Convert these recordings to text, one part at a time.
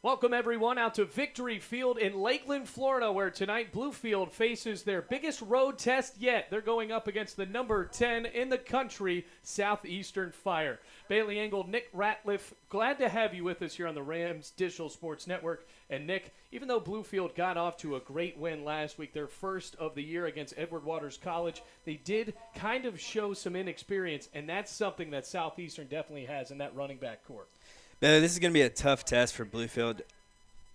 Welcome, everyone, out to Victory Field in Lakeland, Florida, where tonight Bluefield faces their biggest road test yet. They're going up against the number 10 in the country, Southeastern Fire. Bailey Engel, Nick Ratliff, glad to have you with us here on the Rams Digital Sports Network. And Nick, even though Bluefield got off to a great win last week, their first of the year against Edward Waters College, they did kind of show some inexperience, and that's something that Southeastern definitely has in that running back core. This is going to be a tough test for Bluefield.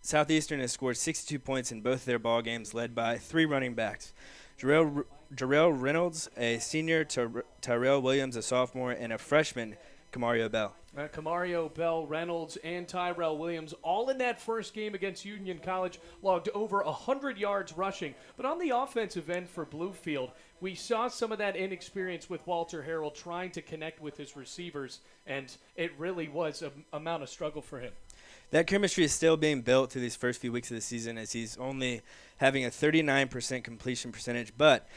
Southeastern has scored 62 points in both their ball games, led by three running backs. Jarrell Reynolds, a senior, Tyrell Williams, a sophomore, and a freshman, Camario Bell. Camario Bell, Reynolds, and Tyrell Williams, all in that first game against Union College, logged over 100 yards rushing. But on the offensive end for Bluefield, we saw some of that inexperience with Walter Harrell trying to connect with his receivers, and it really was an amount of struggle for him. That chemistry is still being built through these first few weeks of the season, as he's only having a 39% completion percentage. But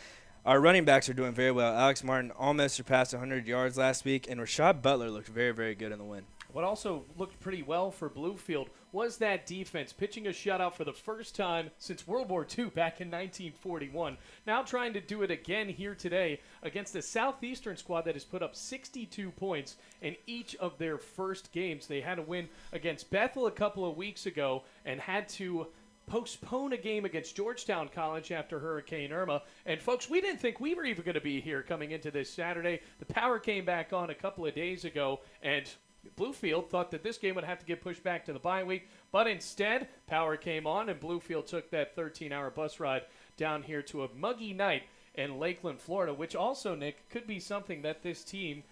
our running backs are doing very well. Alex Martin almost surpassed 100 yards last week, and Rashad Butler looked very, very good in the win. What also looked pretty well for Bluefield was that defense, pitching a shutout for the first time since World War II back in 1941. Now trying to do it again here today against a Southeastern squad that has put up 62 points in each of their first games. They had a win against Bethel a couple of weeks ago and had to postpone a game against Georgetown College after Hurricane Irma. And, folks, we didn't think we were even going to be here coming into this Saturday. The power came back on a couple of days ago, and Bluefield thought that this game would have to get pushed back to the bye week. But instead, power came on, and Bluefield took that 13-hour bus ride down here to a muggy night in Lakeland, Florida, which also, Nick, could be something that this team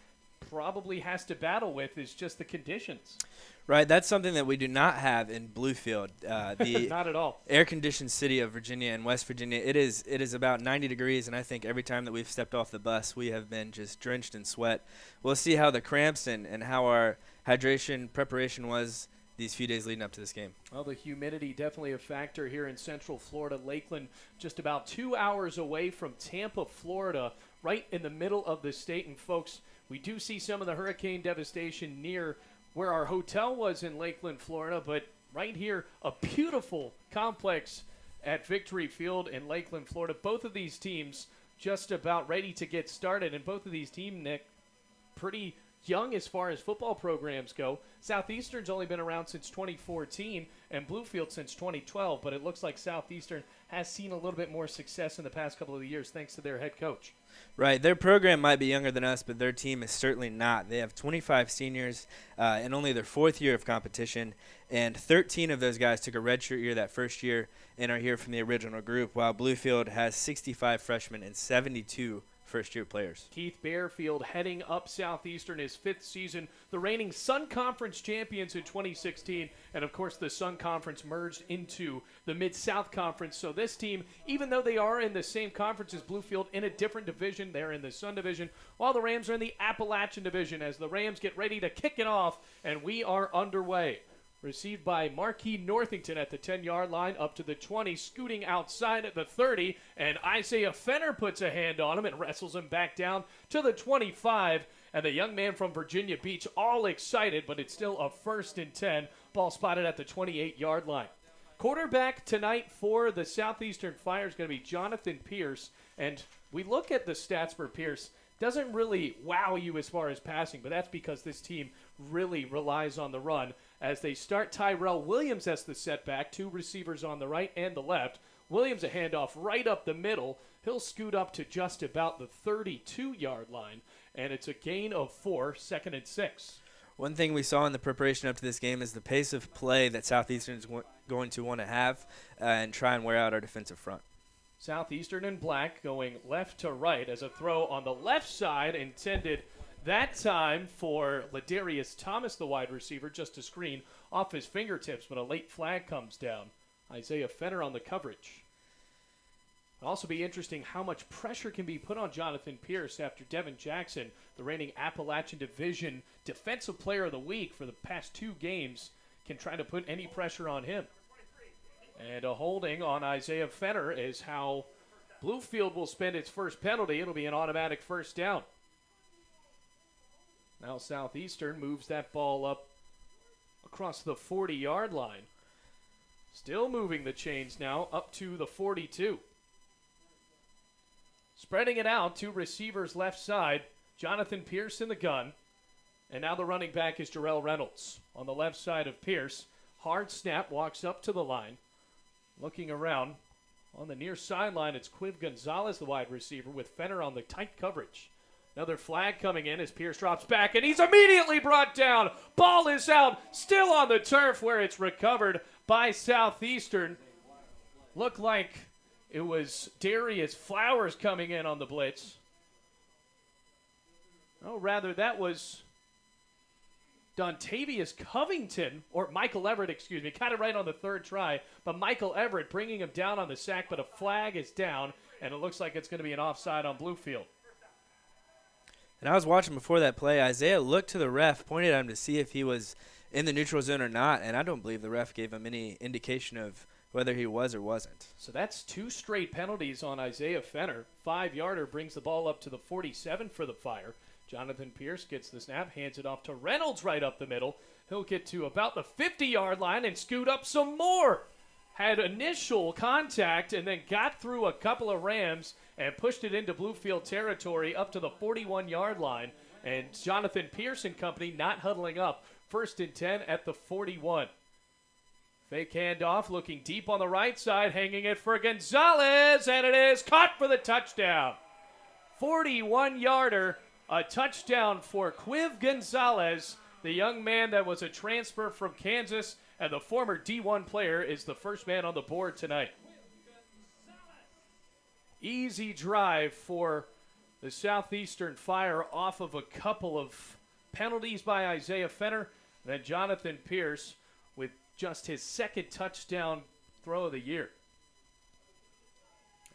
probably has to battle with, is just the conditions. Right, that's something that we do not have in Bluefield. The Not at all. Air-conditioned city of Virginia and West Virginia, it is about 90 degrees, and I think every time that we've stepped off the bus, we have been just drenched in sweat. We'll see how the cramps and how our hydration preparation was these few days leading up to this game. Well, the humidity definitely a factor here in Central Florida. Lakeland, just about 2 hours away from Tampa, Florida, right in the middle of the state. And, folks, we do see some of the hurricane devastation near where our hotel was in Lakeland, Florida, but right here, a beautiful complex at Victory Field in Lakeland, Florida. Both of these teams just about ready to get started, and both of these teams, Nick, pretty young as far as football programs go. Southeastern's only been around since 2014 and Bluefield since 2012, but it looks like Southeastern has seen a little bit more success in the past couple of years thanks to their head coach. Right. Their program might be younger than us, but their team is certainly not. They have 25 seniors in only their fourth year of competition, and 13 of those guys took a redshirt year that first year and are here from the original group, while Bluefield has 65 freshmen and 72 first-year players. Keith Bearfield heading up Southeastern his fifth season, the reigning Sun Conference champions in 2016, and of course the Sun Conference merged into the Mid-South Conference. So this team, even though they are in the same conference as Bluefield, in a different division, they're in the Sun Division, while the Rams are in the Appalachian Division as the Rams get ready to kick it off, and we are underway. Received by Marquis Northington at the 10-yard line, up to the 20, scooting outside at the 30, and Isaiah Fenner puts a hand on him and wrestles him back down to the 25, and the young man from Virginia Beach all excited, but it's still a 1st and 10, ball spotted at the 28-yard line. Quarterback tonight for the Southeastern Fire is going to be Jonathan Pierce, and we look at the stats for Pierce. Doesn't really wow you as far as passing, but that's because this team really relies on the run. As they start, Tyrell Williams as the setback, two receivers on the right and the left. Williams a handoff right up the middle. He'll scoot up to just about the 32-yard line, and it's a gain of 4, 2nd and 6. One thing we saw in the preparation up to this game is the pace of play that Southeastern is going to want to have and try and wear out our defensive front. Southeastern in black going left to right as a throw on the left side intended that time for Ladarius Thomas, the wide receiver, just a screen off his fingertips, but a late flag comes down. Isaiah Fenner on the coverage. It'll also be interesting how much pressure can be put on Jonathan Pierce after Devin Jackson, the reigning Appalachian Division Defensive Player of the Week for the past 2 games, can try to put any pressure on him. And a holding on Isaiah Fenner is how Bluefield will spend its first penalty. It'll be an automatic first down. Now Southeastern moves that ball up across the 40-yard line. Still moving the chains now up to the 42. Spreading it out, two receivers left side. Jonathan Pierce in the gun. And now the running back is Jarrell Reynolds. On the left side of Pierce, hard snap, walks up to the line. Looking around. On the near sideline, it's Quiv Gonzalez, the wide receiver, with Fenner on the tight coverage. Another flag coming in as Pierce drops back, and he's immediately brought down. Ball is out, still on the turf where it's recovered by Southeastern. Looked like it was Darius Flowers coming in on the blitz. Oh, rather, that was Dontavius Covington, or Michael Everett, excuse me. Got it right on the third try, but Michael Everett bringing him down on the sack, but a flag is down, and it looks like it's going to be an offside on Bluefield. And I was watching before that play. Isaiah looked to the ref, pointed at him to see if he was in the neutral zone or not, and I don't believe the ref gave him any indication of whether he was or wasn't. So that's two straight penalties on Isaiah Fenner. 5-yarder brings the ball up to the 47 for the Fire. Jonathan Pierce gets the snap, hands it off to Reynolds right up the middle. He'll get to about the 50-yard line and scoot up some more. Had initial contact and then got through a couple of Rams and pushed it into Bluefield territory up to the 41-yard line. And Jonathan Pierce and company not huddling up. 1st and 10 at the 41. Fake handoff, looking deep on the right side, hanging it for Gonzalez, and it is caught for the touchdown. 41-yarder, a touchdown for Quiv Gonzalez, the young man that was a transfer from Kansas, and the former D1 player is the first man on the board tonight. Easy drive for the Southeastern Fire off of a couple of penalties by Isaiah Fenner. Then Jonathan Pierce with just his second touchdown throw of the year.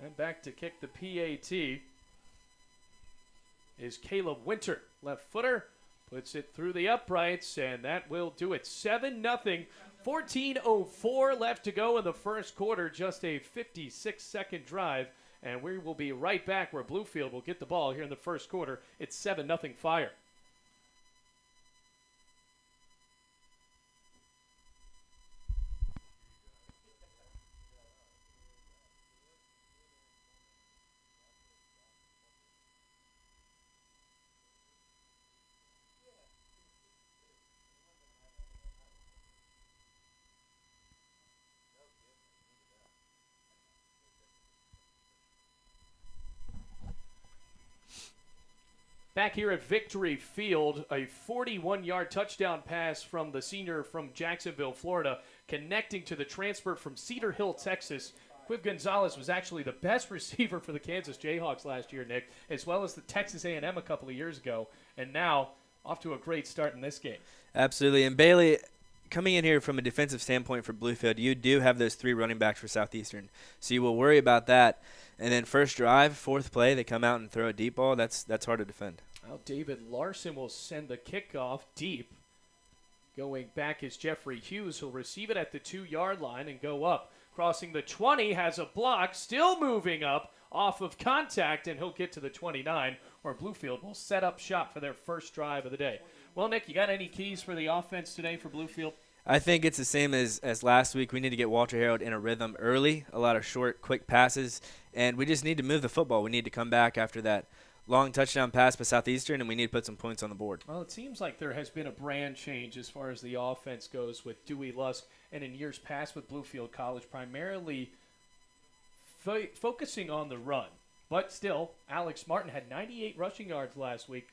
And back to kick the PAT is Caleb Winter. Left footer, puts it through the uprights, and that will do it. 7-0. 14:04 left to go in the first quarter. Just a 56-second drive. And we will be right back where Bluefield will get the ball here in the first quarter. It's 7-0 Fire. Back here at Victory Field, a 41-yard touchdown pass from the senior from Jacksonville, Florida, connecting to the transfer from Cedar Hill, Texas. Quiv Gonzalez was actually the best receiver for the Kansas Jayhawks last year, Nick, as well as the Texas A&M a couple of years ago, and now off to a great start in this game. Absolutely. And Bailey, coming in here from a defensive standpoint for Bluefield, you do have those three running backs for Southeastern, so you will worry about that. And then first drive, fourth play, they come out and throw a deep ball. That's hard to defend. Well, David Larson will send the kickoff deep. Going back is Jeffrey Hughes, who'll receive it at the 2-yard line and go up. Crossing the 20, has a block, still moving up off of contact, and he'll get to the 29, where Bluefield will set up shop for their first drive of the day. Well, Nick, you got any keys for the offense today for Bluefield? I think it's the same as last week. We need to get Walter Harold in a rhythm early, a lot of short, quick passes, and we just need to move the football. We need to come back after that long touchdown pass by Southeastern, and we need to put some points on the board. Well, it seems like there has been a brand change as far as the offense goes with Dewey Lusk, and in years past with Bluefield College, primarily focusing on the run. But still, Alex Martin had 98 rushing yards last week.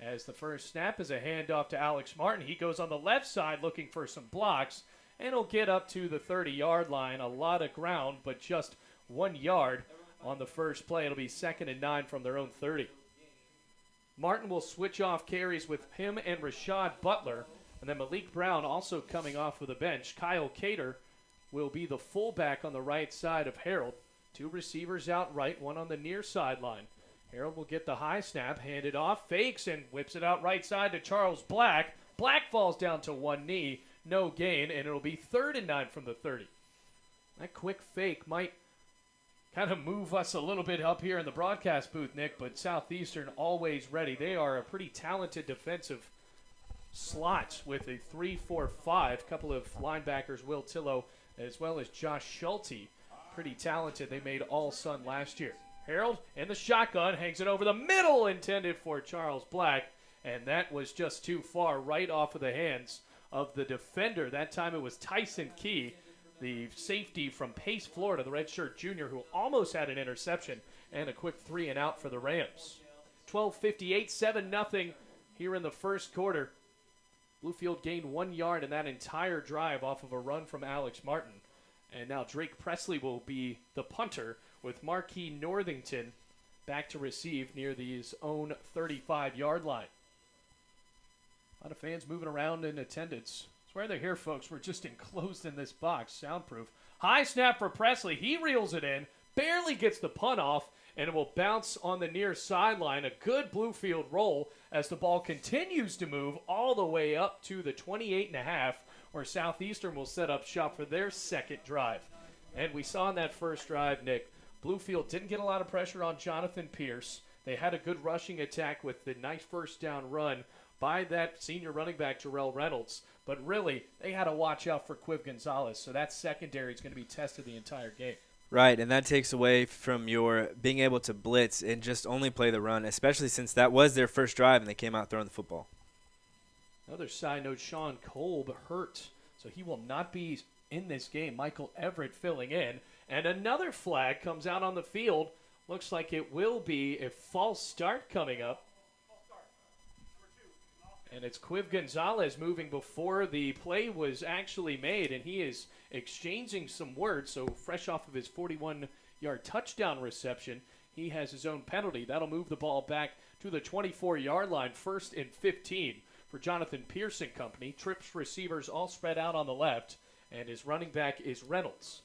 As the first snap is a handoff to Alex Martin. He goes on the left side looking for some blocks, and he'll get up to the 30-yard line. A lot of ground, but just 1 yard on the first play. It'll be 2nd and 9 from their own 30. Martin will switch off carries with him and Rashad Butler, and then Malik Brown also coming off of the bench. Kyle Cater will be the fullback on the right side of Harold. Two receivers out right, one on the near sideline. Harold will get the high snap, hand it off, fakes, and whips it out right side to Charles Black. Black falls down to one knee, no gain, and it'll be 3rd and 9 from the 30. That quick fake might kind of move us a little bit up here in the broadcast booth, Nick, but Southeastern always ready. They are a pretty talented defensive slot with a 3-4-5. Couple of linebackers, Will Tillo as well as Josh Schulte. Pretty talented. They made All-Sun last year. Harold in the shotgun, hangs it over the middle, intended for Charles Black, and that was just too far, right off of the hands of the defender. That time it was Tyson Key, the safety from Pace, Florida, the redshirt junior, who almost had an interception and a quick 3-and-out for the Rams. 12:58, 7-0 here in the first quarter. Bluefield gained 1 yard in that entire drive off of a run from Alex Martin. And now Drake Presley will be the punter with Marquis Northington back to receive near his own 35-yard line. A lot of fans moving around in attendance. I swear they're here, folks. We're just enclosed in this box, soundproof. High snap for Presley. He reels it in, barely gets the punt off, and it will bounce on the near sideline. A good Bluefield roll as the ball continues to move all the way up to the 28.5, where Southeastern will set up shop for their second drive. And we saw in that first drive, Nick, Bluefield didn't get a lot of pressure on Jonathan Pierce. They had a good rushing attack with the nice first down run by that senior running back, Jarrell Reynolds. But really, they had to watch out for Quiv Gonzalez, so that secondary is going to be tested the entire game. Right, and that takes away from your being able to blitz and just only play the run, especially since that was their first drive and they came out throwing the football. Another side note, Sean Kolb hurt, so he will not be in this game. Michael Everett filling in. And another flag comes out on the field. Looks like it will be a false start coming up. And it's Quiv Gonzalez moving before the play was actually made, and he is exchanging some words. So fresh off of his 41-yard touchdown reception, he has his own penalty. That'll move the ball back to the 24-yard line, 1st and 15 for Jonathan Pierce and company. Trips receivers all spread out on the left, and his running back is Reynolds.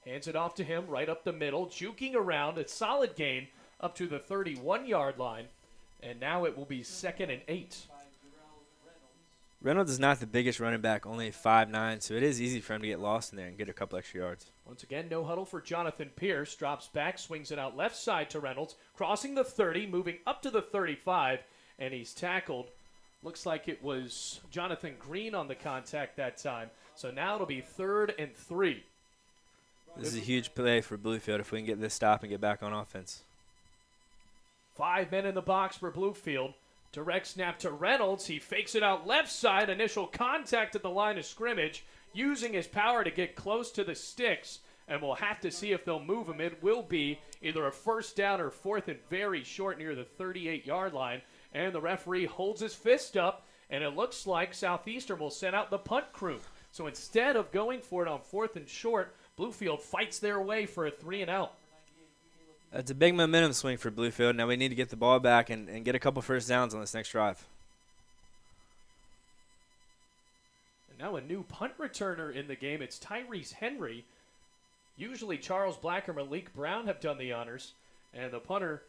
Hands it off to him right up the middle, juking around, a solid gain up to the 31-yard line, and now it will be 2nd and 8. Reynolds is not the biggest running back, only 5'9", so it is easy for him to get lost in there and get a couple extra yards. Once again, no huddle for Jonathan Pierce. Drops back, swings it out left side to Reynolds, crossing the 30, moving up to the 35, and he's tackled. Looks like it was Jonathan Green on the contact that time. So now it'll be 3rd and 3. This is a huge play for Bluefield if we can get this stop and get back on offense. 5 men in the box for Bluefield. Direct snap to Reynolds. He fakes it out left side. Initial contact at the line of scrimmage, using his power to get close to the sticks. And we'll have to see if they'll move him. It will be either a first down or 4th and very short near the 38-yard line. And the referee holds his fist up, and it looks like Southeastern will send out the punt crew. So instead of going for it on 4th and short, Bluefield fights their way for a 3-and-out. That's a big momentum swing for Bluefield. Now we need to get the ball back and get a couple first downs on this next drive. And now a new punt returner in the game. It's Tyrese Henry. Usually Charles Black or Malik Brown have done the honors. And the punter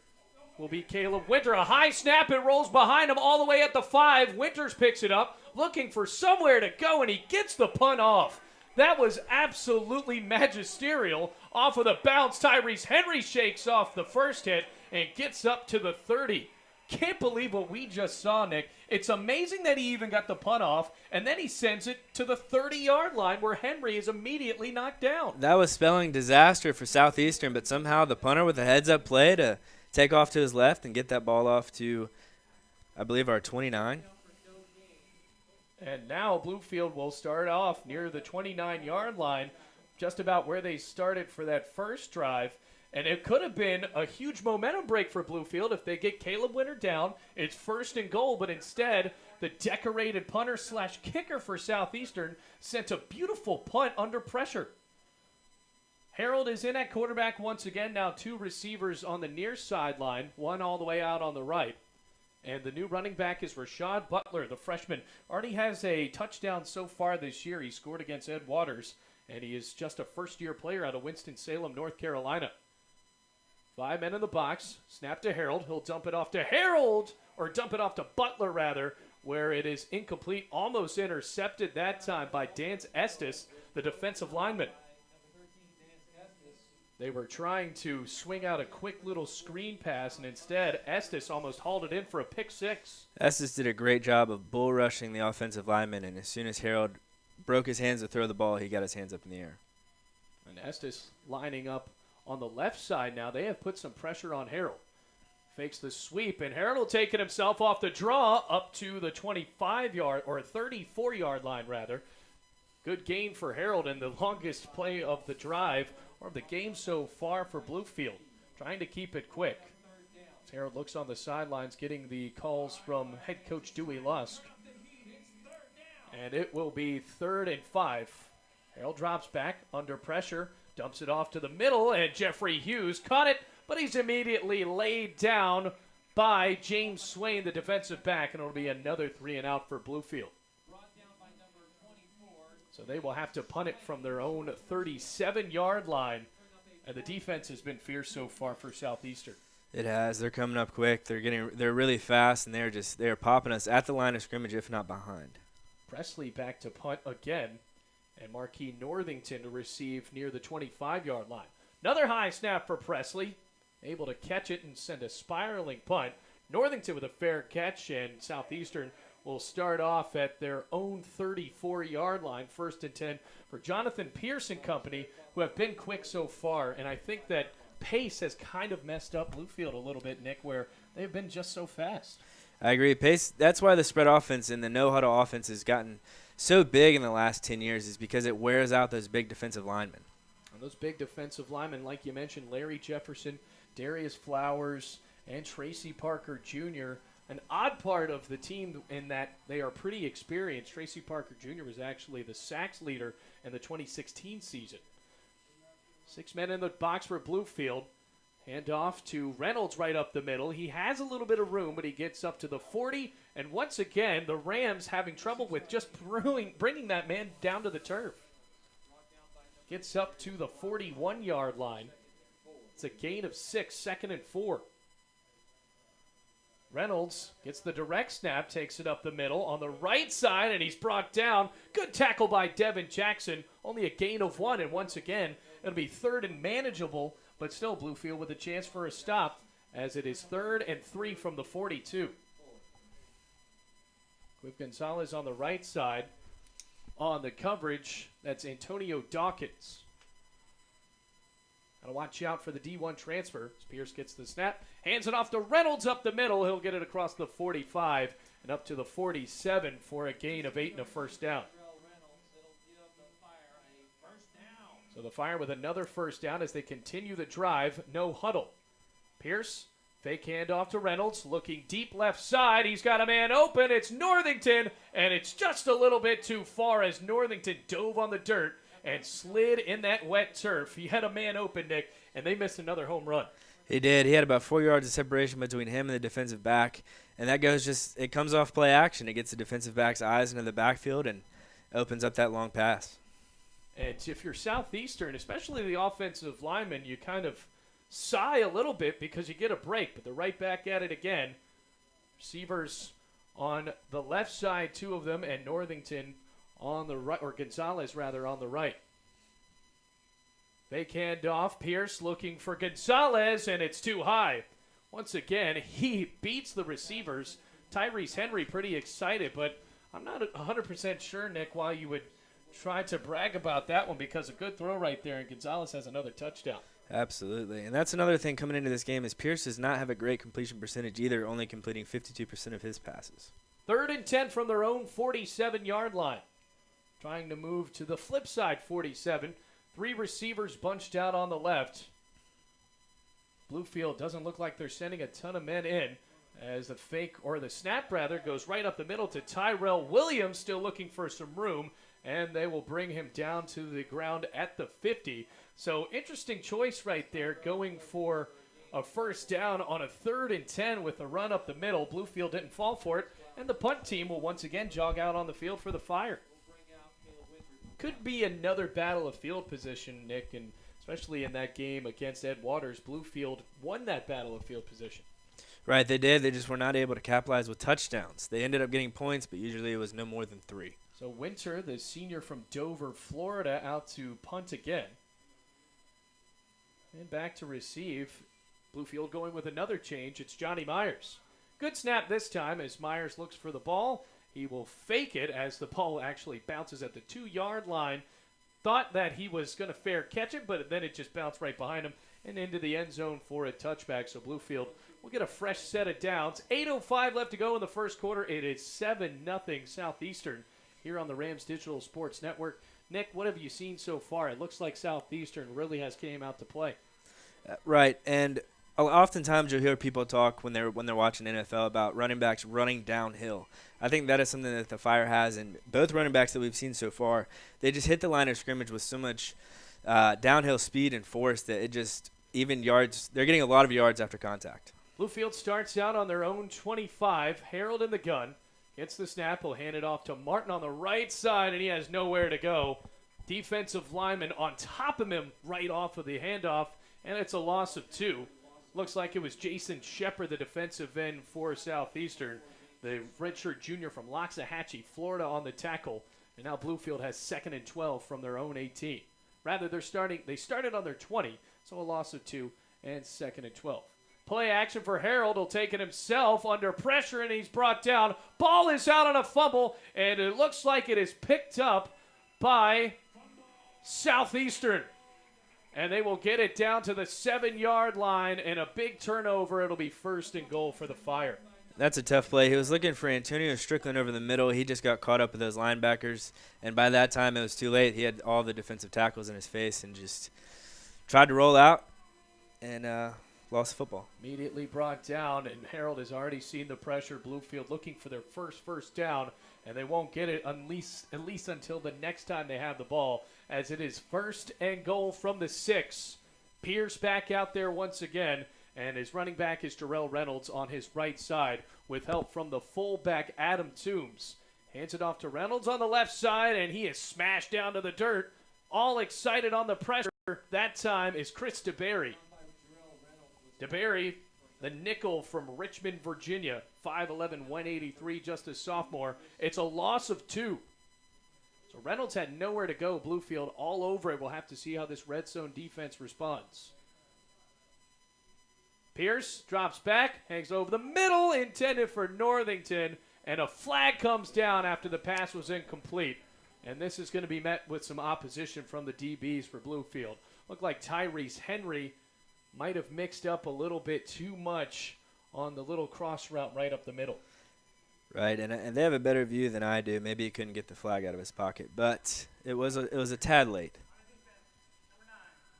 will be Caleb Winter. A high snap. It rolls behind him all the way at the 5. Winters picks it up, looking for somewhere to go, and he gets the punt off. That was absolutely magisterial. Off of the bounce, Tyrese Henry shakes off the first hit and gets up to the 30. Can't believe what we just saw, Nick. It's amazing that he even got the punt off, and then he sends it to the 30-yard line where Henry is immediately knocked down. That was spelling disaster for Southeastern, but somehow the punter with a heads-up play to take off to his left and get that ball off to, I believe, our 29. And now Bluefield will start off near the 29-yard line, just about where they started for that first drive. And it could have been a huge momentum break for Bluefield if they get Caleb Winter down. It's 1st and goal, but instead, the decorated punter / kicker for Southeastern sent a beautiful punt under pressure. Harold is in at quarterback once again. Now 2 receivers on the near sideline, 1 all the way out on the right. And the new running back is Rashad Butler, the freshman. Already has a touchdown so far this year. He scored against Ed Waters, and he is just a first-year player out of Winston-Salem, North Carolina. 5 men in the box. Snap to Harold. He'll dump it off to Harold, or dump it off to Butler, rather, where it is incomplete. Almost intercepted that time by Dance Estes, the defensive lineman. They were trying to swing out a quick little screen pass, and instead, Estes almost hauled it in for a pick 6. Estes did a great job of bull rushing the offensive lineman, and as soon as Harold broke his hands to throw the ball, he got his hands up in the air. And Estes lining up on the left side now. They have put some pressure on Harold. Fakes the sweep, and Harold taking himself off the draw up to the 25-yard, or 34-yard line, rather. Good gain for Harold, and the longest play of the drive, or of the game so far for Bluefield. Trying to keep it quick. As Harold looks on the sidelines, getting the calls from head coach Dewey Lusk. And it will be 3rd and 5. Harold drops back under pressure, dumps it off to the middle, and Jeffrey Hughes caught it, but he's immediately laid down by James Swain, the defensive back, and it'll be another 3 and out for Bluefield. So they will have to punt it from their own 37-yard line, and the defense has been fierce so far for Southeastern. It has. They're coming up quick. They're really fast, and they're popping us at the line of scrimmage, if not behind. Presley back to punt again, and Marquis Northington to receive near the 25-yard line. Another high snap for Presley, able to catch it and send a spiraling punt. Northington with a fair catch, and Southeastern will start off at their own 34-yard line, 1st and 10 for Jonathan Pierce and company, who have been quick so far. And I think that pace has kind of messed up Bluefield a little bit, Nick, where they've been just so fast. I agree. Pace. That's why the spread offense and the no-huddle offense has gotten so big in the last 10 years, is because it wears out those big defensive linemen. And those big defensive linemen, like you mentioned, Larry Jefferson, Darius Flowers, and Tracy Parker Jr., an odd part of the team in that they are pretty experienced. Tracy Parker Jr. was actually the sacks leader in the 2016 season. 6 men in the box for Bluefield. Hand off to Reynolds right up the middle. He has a little bit of room, but he gets up to the 40. And once again, the Rams having trouble with just bringing that man down to the turf. Gets up to the 41-yard line. It's a gain of 6, 2nd and 4. Reynolds gets the direct snap, takes it up the middle on the right side, and he's brought down. Good tackle by Devin Jackson. Only a gain of 1, and once again, it'll be 3rd and manageable, but still Bluefield with a chance for a stop, as it is 3rd and 3 from the 42. With Gonzalez on the right side on the coverage. That's Antonio Dawkins. Got to watch out for the D1 transfer. As Pierce gets the snap, hands it off to Reynolds up the middle. He'll get it across the 45 and up to the 47 for a gain of 8 and a 1st down. So the Fire with another 1st down as they continue the drive. No huddle. Pierce, fake handoff to Reynolds, looking deep left side. He's got a man open. It's Northington, and it's just a little bit too far as Northington dove on the dirt and slid in that wet turf. He had a man open, Nick, and they missed another home run. He did. He had about 4 yards of separation between him and the defensive back, and that it comes off play action. It gets the defensive back's eyes into the backfield and opens up that long pass. And if you're Southeastern, especially the offensive lineman, you kind of sigh a little bit because you get a break, but they're right back at it again. Receivers on the left side, 2 of them, and Northington on the right, or Gonzalez rather, on the right. Fake handoff, Pierce looking for Gonzalez, and it's too high. Once again, he beats the receivers. Tyrese Henry pretty excited, but I'm not 100% sure, Nick, why you would try to brag about that one, because a good throw right there, and Gonzalez has another touchdown. Absolutely. And that's another thing coming into this game is Pierce does not have a great completion percentage either, only completing 52% of his passes. 3rd and 10 from their own 47-yard line. Trying to move to the flip side, 47. 3 receivers bunched out on the left. Bluefield doesn't look like they're sending a ton of men in, as the snap goes right up the middle to Tyrell Williams, still looking for some room, and they will bring him down to the ground at the 50. So interesting choice right there, going for a 1st down on a 3rd and 10 with a run up the middle. Bluefield didn't fall for it, and the punt team will once again jog out on the field for the Fire. Could be another battle of field position, Nick, and especially in that game against Ed Waters, Bluefield won that battle of field position. Right, they did. They just were not able to capitalize with touchdowns. They ended up getting points, but usually it was no more than 3. So Winter, the senior from Dover, Florida, out to punt again. And back to receive. Bluefield going with another change. It's Johnny Myers. Good snap this time as Myers looks for the ball. He will fake it as the ball actually bounces at the 2-yard line. thought that he was going to fair catch it, but then it just bounced right behind him and into the end zone for a touchback. So Bluefield will get a fresh set of downs. 8:05 left to go in the first quarter. It is 7-0 Southeastern here on the Rams Digital Sports Network. Nick, what have you seen so far? It looks like Southeastern really has came out to play. Right, and oftentimes you'll hear people talk when they're watching NFL about running backs running downhill. I think that is something that the Fire has, and both running backs that we've seen so far, they just hit the line of scrimmage with so much downhill speed and force that it just even yards. They're getting a lot of yards after contact. Bluefield starts out on their own 25. Harold in the gun. Gets the snap. He'll hand it off to Martin on the right side, and he has nowhere to go. Defensive lineman on top of him right off of the handoff, and it's a loss of 2. Looks like it was Jason Shepard, the defensive end for Southeastern. The redshirt junior from Loxahatchee, Florida, on the tackle. And now Bluefield has 2nd and 12 from their own 18. Rather, they started on their 20, so a loss of 2 and 2nd and 12. Play action for Harold. He'll take it himself under pressure, and he's brought down. Ball is out on a fumble, and it looks like it is picked up by Southeastern. And they will get it down to the 7-yard line, and a big turnover. It'll be 1st and goal for the Fire. That's a tough play. He was looking for Antonio Strickland over the middle. He just got caught up with those linebackers, and by that time it was too late. He had all the defensive tackles in his face and just tried to roll out and lost the football. Immediately brought down, and Harold has already seen the pressure. Bluefield looking for their first down, and they won't get it at least until the next time they have the ball, as it is 1st and goal from the 6. Pierce back out there once again, and his running back is Jarrell Reynolds on his right side with help from the fullback Adam Toombs. Hands it off to Reynolds on the left side, and he is smashed down to the dirt. All excited on the pressure. That time is Chris DeBerry. DeBerry, the nickel from Richmond, Virginia, 5'11", 183, just a sophomore. It's a loss of 2. So Reynolds had nowhere to go. Bluefield all over it. We'll have to see how this red zone defense responds. Pierce drops back, hangs over the middle, intended for Northington, and a flag comes down after the pass was incomplete. And this is going to be met with some opposition from the DBs for Bluefield. Looked like Tyrese Henry might have mixed up a little bit too much on the little cross route right up the middle. Right, and they have a better view than I do. Maybe he couldn't get the flag out of his pocket, but it was a tad late.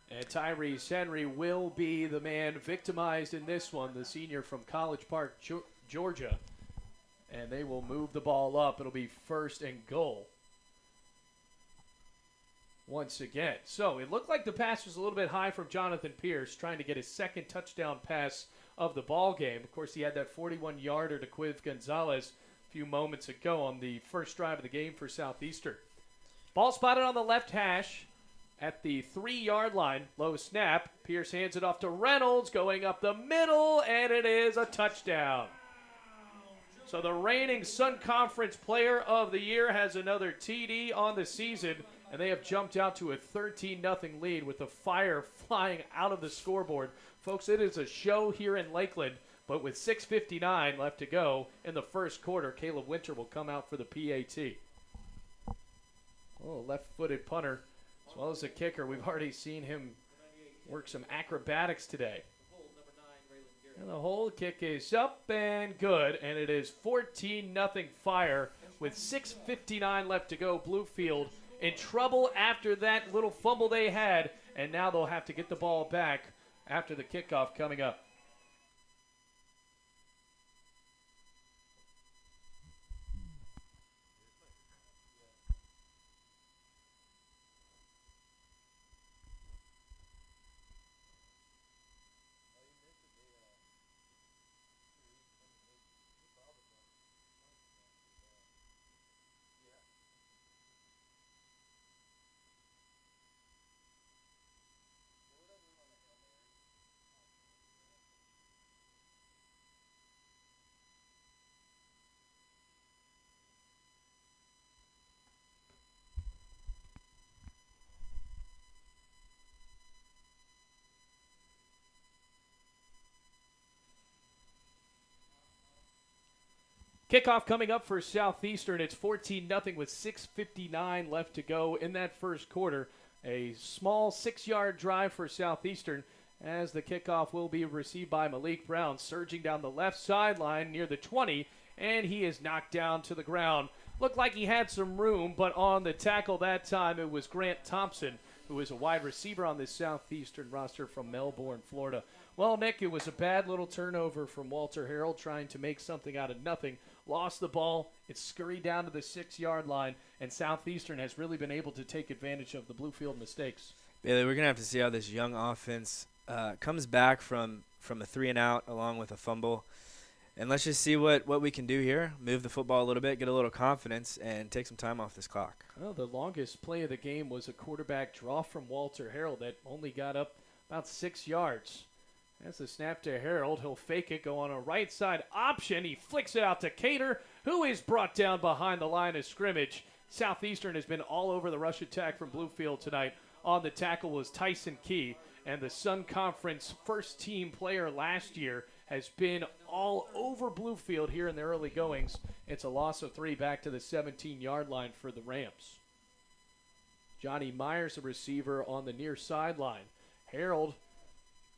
And Tyrese Henry will be the man victimized in this one, the senior from College Park, Georgia. And they will move the ball up. It'll be 1st and goal once again. So it looked like the pass was a little bit high from Jonathan Pierce, trying to get his 2nd touchdown pass of the ball game. Of course, he had that 41-yarder to Quiv Gonzalez a few moments ago on the first drive of the game for Southeastern. Ball spotted on the left hash at the 3-yard line. Low snap. Pierce hands it off to Reynolds, going up the middle, and it is a touchdown. So the reigning Sun Conference Player of the Year has another TD on the season, and they have jumped out to a 13-0 lead with the Fire flying out of the scoreboard. Folks, it is a show here in Lakeland, but with 6:59 left to go in the first quarter, Caleb Winter will come out for the PAT. Oh, left-footed punter, as well as a kicker. We've already seen him work some acrobatics today. And the whole kick is up and good, and it is 14-0 Fire with 6:59 left to go. Bluefield in trouble after that little fumble they had, and now they'll have to get the ball back after the kickoff coming up. Kickoff coming up for Southeastern. It's 14-0 with 6:59 left to go in that first quarter. A small 6-yard drive for Southeastern as the kickoff will be received by Malik Brown, surging down the left sideline near the 20, and he is knocked down to the ground. Looked like he had some room, but on the tackle that time it was Grant Thompson, who is a wide receiver on this Southeastern roster from Melbourne, Florida. Well, Nick, it was a bad little turnover from Walter Harrell trying to make something out of nothing. Lost the ball. It scurried down to the 6-yard line, and Southeastern has really been able to take advantage of the Bluefield mistakes. Bailey, we're going to have to see how this young offense comes back from a 3-and-out along with a fumble. And let's just see what we can do here. Move the football a little bit, get a little confidence, and take some time off this clock. Well, the longest play of the game was a quarterback draw from Walter Harrell that only got up about 6 yards. That's the snap to Harold. He'll fake it, go on a right side option. He flicks it out to Cater, who is brought down behind the line of scrimmage. Southeastern has been all over the rush attack from Bluefield tonight. On the tackle was Tyson Key, and the Sun Conference first-team player last year has been all over Bluefield here in the early goings. It's a loss of 3 back to the 17-yard line for the Rams. Johnny Myers, the receiver, on the near sideline. Harold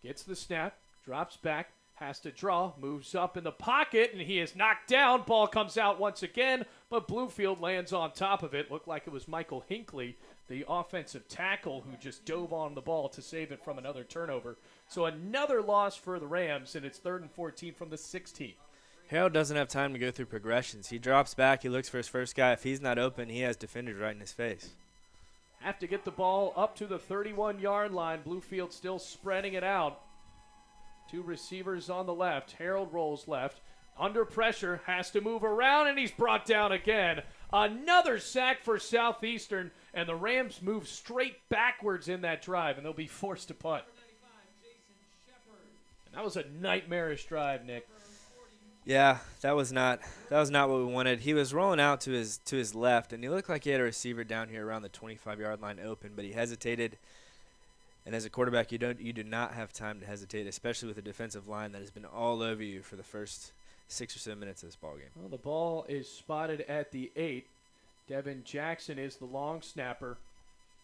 gets the snap, drops back, has to draw, moves up in the pocket, and he is knocked down. Ball comes out once again, but Bluefield lands on top of it. Looked like it was Michael Hinckley, the offensive tackle, who just dove on the ball to save it from another turnover. So another loss for the Rams, and it's 3rd and 14 from the 16. Harold doesn't have time to go through progressions. He drops back, he looks for his first guy. If he's not open, he has defenders right in his face. Have to get the ball up to the 31-yard line. Bluefield still spreading it out. 2 receivers on the left. Harold rolls left. Under pressure, has to move around, and he's brought down again. Another sack for Southeastern, and the Rams move straight backwards in that drive, and they'll be forced to punt. And that was a nightmarish drive, Nick. Yeah, that was not what we wanted. He was rolling out to his left, and he looked like he had a receiver down here around the 25-yard line open, but he hesitated. And as a quarterback, you do not have time to hesitate, especially with a defensive line that has been all over you for the first 6 or 7 minutes of this ballgame. Well, the ball is spotted at the 8. Devin Jackson is the long snapper.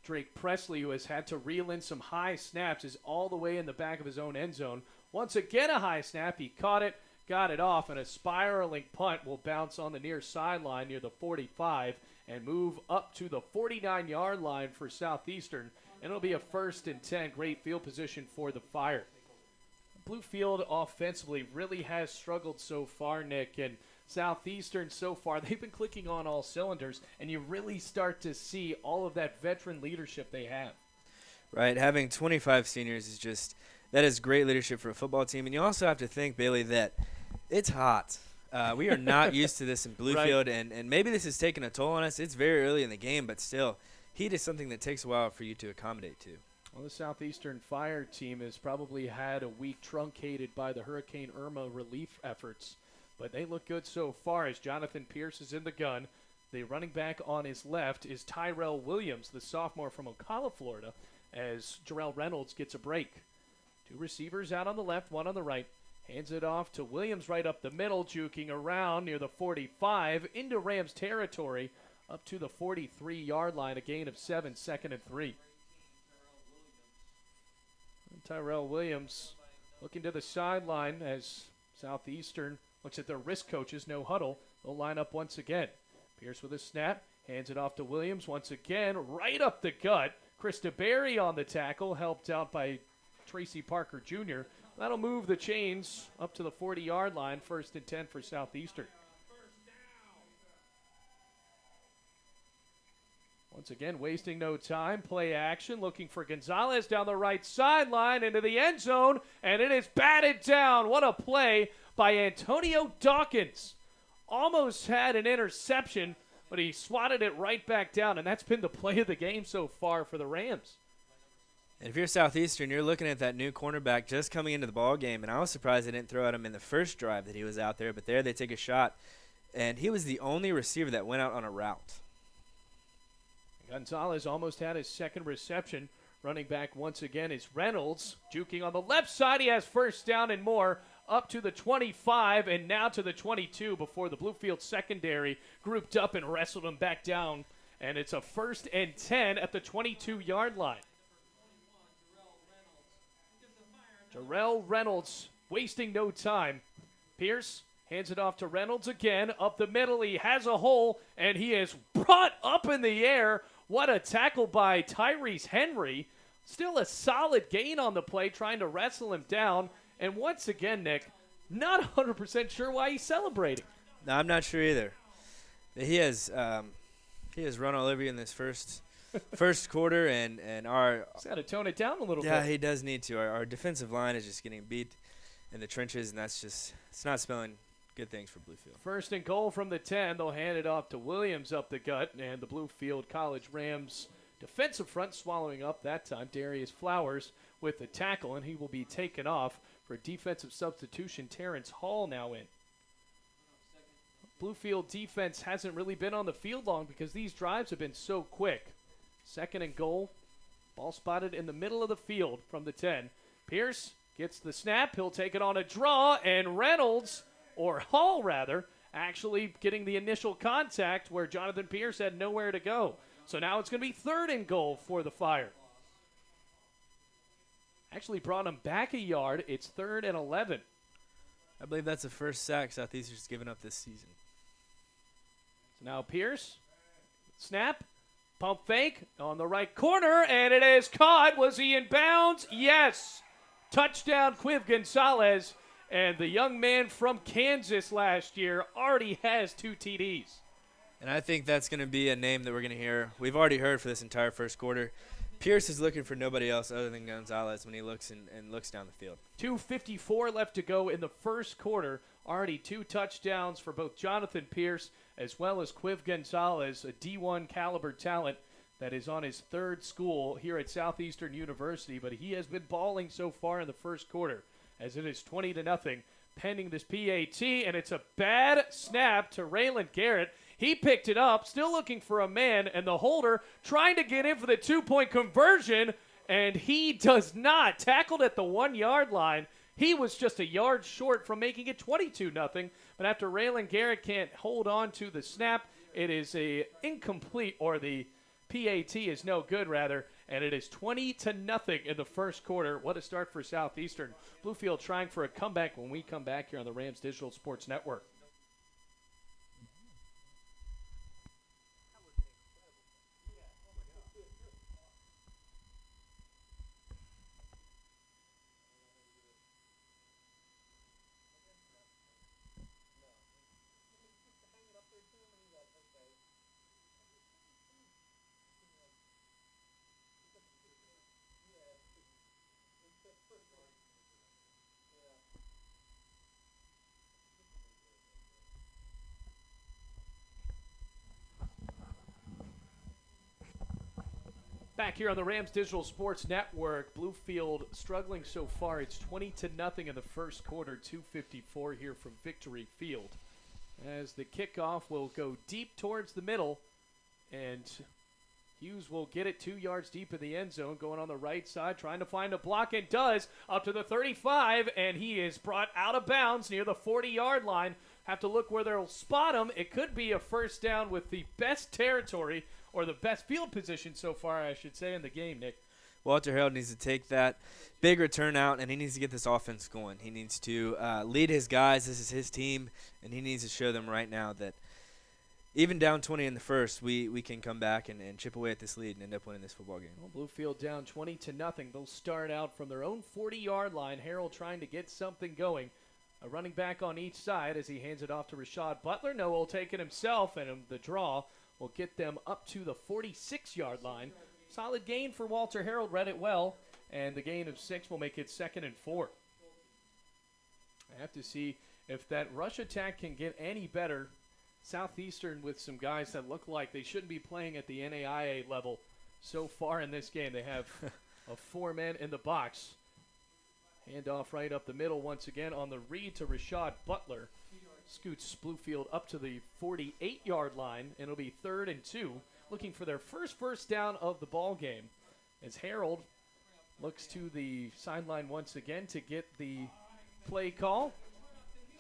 Drake Presley, who has had to reel in some high snaps, is all the way in the back of his own end zone. Once again, a high snap. He caught it, got it off, and a spiraling punt will bounce on the near sideline near the 45 and move up to the 49-yard line for Southeastern. And it'll be a 1st and 10. Great field position for the Fire. Bluefield offensively really has struggled so far, Nick, and Southeastern so far, they've been clicking on all cylinders, and you really start to see all of that veteran leadership they have. Right, having 25 seniors that is great leadership for a football team. And you also have to think, Bailey, that it's hot. We are not used to this in Bluefield, right. and maybe this is taking a toll on us. It's very early in the game, but still, heat is something that takes a while for you to accommodate to. Well, the Southeastern Fire team has probably had a week truncated by the Hurricane Irma relief efforts, but they look good so far as Jonathan Pierce is in the gun. The running back on his left is Tyrell Williams, the sophomore from Ocala, Florida, as Jarrell Reynolds gets a break. 2 receivers out on the left, 1 on the right. Hands it off to Williams right up the middle, juking around near the 45 into Rams territory up to the 43-yard line, a gain of 7, 2nd and 3. And Tyrell Williams looking to the sideline as Southeastern looks at their risk coaches, no huddle. They'll line up once again. Pierce with a snap, hands it off to Williams once again, right up the gut. Krista Berry on the tackle, helped out by Tracy Parker Jr. That'll move the chains up to the 40-yard line, 1st and 10 for Southeastern. Once again, wasting no time. Play action, looking for Gonzalez down the right sideline into the end zone, and it is batted down. What a play by Antonio Dawkins. Almost had an interception, but he swatted it right back down, and that's been the play of the game so far for the Rams. And if you're Southeastern, you're looking at that new cornerback just coming into the ball game, and I was surprised they didn't throw at him in the first drive that he was out there, but there they take a shot, and he was the only receiver that went out on a route. Gonzalez almost had his 2nd reception. Running back once again is Reynolds. Juking on the left side. He has 1st down and more. up to the 25 and now to the 22 before the Bluefield secondary grouped up and wrestled him back down. And it's a 1st and 10 at the 22-yard line. Darrell Reynolds wasting no time. Pierce hands it off to Reynolds again. Up the middle, he has a hole, and he is brought up in the air. What a tackle by Tyrese Henry. Still a solid gain on the play, trying to wrestle him down. And once again, Nick, not 100% sure why he's celebrating. No, I'm not sure either. He has run all over you in this first quarter, and our he's got to tone it down a little bit. Yeah, he does need to. Our defensive line is just getting beat in the trenches, and it's not spelling good things for Bluefield. 1st and goal from the 10. They'll hand it off to Williams up the gut, and the Bluefield College Rams defensive front swallowing up that time. Darius Flowers with the tackle, and he will be taken off for defensive substitution. Terrence Hall now in. Bluefield defense hasn't really been on the field long because these drives have been so quick. 2nd and goal. Ball spotted in the middle of the field from the 10. Pierce gets the snap. He'll take it on a draw, and Reynolds, or Hall rather, actually getting the initial contact where Jonathan Pierce had nowhere to go. So now it's going to be 3rd and goal for the Fire. Actually brought him back a yard. It's 3rd and 11. I believe that's the first sack Southeastern's given up this season. So now Pierce, snap, pump fake on the right corner, and it is caught. Was he in bounds? Yes. Touchdown, Quiv Gonzalez. And the young man from Kansas last year already has 2 TDs. And I think that's going to be a name that we're going to hear. We've already heard for this entire first quarter. Pierce is looking for nobody else other than Gonzalez when he looks and looks down the field. 2:54 left to go in the first quarter. Already 2 touchdowns for both Jonathan Pierce as well as Quiv Gonzalez, a D1 caliber talent that is on his 3rd school here at Southeastern University. But he has been balling so far in the first quarter as it is 20-0 pending this PAT. And it's a bad snap to Raylan Garrett. He picked it up, still looking for a man, and the holder trying to get in for the 2-point conversion, and he does not. Tackled at the 1-yard line. He was just a yard short from making it 22-0, but after Raylan Garrett can't hold on to the snap, it is a incomplete, or the PAT is no good, rather, and it is 20-0 in the first quarter. What a start for Southeastern. Bluefield trying for a comeback when we come back here on the Rams Digital Sports Network. Back here on the Rams Digital Sports Network, Bluefield struggling so far. It's 20-0 in the first quarter, 2:54 here from Victory Field. As the kickoff will go deep towards the middle, and Hughes will get it 2 yards deep in the end zone, going on the right side, trying to find a block, and does, up to the 35, and he is brought out of bounds near the 40-yard line. Have to look where they'll spot him. It could be a first down with the best territory, or the best field position so far, I should say, in the game, Nick. Walter Harold needs to take that big return out, and he needs to get this offense going. He needs to lead his guys. This is his team, and he needs to show them right now that even down 20 in the first, we can come back and chip away at this lead and end up winning this football game. Well, Bluefield down 20-0. They'll start out from their own 40-yard line. Harold trying to get something going. A running back on each side as he hands it off to Rashad Butler. No, will take it himself, and the draw will get them up to the 46-yard line. Solid gain for Walter Harold, read it well, and the gain of 6 will make it 2nd and 4. I have to see if that rush attack can get any better. Southeastern with some guys that look like they shouldn't be playing at the NAIA level so far in this game. They have 4 men in the box. Handoff right up the middle once again on the read to Rashad Butler. Scoots Bluefield up to the 48-yard line, and it'll be 3rd and 2, looking for their first down of the ball game. As Harold looks to the sideline once again to get the play call.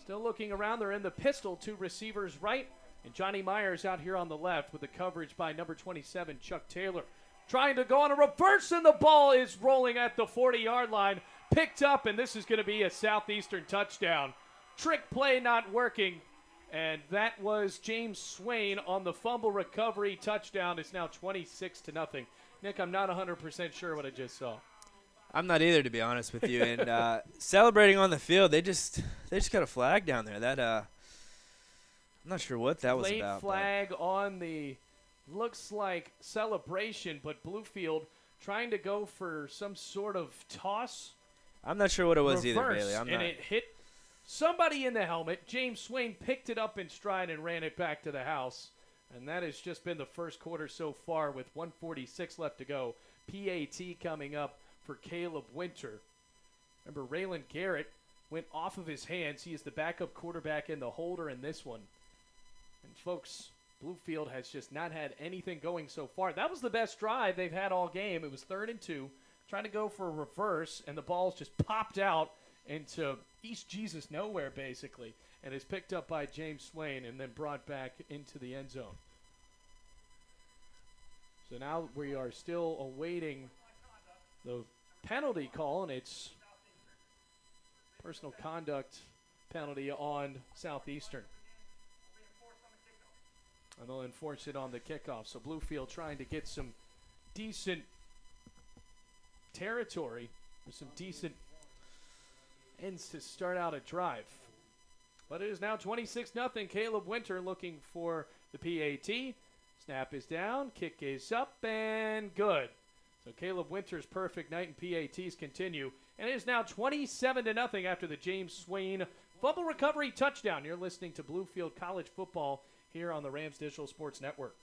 Still looking around. They're in the pistol, 2 receivers right. And Johnny Myers out here on the left with the coverage by number 27, Chuck Taylor. Trying to go on a reverse, and the ball is rolling at the 40-yard line. Picked up, and this is going to be a Southeastern touchdown. Trick play not working, and that was James Swain on the fumble recovery touchdown. It's now 26-0. Nick, I'm not 100% sure what I just saw. I'm not either, to be honest with you. And celebrating on the field, they just got a flag down there. That I'm not sure what that was about. Late flag on the looks like celebration, but Bluefield trying to go for some sort of toss. I'm not sure what it was either, reverse, Bailey. and it hit somebody in the helmet. James Swain picked it up in stride and ran it back to the house. And that has just been the first quarter so far with 1:46 left to go. PAT coming up for Caleb Winter. Remember, Raylan Garrett went off of his hands. He is the backup quarterback and the holder in this one. And, folks, Bluefield has just not had anything going so far. That was the best drive they've had all game. It was 3rd and 2, trying to go for a reverse, and the ball's just popped out into East Jesus nowhere, basically, and is picked up by James Swain and then brought back into the end zone. So now we are still awaiting the penalty call, and it's personal conduct penalty on Southeastern. And they'll enforce it on the kickoff. So Bluefield trying to get some decent territory or some decent ends to start out a drive. But it is now 26-0. Caleb Winter looking for the PAT. Snap is down, kick is up, and good. So Caleb Winter's perfect night, and PATs continue. And it is now 27-0 after the James Swain fumble recovery touchdown. You're listening to Bluefield College Football here on the Rams Digital Sports Network.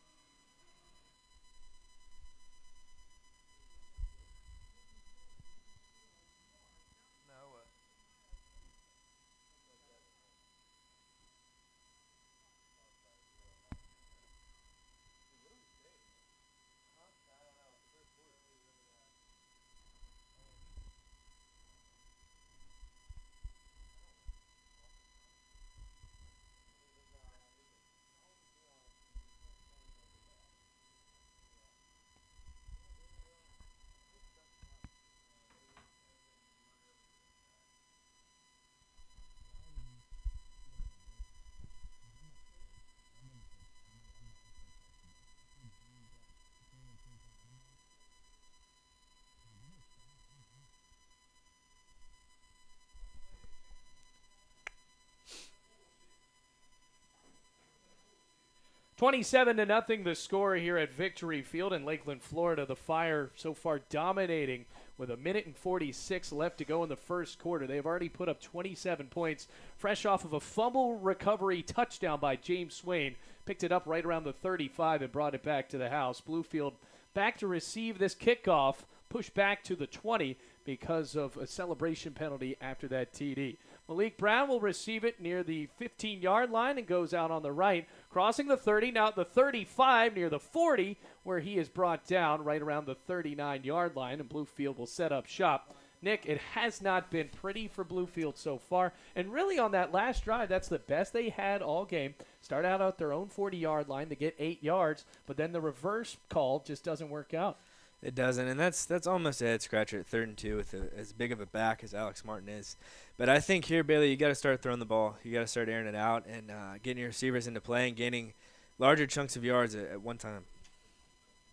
$27-0 the score here at Victory Field in Lakeland, Florida. The Fire so far dominating with 1:46 left to go in the first quarter. They have already put up 27 points, fresh off of a fumble recovery touchdown by James Swain. Picked it up right around the 35 and brought it back to the house. Bluefield back to receive this kickoff, pushed back to the 20 because of a celebration penalty after that TD. Malik Brown will receive it near the 15-yard line and goes out on the right, crossing the 30, now at the 35, near the 40, where he is brought down right around the 39-yard line, and Bluefield will set up shop. Nick, it has not been pretty for Bluefield so far, and really on that last drive, that's the best they had all game. Start out at their own 40-yard line to get 8 yards, but then the reverse call just doesn't work out. It doesn't, and that's almost a head-scratcher at 3rd and 2 with as big of a back as Alex Martin is. But I think here, Bailey, you got to start throwing the ball. You got to start airing it out and getting your receivers into play and gaining larger chunks of yards at one time.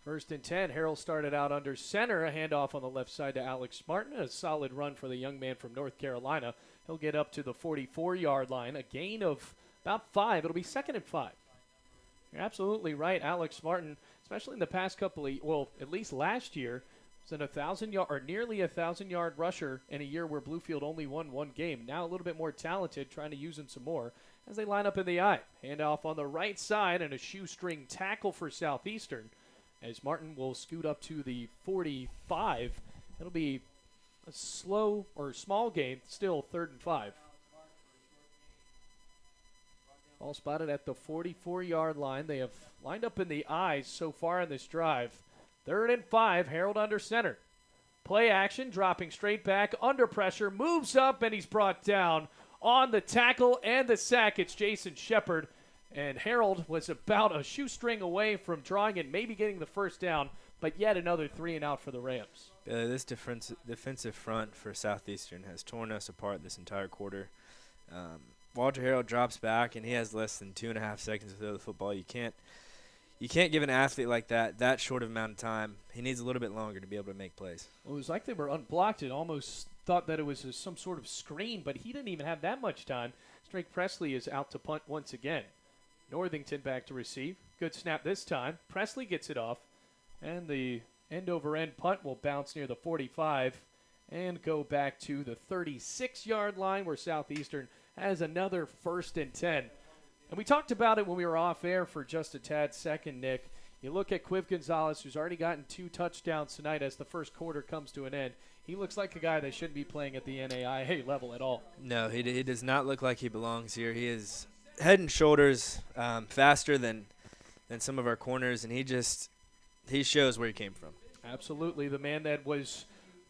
1st and 10. Harrell started out under center. A handoff on the left side to Alex Martin. A solid run for the young man from North Carolina. He'll get up to the 44-yard line. A gain of about 5. It'll be 2nd and 5. You're absolutely right. Alex Martin, especially in the past couple of, well, at least last year, was an 1,000-yard or nearly 1,000-yard rusher in a year where Bluefield only won one game. Now a little bit more talented, trying to use him some more as they line up in the I. Handoff on the right side and a shoestring tackle for Southeastern as Martin will scoot up to the 45. It'll be a slow or small gain, still 3rd and 5. All spotted at the 44-yard line. They have lined up in the eyes so far in this drive. 3rd and 5, Harold under center. Play action, dropping straight back, under pressure, moves up, and he's brought down on the tackle and the sack. It's Jason Shepard, and Harold was about a shoestring away from drawing and maybe getting the first down, but yet another 3-and-out for the Rams. This defensive front for Southeastern has torn us apart this entire quarter. Walter Harold drops back, and he has less than 2.5 seconds to throw the football. You can't give an athlete like that short of amount of time. He needs a little bit longer to be able to make plays. Well, it was like they were unblocked. It almost thought that it was some sort of screen, but he didn't even have that much time. Drake Presley is out to punt once again. Northington back to receive. Good snap this time. Presley gets it off, and the end-over-end punt will bounce near the 45 and go back to the 36-yard line where Southeastern has another 1st and 10. And we talked about it when we were off air for just a tad second, Nick. You look at Quiv Gonzalez, who's already gotten 2 touchdowns tonight as the first quarter comes to an end. He looks like a guy that shouldn't be playing at the NAIA level at all. No, he does not look like he belongs here. He is head and shoulders faster than some of our corners, and he shows where he came from. Absolutely. The man that was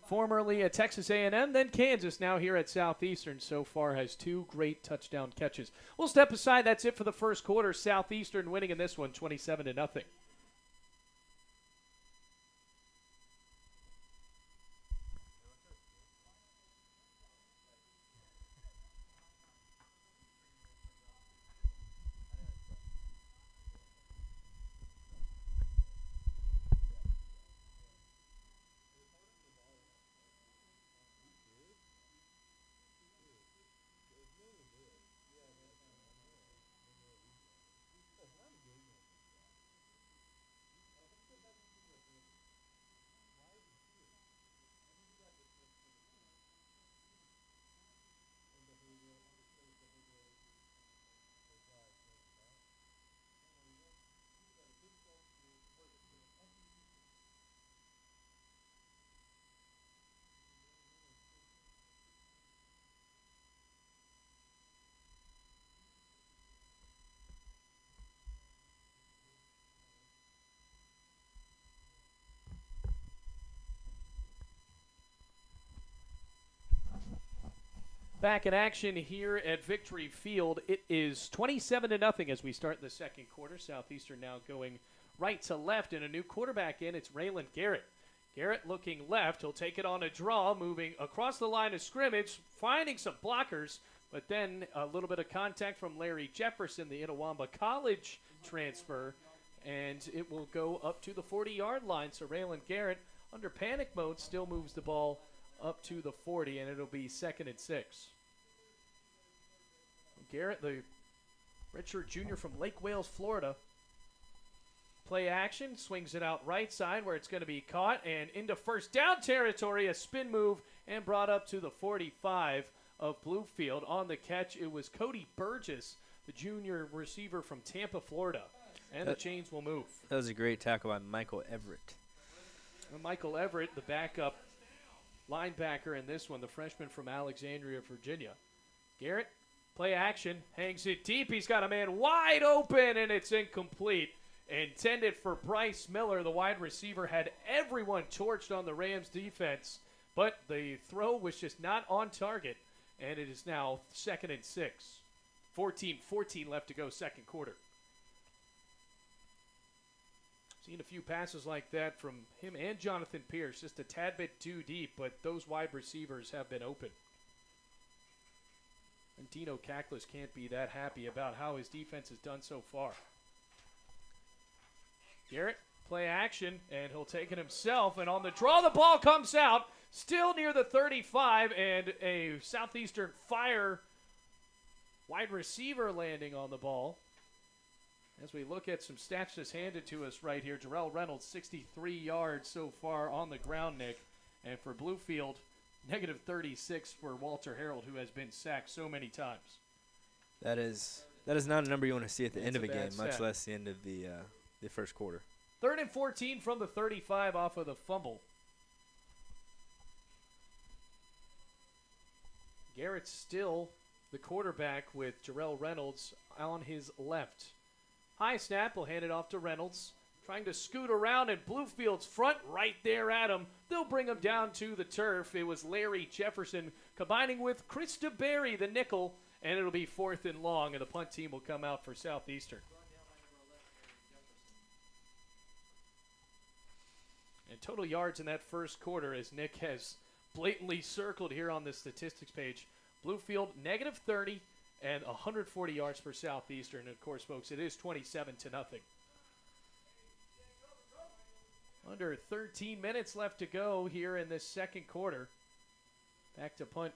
formerly at Texas A&M, then Kansas, now here at Southeastern, so far has 2 great touchdown catches. We'll step aside. That's it for the first quarter. Southeastern winning in this one, 27-0. Back in action here at Victory Field. It is 27-0 as we start the second quarter. Southeastern now going right to left, and a new quarterback in. It's Raylan Garrett. Garrett looking left. He'll take it on a draw, moving across the line of scrimmage, finding some blockers, but then a little bit of contact from Larry Jefferson, the Itawamba College transfer, and it will go up to the 40-yard line. So Raylan Garrett, under panic mode, still moves the ball up to the 40, and it'll be 2nd and 6. Garrett, the redshirt junior from Lake Wales, Florida. Play action, swings it out right side where it's going to be caught, and into first down territory, a spin move, and brought up to the 45 of Bluefield. On the catch, it was Cody Burgess, the junior receiver from Tampa, Florida. And the chains will move. That was a great tackle by Michael Everett. And Michael Everett, the backup linebacker in this one, the freshman from Alexandria, Virginia. Garrett, play action, hangs it deep. He's got a man wide open, and it's incomplete. Intended for Bryce Miller. The wide receiver had everyone torched on the Rams defense, but the throw was just not on target, and it is now 2nd and 6. 14-14 left to go, second quarter. Seen a few passes like that from him and Jonathan Pierce, just a tad bit too deep, but those wide receivers have been open. And Dino Cackless can't be that happy about how his defense has done so far. Garrett, play action, and he'll take it himself, and on the draw, the ball comes out, still near the 35, and a Southeastern Fire wide receiver landing on the ball. As we look at some stats just handed to us right here, Jarrell Reynolds, 63 yards so far on the ground, Nick. And for Bluefield, negative 36 for Walter Harold, who has been sacked so many times. That is not a number you want to see at the end of a game, stat. much less the end of the first quarter. 3rd and 14 from the 35 off of the fumble. Garrett's still the quarterback with Jarrell Reynolds on his left. High snap, will hand it off to Reynolds. trying to scoot around, and Bluefield's front right there at him. They'll bring him down to the turf. It was Larry Jefferson combining with Chris DeBerry, the nickel, and it'll be 4th and long, and the punt team will come out for Southeastern. And total yards in that first quarter, as Nick has blatantly circled here on the statistics page. Bluefield, -30 and 140 yards for Southeastern. And of course, folks, it is 27-0. Under 13 minutes left to go here in this second quarter. Back to punt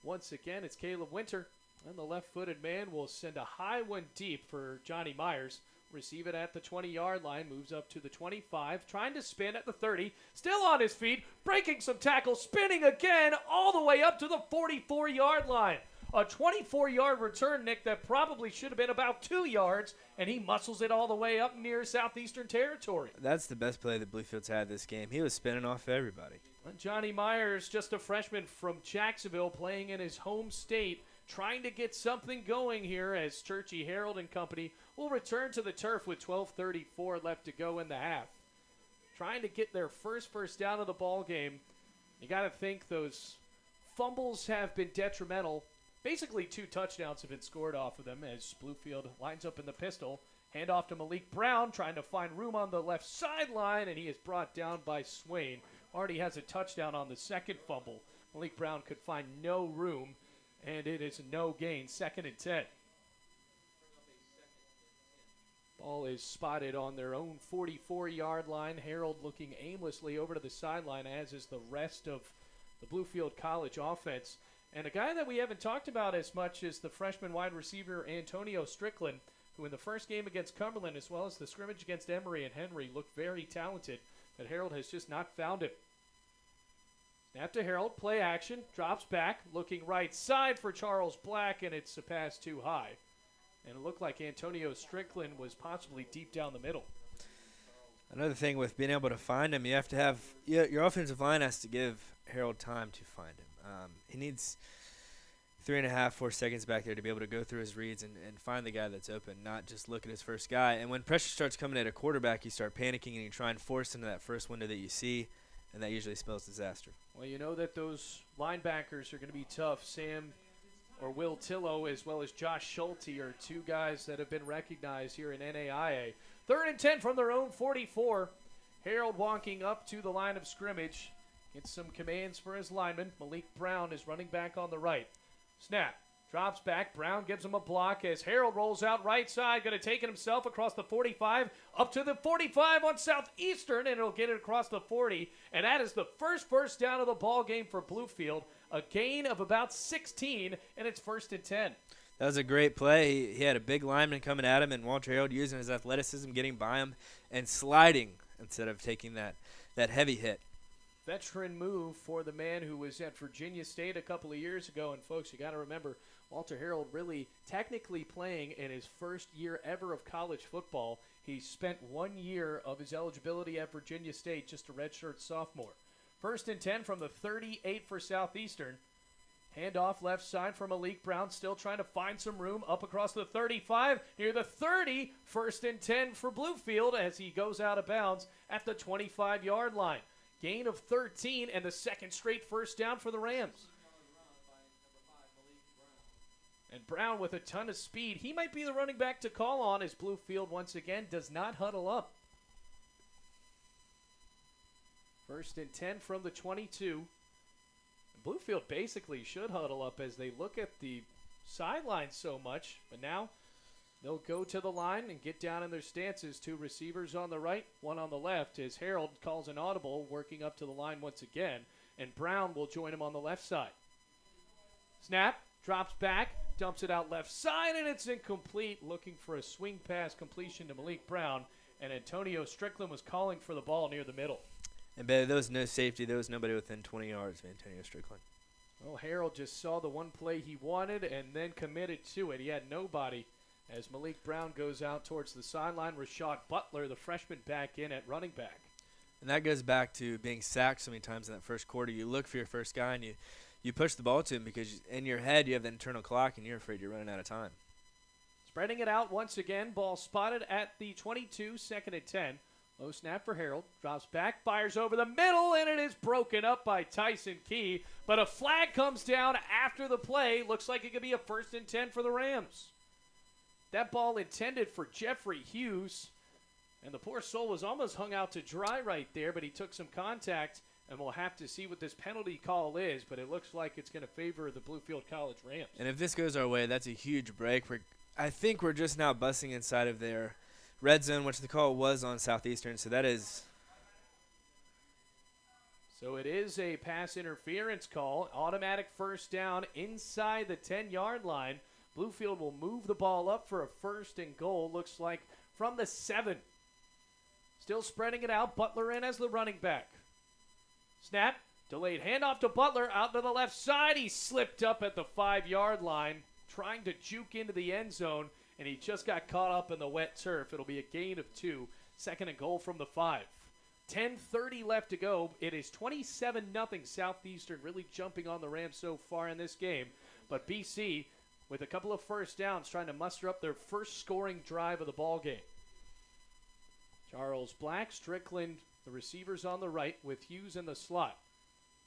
once again. It's Caleb Winter. And the left-footed man will send a high one deep for Johnny Myers. Receive it at the 20-yard line. Moves up to the 25. Trying to spin at the 30. Still on his feet. Breaking some tackles. Spinning again all the way up to the 44-yard line. A 24-yard return, Nick, that probably should have been about 2 yards, and he muscles it all the way up near Southeastern territory. That's the best play that Bluefield's had this game. He was spinning off everybody. And Johnny Myers, just a freshman from Jacksonville, playing in his home state, trying to get something going here as Churchy, Harold, and company will return to the turf with 12:34 left to go in the half. Trying to get their first down of the ball game. You got to think those fumbles have been detrimental. Basically, 2 touchdowns have been scored off of them as Bluefield lines up in the pistol. Hand off to Malik Brown, trying to find room on the left sideline, and he is brought down by Swain. Already has a touchdown on the second fumble. Malik Brown could find no room, and it is no gain, 2nd and 10. Ball is spotted on their own 44-yard line. Harold looking aimlessly over to the sideline, as is the rest of the Bluefield College offense. And a guy that we haven't talked about as much is the freshman wide receiver Antonio Strickland, who in the first game against Cumberland, as well as the scrimmage against Emory and Henry, looked very talented, but Harold has just not found it. Snap to Harold, play action, drops back, looking right side for Charles Black, and it's a pass too high. And it looked like Antonio Strickland was possibly deep down the middle. Another thing with being able to find him, you have to have your offensive line has to give Harold time to find him. He needs 3.5, 4 seconds back there to be able to go through his reads and find the guy that's open, not just look at his first guy. And when pressure starts coming at a quarterback, you start panicking and you try and force into that first window that you see, and that usually spells disaster. Well, you know that those linebackers are going to be tough. Sam or Will Tillo, as well as Josh Schulte, are 2 guys that have been recognized here in NAIA. 3rd and 10 from their own 44. Harold walking up to the line of scrimmage. Gets some commands for his lineman. Malik Brown is running back on the right. Snap. Drops back. Brown gives him a block as Harold rolls out right side. Going to take it himself across the 45. Up to the 45 on Southeastern, and it'll get it across the 40. And that is the first down of the ball game for Bluefield. A gain of about 16, and it's 1st and 10. That was a great play. He had a big lineman coming at him, and Walter Harold using his athleticism, getting by him, and sliding instead of taking that heavy hit. Veteran move for the man who was at Virginia State a couple of years ago. And, folks, you got to remember, Walter Harold really technically playing in his first year ever of college football. He spent 1 year of his eligibility at Virginia State, just a redshirt sophomore. 1st and 10 from the 38 for Southeastern. Handoff left side for Malik Brown, still trying to find some room up across the 35. Near the 30, 1st and 10 for Bluefield as he goes out of bounds at the 25-yard line. Gain of 13 and the 2nd straight first down for the Rams. And Brown with a ton of speed. He might be the running back to call on as Bluefield once again does not huddle up. 1st and 10 from the 22. Bluefield basically should huddle up as they look at the sideline so much. But now they'll go to the line and get down in their stances. 2 receivers on the right, 1 on the left as Harold calls an audible, working up to the line once again. And Brown will join him on the left side. Snap, drops back, dumps it out left side, and it's incomplete. Looking for a swing pass completion to Malik Brown. And Antonio Strickland was calling for the ball near the middle. And there was no safety. There was nobody within 20 yards of Antonio Strickland. Well, Harold just saw the one play he wanted and then committed to it. He had nobody as Malik Brown goes out towards the sideline. Rashad Butler, the freshman, back in at running back. And that goes back to being sacked so many times in that first quarter. You look for your first guy and you push the ball to him because in your head you have the internal clock and you're afraid you're running out of time. Spreading it out once again. Ball spotted at the 22, 2nd and 10. Low snap for Harold. Drops back, fires over the middle, and it is broken up by Tyson Key. But a flag comes down after the play. Looks like it could be a 1st and 10 for the Rams. That ball intended for Jeffrey Hughes. And the poor soul was almost hung out to dry right there, but he took some contact, and we'll have to see what this penalty call is. But it looks like it's going to favor the Bluefield College Rams. And if this goes our way, that's a huge break. I think we're just now busting inside of their red zone, which the call was on Southeastern, so that is. So it is a pass interference call. Automatic 1st down inside the 10-yard line. Bluefield will move the ball up for a 1st and goal. Looks like from the 7. Still spreading it out. Butler in as the running back. Snap. Delayed handoff to Butler out to the left side. He slipped up at the 5-yard line, trying to juke into the end zone, and he just got caught up in the wet turf. It'll be a gain of 2. 2nd and goal from the 5. 10:30 left to go. It is 27-0 Southeastern, really jumping on the Rams so far in this game. But BC, with a couple of 1st downs, trying to muster up their first scoring drive of the ball game. Charles Black, Strickland, the receivers on the right with Hughes in the slot.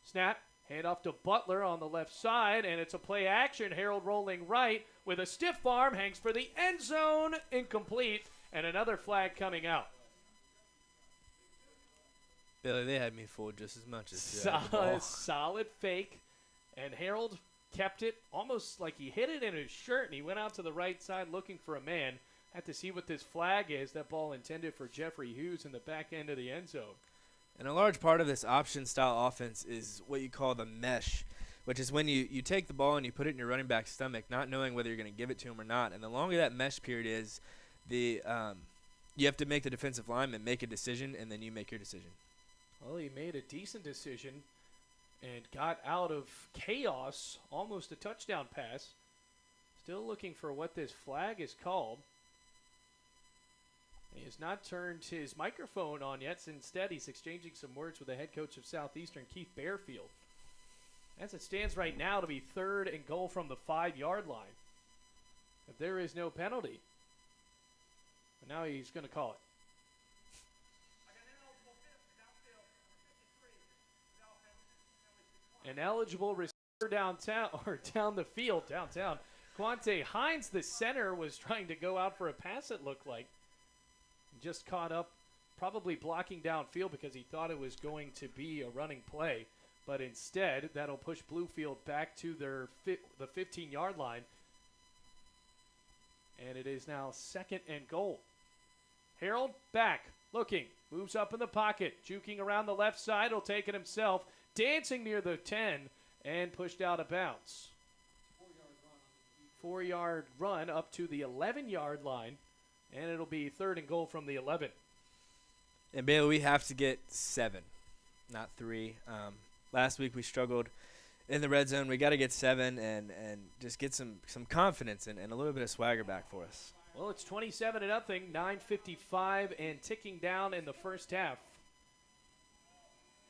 Snap, handoff to Butler on the left side, and it's a play action. Harold rolling right with a stiff arm, hangs for the end zone, incomplete, and another flag coming out. Billy, they had me fooled just as much as Solid fake, and Harold kept it almost like he hit it in his shirt, and he went out to the right side looking for a man. Had to see what this flag is. That ball intended for Jeffrey Hughes in the back end of the end zone. And a large part of this option-style offense is what you call the mesh, which is when you take the ball and you put it in your running back's stomach, not knowing whether you're going to give it to him or not. And the longer that mesh period is, you have to make the defensive lineman make a decision, and then you make your decision. Well, he made a decent decision and got out of chaos, almost a touchdown pass. Still looking for what this flag is called. He has not turned his microphone on yet. Instead, he's exchanging some words with the head coach of Southeastern, Keith Bearfield. As it stands right now, to be 3rd and goal from the 5-yard line. If there is no penalty. But now he's going to call it. An eligible receiver downtown, or down the field, downtown. Quante Hines, the center, was trying to go out for a pass, it looked like. Just caught up, probably blocking downfield because he thought it was going to be a running play. But instead, that'll push Bluefield back to the 15-yard line. And it is now 2nd and goal. Harold back, looking, moves up in the pocket, juking around the left side. He'll take it himself, dancing near the 10, and pushed out of bounds. 4-yard run up to the 11-yard line. And it'll be 3rd and goal from the 11. And Bailey, we have to get 7, not 3. Last week we struggled in the red zone. We got to get 7 and just get some confidence and a little bit of swagger back for us. Well, it's 27-0, 9:55 and ticking down in the first half.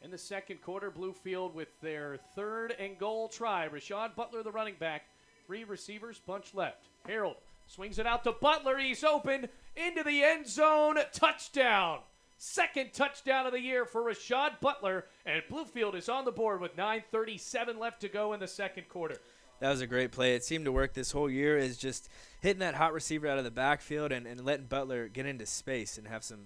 In the second quarter, Bluefield with their 3rd and goal try. Rashad Butler, the running back. 3 receivers, bunch left. Harold swings it out to Butler. He's open into the end zone. Touchdown. 2nd touchdown of the year for Rashad Butler. And Bluefield is on the board with 9:37 left to go in the 2nd quarter. That was a great play. It seemed to work this whole year, is just hitting that hot receiver out of the backfield and letting Butler get into space and have some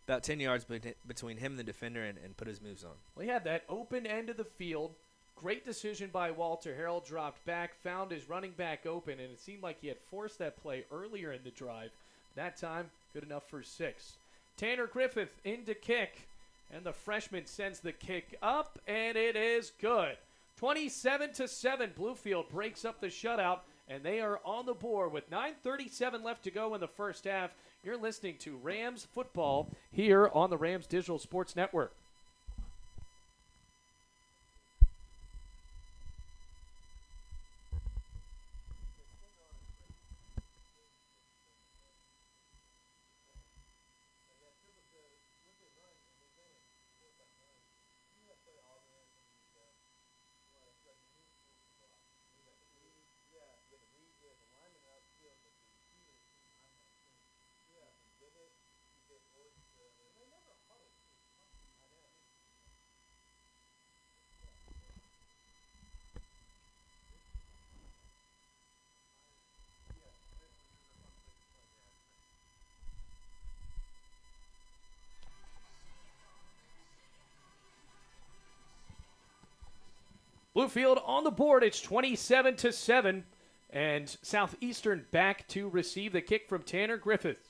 about 10 yards between him and the defender and put his moves on. We had that open end of the field. Great decision by Walter. Harold dropped back, found his running back open, and it seemed like he had forced that play earlier in the drive. That time, good enough for 6. Tanner Griffith in to kick, and the freshman sends the kick up, and it is good. 27-7, Bluefield breaks up the shutout, and they are on the board with 9:37 left to go in the first half. You're listening to Rams football here on the Rams Digital Sports Network. Bluefield on the board. It's 27-7. And Southeastern back to receive the kick from Tanner Griffiths.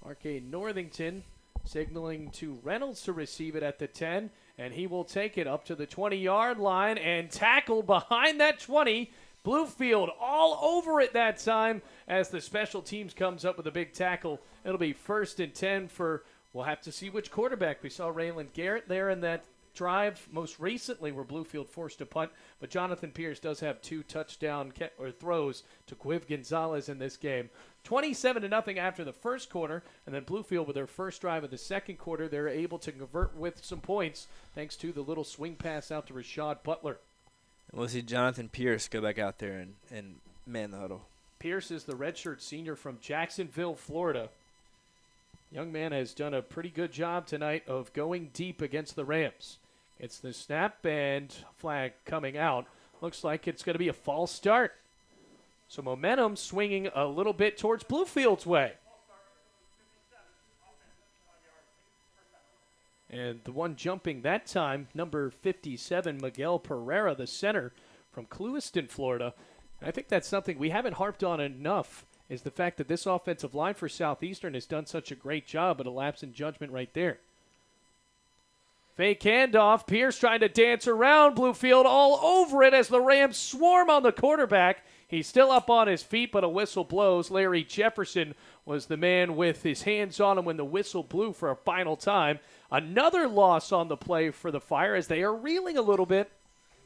Arcade Northington signaling to Reynolds to receive it at the 10. And he will take it up to the 20-yard line and tackle behind that 20. Bluefield all over it that time as the special teams comes up with a big tackle. It'll be 1st and 10 for, we'll have to see which quarterback. We saw Raylan Garrett there in that drive most recently where Bluefield forced a punt, but Jonathan Pierce does have 2 touchdown throws to Quiv Gonzalez in this game. 27-0 after the first quarter, and then Bluefield with their first drive of the second quarter, they're able to convert with some points thanks to the little swing pass out to Rashad Butler. We'll see Jonathan Pierce go back out there and man the huddle. Pierce is the redshirt senior from Jacksonville, Florida. Young man has done a pretty good job tonight of going deep against the Rams. It's the snap and flag coming out. Looks like it's going to be a false start. So momentum swinging a little bit towards Bluefield's way. And the one jumping that time, number 57, Miguel Pereira, the center from Clewiston, Florida. And I think that's something we haven't harped on enough, is the fact that this offensive line for Southeastern has done such a great job, but a lapse in judgment right there. Fake handoff. Pierce trying to dance around. Bluefield all over it as the Rams swarm on the quarterback. He's still up on his feet, but a whistle blows. Larry Jefferson was the man with his hands on him when the whistle blew for a final time. Another loss on the play for the Fire as they are reeling a little bit.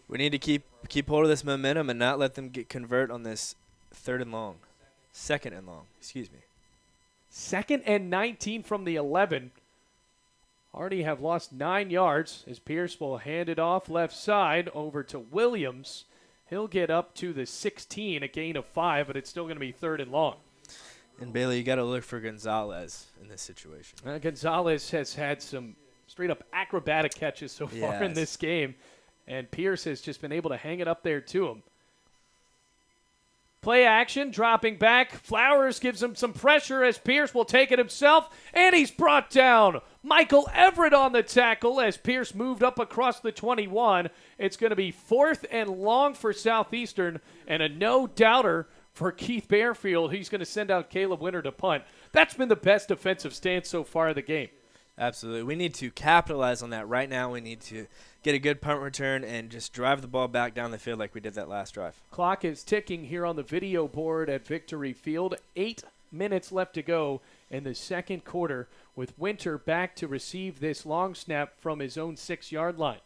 We need to keep hold of this momentum and not let them convert on this second and long, excuse me. 2nd and 19 from the 11. Already have lost 9 yards as Pierce will hand it off left side over to Williams. He'll get up to the 16, a gain of 5, but it's still going to be 3rd and long. And Bailey, you got to look for Gonzalez in this situation. Gonzalez has had some straight-up acrobatic catches so far in this game, and Pierce has just been able to hang it up there to him. Play action, dropping back. Flowers gives him some pressure as Pierce will take it himself, and he's brought down. Michael Everett on the tackle as Pierce moved up across the 21. It's going to be 4th and long for Southeastern, and a no-doubter for Keith Bearfield. He's going to send out Caleb Winter to punt. That's been the best defensive stance so far of the game. Absolutely. We need to capitalize on that right now. We need to get a good punt return and just drive the ball back down the field like we did that last drive. Clock is ticking here on the video board at Victory Field. 8 minutes left to go in the second quarter with Winter back to receive this long snap from his own 6-yard line.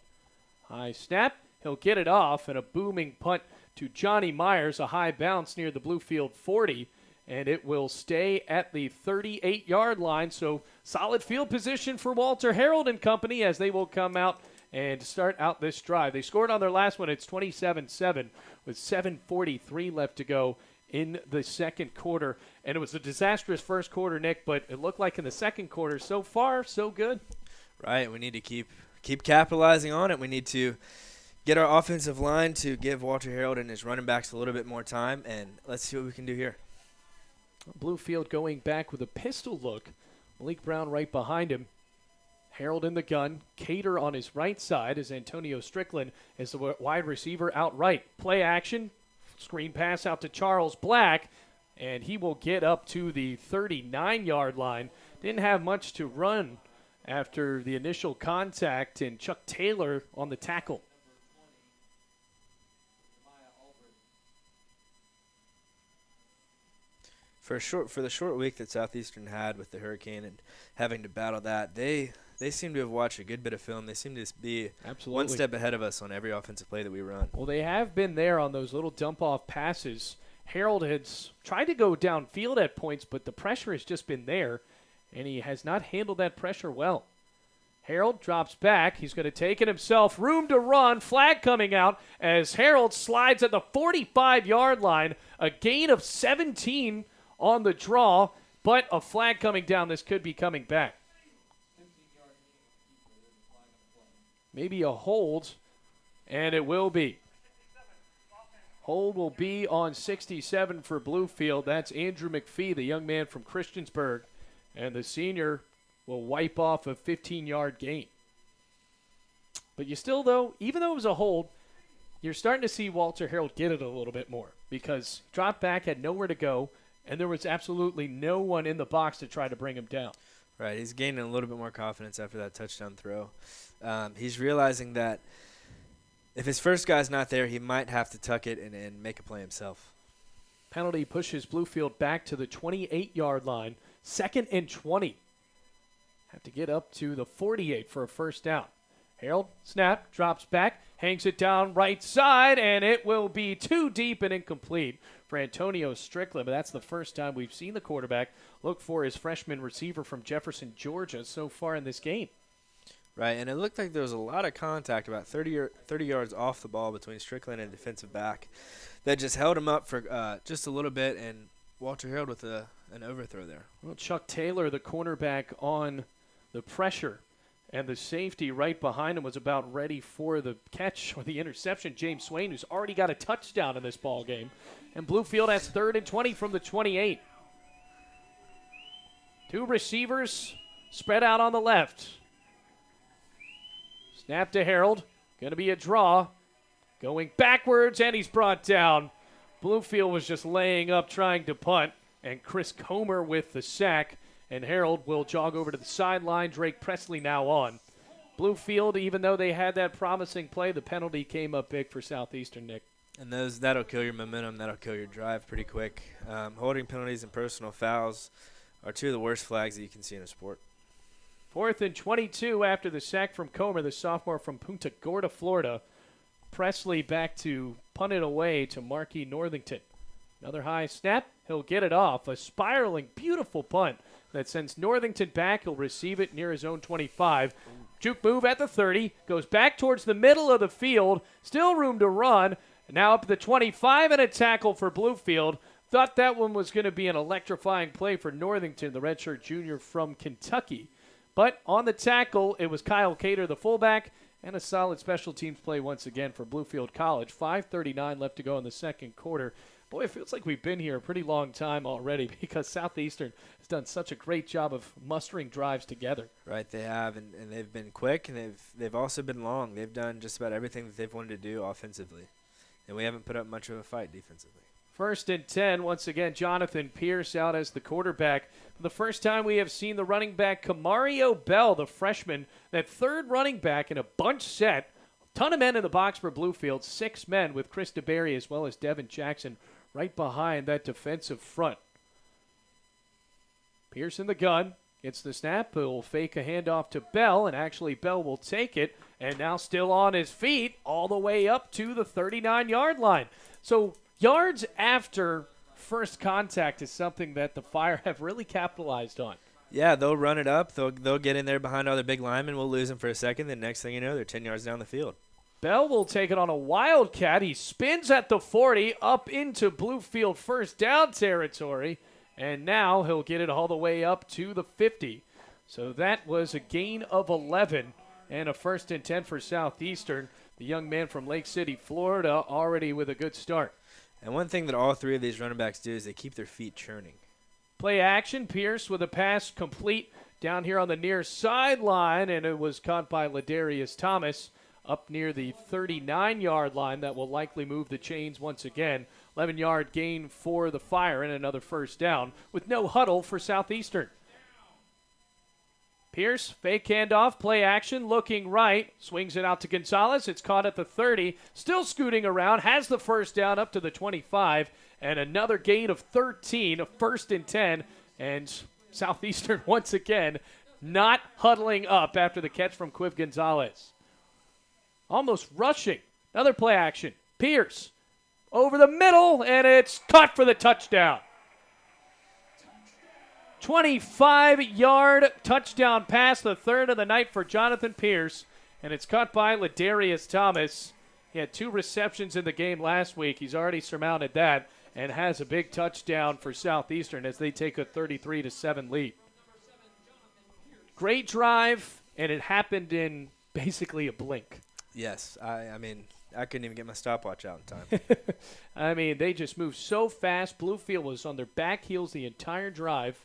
High snap. He'll get it off, and a booming punt to Johnny Myers, a high bounce near the Bluefield 40. And it will stay at the 38-yard line. So solid field position for Walter Harold and company as they will come out and start out this drive. They scored on their last one. It's 27-7 with 7:43 left to go in the second quarter. And it was a disastrous first quarter, Nick, but it looked like in the second quarter, so far, so good. Right. We need to keep capitalizing on it. We need to get our offensive line to give Walter Harold and his running backs a little bit more time, and let's see what we can do here. Bluefield going back with a pistol look. Malik Brown right behind him. Harold in the gun. Cater on his right side as Antonio Strickland is the wide receiver outright. Play action. Screen pass out to Charles Black, and he will get up to the 39-yard line. Didn't have much to run after the initial contact, and Chuck Taylor on the tackle. For the short week that Southeastern had with the hurricane and having to battle that, they seem to have watched a good bit of film. They seem to be one step ahead of us on every offensive play that we run. Well, they have been there on those little dump-off passes. Harold has tried to go downfield at points, but the pressure has just been there, and he has not handled that pressure well. Harold drops back. He's going to take it himself. Room to run. Flag coming out as Harold slides at the 45-yard line. A gain of 17 on the draw, but a flag coming down. This could be coming back. Maybe a hold, and it will be. Hold will be on 67 for Bluefield. That's Andrew McPhee, the young man from Christiansburg, and the senior will wipe off a 15-yard gain. But you still, though, even though it was a hold, You're starting to see Walter Harreld get it a little bit more because dropped back, had nowhere to go, and there was absolutely no one in the box to try to bring him down. Right, he's gaining a little bit more confidence after that touchdown throw. He's realizing that if his first guy's not there, he might have to tuck it and make a play himself. Penalty pushes Bluefield back to the 28-yard line. 2nd and 20. Have to get up to the 48 for a first down. Harreld, snap, drops back, hangs it down right side, and it will be too deep and incomplete for Antonio Strickland. But that's the first time we've seen the quarterback look for his freshman receiver from Jefferson, Georgia, so far in this game. Right, and it looked like there was a lot of contact, about 30 yards off the ball between Strickland and defensive back, that just held him up for just a little bit, and Walter Harreld with an overthrow there. Well, Chuck Taylor, the cornerback, on the pressure, and the safety right behind him was about ready for the catch or the interception. James Swain, who's already got a touchdown in this ball game. And Bluefield has 3rd and 20 from the 28. 2 receivers spread out on the left. Snap to Harreld. Going to be a draw. Going backwards, and he's brought down. Bluefield was just laying up trying to punt, and Chris Comer with the sack. And Harreld will jog over to the sideline. Drake Presley now on. Bluefield, even though they had that promising play, the penalty came up big for Southeastern, Nick. And that'll kill your momentum. That'll kill your drive pretty quick. Holding penalties and personal fouls are 2 of the worst flags that you can see in a sport. 4th and 22 after the sack from Comer, the sophomore from Punta Gorda, Florida. Presley back to punt it away to Markey Northington. Another high snap. He'll get it off. A spiraling, beautiful punt that sends Northington back. He'll receive it near his own 25. Juke move at the 30. Goes back towards the middle of the field. Still room to run. Now up to the 25 and a tackle for Bluefield. Thought that one was going to be an electrifying play for Northington, the redshirt junior from Kentucky. But on the tackle, it was Kyle Cater, the fullback, and a solid special teams play once again for Bluefield College. 5:39 left to go in the second quarter. Boy, it feels like we've been here a pretty long time already because Southeastern has done such a great job of mustering drives together. Right, they have, and they've been quick, and they've also been long. They've done just about everything that they've wanted to do offensively, and we haven't put up much of a fight defensively. 1st and 10, once again, Jonathan Pierce out as the quarterback. For the first time we have seen the running back Camario Bell, the freshman, that 3rd running back in a bunch set. Ton of men in the box for Bluefield, 6 men with Chris DeBerry as well as Devin Jackson right behind that defensive front. Pierce in the gun, gets the snap, he'll fake a handoff to Bell, and actually Bell will take it, and now still on his feet all the way up to the 39-yard line. So yards after first contact is something that the Fire have really capitalized on. Yeah, they'll run it up. They'll get in there behind all their big linemen. We'll lose them for a second. Then next thing you know, they're 10 yards down the field. Bell will take it on a wildcat. He spins at the 40 up into Bluefield first down territory, and now he'll get it all the way up to the 50. So that was a gain of 11 and a 1st and 10 for Southeastern. The young man from Lake City, Florida, already with a good start. And one thing that all 3 of these running backs do is they keep their feet churning. Play action, Pierce with a pass complete down here on the near sideline, and it was caught by Ladarius Thomas up near the 39-yard line. That will likely move the chains once again. 11-yard gain for the Fire and another first down with no huddle for Southeastern. Pierce, fake handoff, play action, looking right, swings it out to Gonzalez. It's caught at the 30, still scooting around, has the first down up to the 25, and another gain of 13, a 1st and 10, and Southeastern once again not huddling up after the catch from Quiv Gonzalez. Almost rushing. Another play action. Pierce over the middle, and it's caught for the touchdown. 25-yard touchdown pass, the 3rd of the night for Jonathan Pierce, and it's caught by Ladarius Thomas. He had 2 receptions in the game last week. He's already surmounted that and has a big touchdown for Southeastern as they take a 33-7 lead. Great drive, and it happened in basically a blink. Yes, I mean, I couldn't even get my stopwatch out in time. I mean, they just moved so fast. Bluefield was on their back heels the entire drive.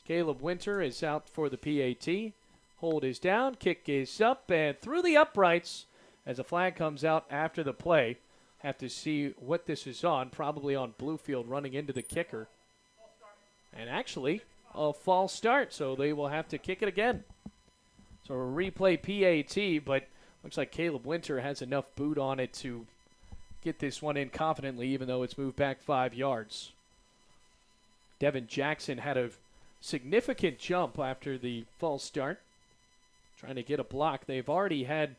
Caleb Winter is out for the PAT. Hold is down, kick is up, and through the uprights as a flag comes out after the play. Have to see what this is on. Probably on Bluefield running into the kicker. And actually, a false start, so they will have to kick it again. So a replay PAT, but looks like Caleb Winter has enough boot on it to get this one in confidently, even though it's moved back 5 yards. Devin Jackson had a significant jump after the false start, trying to get a block. They've already had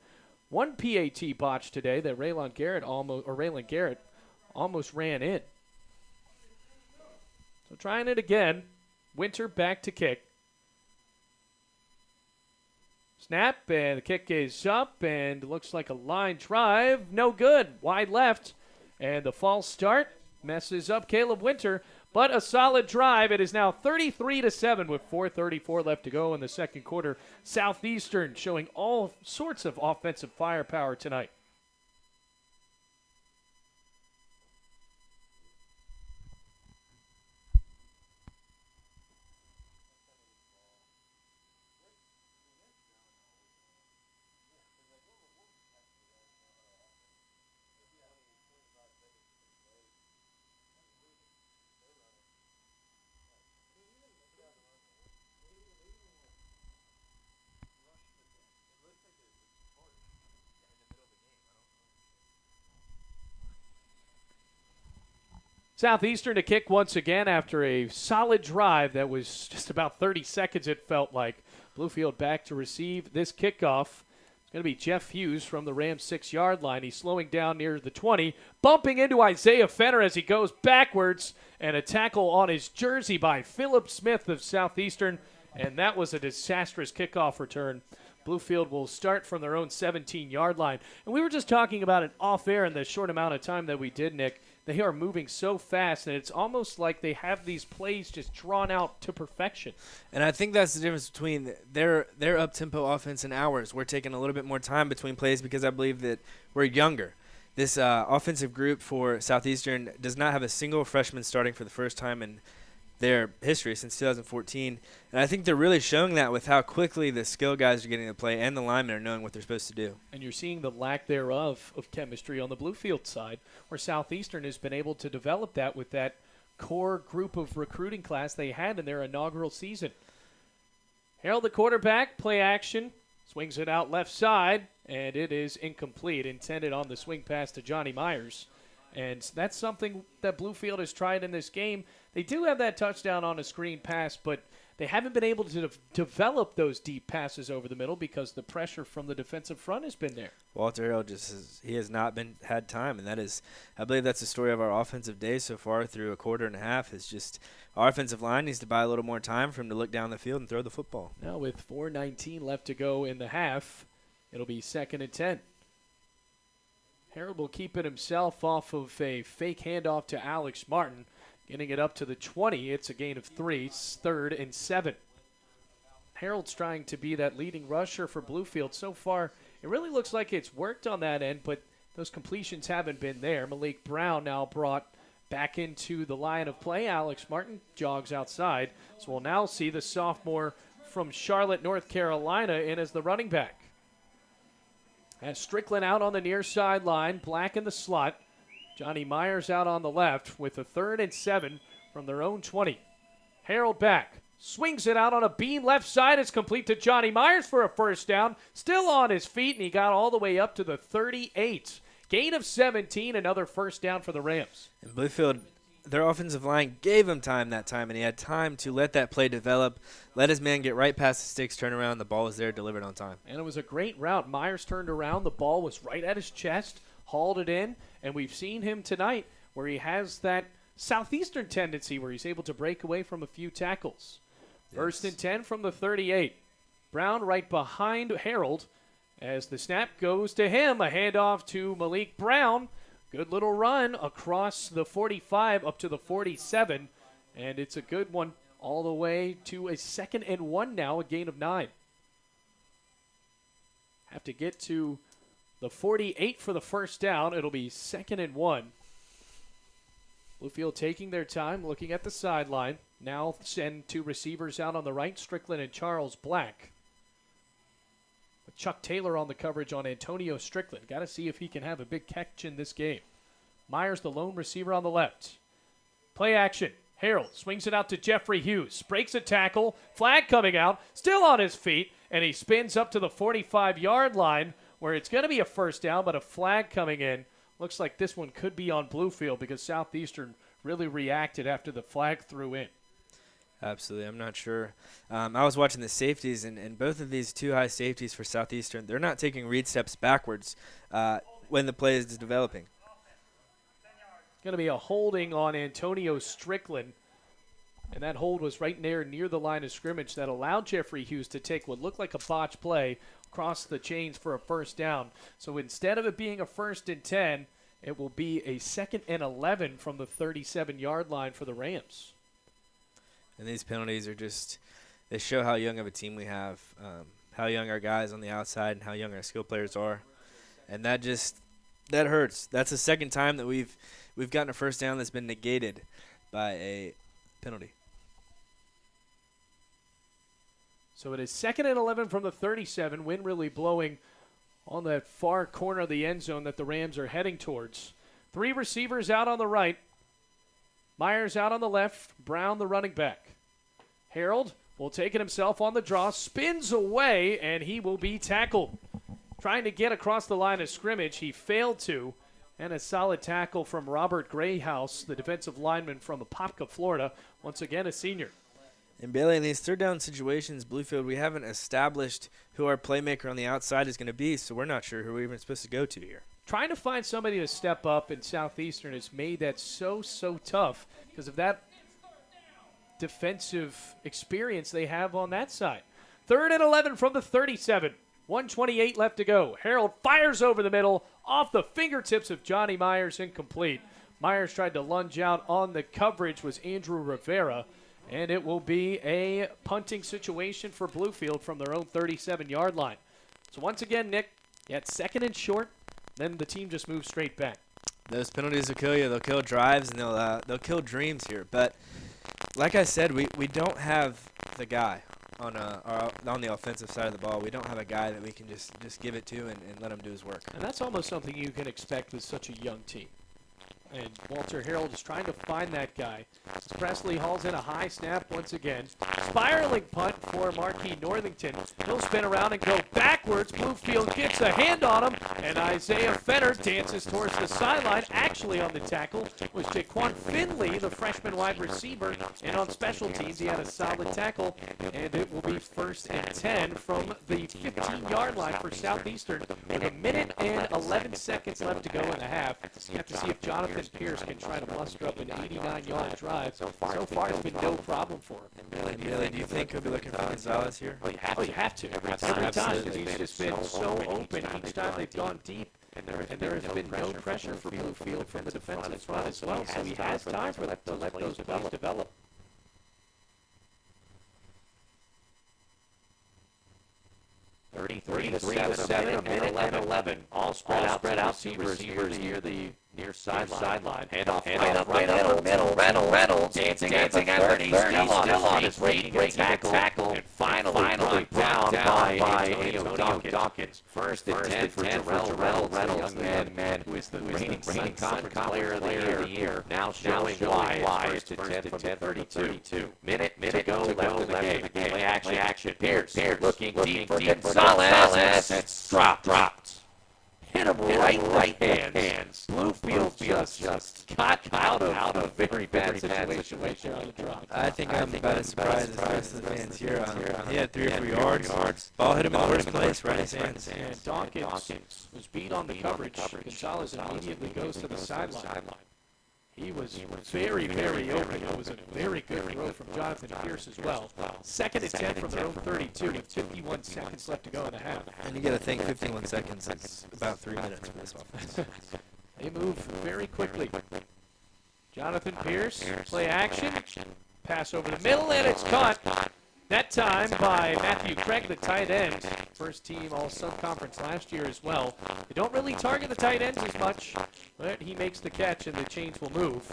one PAT botch today that Raylan Garrett almost ran in. So trying it again. Winter back to kick. Snap, and the kick is up, and looks like a line drive. No good. Wide left. And the false start messes up Caleb Winter, but a solid drive. It is now 33-7 with 4:34 left to go in the second quarter. Southeastern showing all sorts of offensive firepower tonight. Southeastern to kick once again after a solid drive that was just about 30 seconds, it felt like. Bluefield back to receive this kickoff. It's going to be Jeff Hughes from the Rams 6-yard line. He's slowing down near the 20, bumping into Isaiah Fenner as he goes backwards, and a tackle on his jersey by Phillip Smith of Southeastern, and that was a disastrous kickoff return. Bluefield will start from their own 17-yard line. And we were just talking about it off air in the short amount of time that we did, Nick. They are moving so fast, and it's almost like they have these plays just drawn out to perfection. And I think that's the difference between their up-tempo offense and ours. We're taking a little bit more time between plays because I believe that we're younger. This offensive group for Southeastern does not have a single freshman starting for the first time in their history since 2014. And I think they're really showing that with how quickly the skill guys are getting to play and the linemen are knowing what they're supposed to do. And you're seeing the lack thereof of chemistry on the Bluefield side, where Southeastern has been able to develop that with that core group of recruiting class they had in their inaugural season. Harold, the quarterback, play action, swings it out left side, and it is incomplete, intended on the swing pass to Johnny Myers. And that's something that Bluefield has tried in this game. They do have that touchdown on a screen pass, but they haven't been able to develop those deep passes over the middle because the pressure from the defensive front has been there. Walter Harrell he has not had time, and I believe that's the story of our offensive day so far through a quarter and a half. Is just our offensive line needs to buy a little more time for him to look down the field and throw the football. Now with 4:19 left to go in the half, it'll be 2nd and 10. Harold will keep it himself off of a fake handoff to Alex Martin. Getting it up to the 20, it's a gain of 3, 3rd and 7. Harold's trying to be that leading rusher for Bluefield. So far, it really looks like it's worked on that end, but those completions haven't been there. Malik Brown now brought back into the line of play. Alex Martin jogs outside. So we'll now see the sophomore from Charlotte, North Carolina, in as the running back. Has Strickland out on the near sideline, Black in the slot. Johnny Myers out on the left with a 3rd and 7 from their own 20. Harold back, swings it out on a beam left side. It's complete to Johnny Myers for a first down. Still on his feet, and he got all the way up to the 38. Gain of 17, another first down for the Rams. And Bluefield, their offensive line gave him time that time, and he had time to let that play develop, let his man get right past the sticks, turn around, the ball was there, delivered on time. And it was a great route. Myers turned around, the ball was right at his chest, hauled it in, and we've seen him tonight where he has that Southeastern tendency where he's able to break away from a few tackles. Yes. 1st and 10 from the 38. Brown right behind Harold as the snap goes to him. A handoff to Malik Brown. Good little run across the 45 up to the 47, and it's a good one all the way to a 2nd and 1 now, a gain of 9. Have to get to the 48 for the first down. It'll be 2nd and 1. Bluefield taking their time, looking at the sideline. Now send 2 receivers out on the right, Strickland and Charles Black. With Chuck Taylor on the coverage on Antonio Strickland. Got to see if he can have a big catch in this game. Myers, the lone receiver on the left. Play action. Harold swings it out to Jeffrey Hughes. Breaks a tackle. Flag coming out. Still on his feet. And he spins up to the 45-yard line where it's going to be a first down, but a flag coming in. Looks like this one could be on Bluefield because Southeastern really reacted after the flag threw in. Absolutely. I'm not sure. I was watching the safeties, and both of these two high safeties for Southeastern, they're not taking read steps backwards when the play is developing. Going to be a holding on Antonio Strickland. And that hold was right near the line of scrimmage that allowed Jeffrey Hughes to take what looked like a botch play across the chains for a first down. So instead of it being a 1st and 10, it will be a 2nd and 11 from the 37-yard line for the Rams. And these penalties are just, they show how young of a team we have, how young our guys on the outside and how young our skill players are. And that hurts. That's the second time that we've gotten a first down that's been negated by a penalty. So it is 2nd and 11 from the 37. Wind really blowing on that far corner of the end zone that the Rams are heading towards. 3 receivers out on the right. Myers out on the left. Brown, the running back. Harold will take it himself on the draw. Spins away, and he will be tackled. Trying to get across the line of scrimmage. He failed to. And a solid tackle from Robert Grayhouse, the defensive lineman from Apopka, Florida. Once again, a senior. And Bailey, in these third down situations, Bluefield, we haven't established who our playmaker on the outside is going to be, so we're not sure who we're even supposed to go to here. Trying to find somebody to step up in Southeastern has made that so tough because of that defensive experience they have on that side. 3rd and 11 from the 37. 1:28 left to go. Harold fires over the middle off the fingertips of Johnny Myers, incomplete. Myers tried to lunge out on the coverage was Andrew Rivera, and it will be a punting situation for Bluefield from their own 37-yard line. So once again, Nick, at 2nd and short, then the team just moves straight back. Those penalties will kill you. They'll kill drives, and they'll kill dreams here. But like I said, we don't have the guy on the offensive side of the ball. We don't have a guy that we can just give it to and let him do his work. And that's almost something you can expect with such a young team. And Walter Harold is trying to find that guy. Presley hauls in a high snap once again. Spiraling punt for Marquis Northington. He'll spin around and go backwards. Bluefield gets a hand on him, and Isaiah Fenner dances towards the sideline. Actually on the tackle was Jaquan Finley, the freshman wide receiver. And on special teams, he had a solid tackle. And it will be 1st and 10 from the 15-yard line for Southeastern with 1 minute and 11 seconds left to go in the half. You have to see if Jonathan Pierce can try to muster up an 89-yard drive. So far, it's been no problem for him. And Billy, do you think he'll be looking for Gonzalez here? Oh, you have to. Every time. He's just been so open each time they've gone deep. And there has been no pressure for Bluefield from the defensive front as well. So he has time to let those plays develop. Three to 7, a minute and 11. All spread out receivers near the near sideline. Hand off right middle. Reynolds dancing at the 30. Still on his way to tackle. And finally down by Antonio Dawkins. 1st and 10 for Jarrell Reynolds, the man who is the reigning conference player of the year. Now showing why. 1st and 10 from the 32. Minute to go left in the game. Play action. Pierce looking deep for Gonzalez. Dropped. Hit him right hands. Bluefield just got out of a very bad situation on the drop. I think I'm about as surprised as the rest of the fans here. He had 3 or 4 yards. Ball hit him in the first place, right in his hands. And Dawkins was beat on the coverage. Gonzalez immediately goes to the sideline. He was very open. It was a very good throw from Jonathan Pierce as well. 2nd and 10 from their own 32 with 51 seconds left to go in the half. And you got to think 51 seconds is about 3 minutes for this offense. They move very quickly. Jonathan Pierce, play action. Pass over the middle, and it's caught. That time by Matthew Craig, the tight end. First team All-Sun Conference last year as well. They don't really target the tight ends as much, but he makes the catch and the chains will move.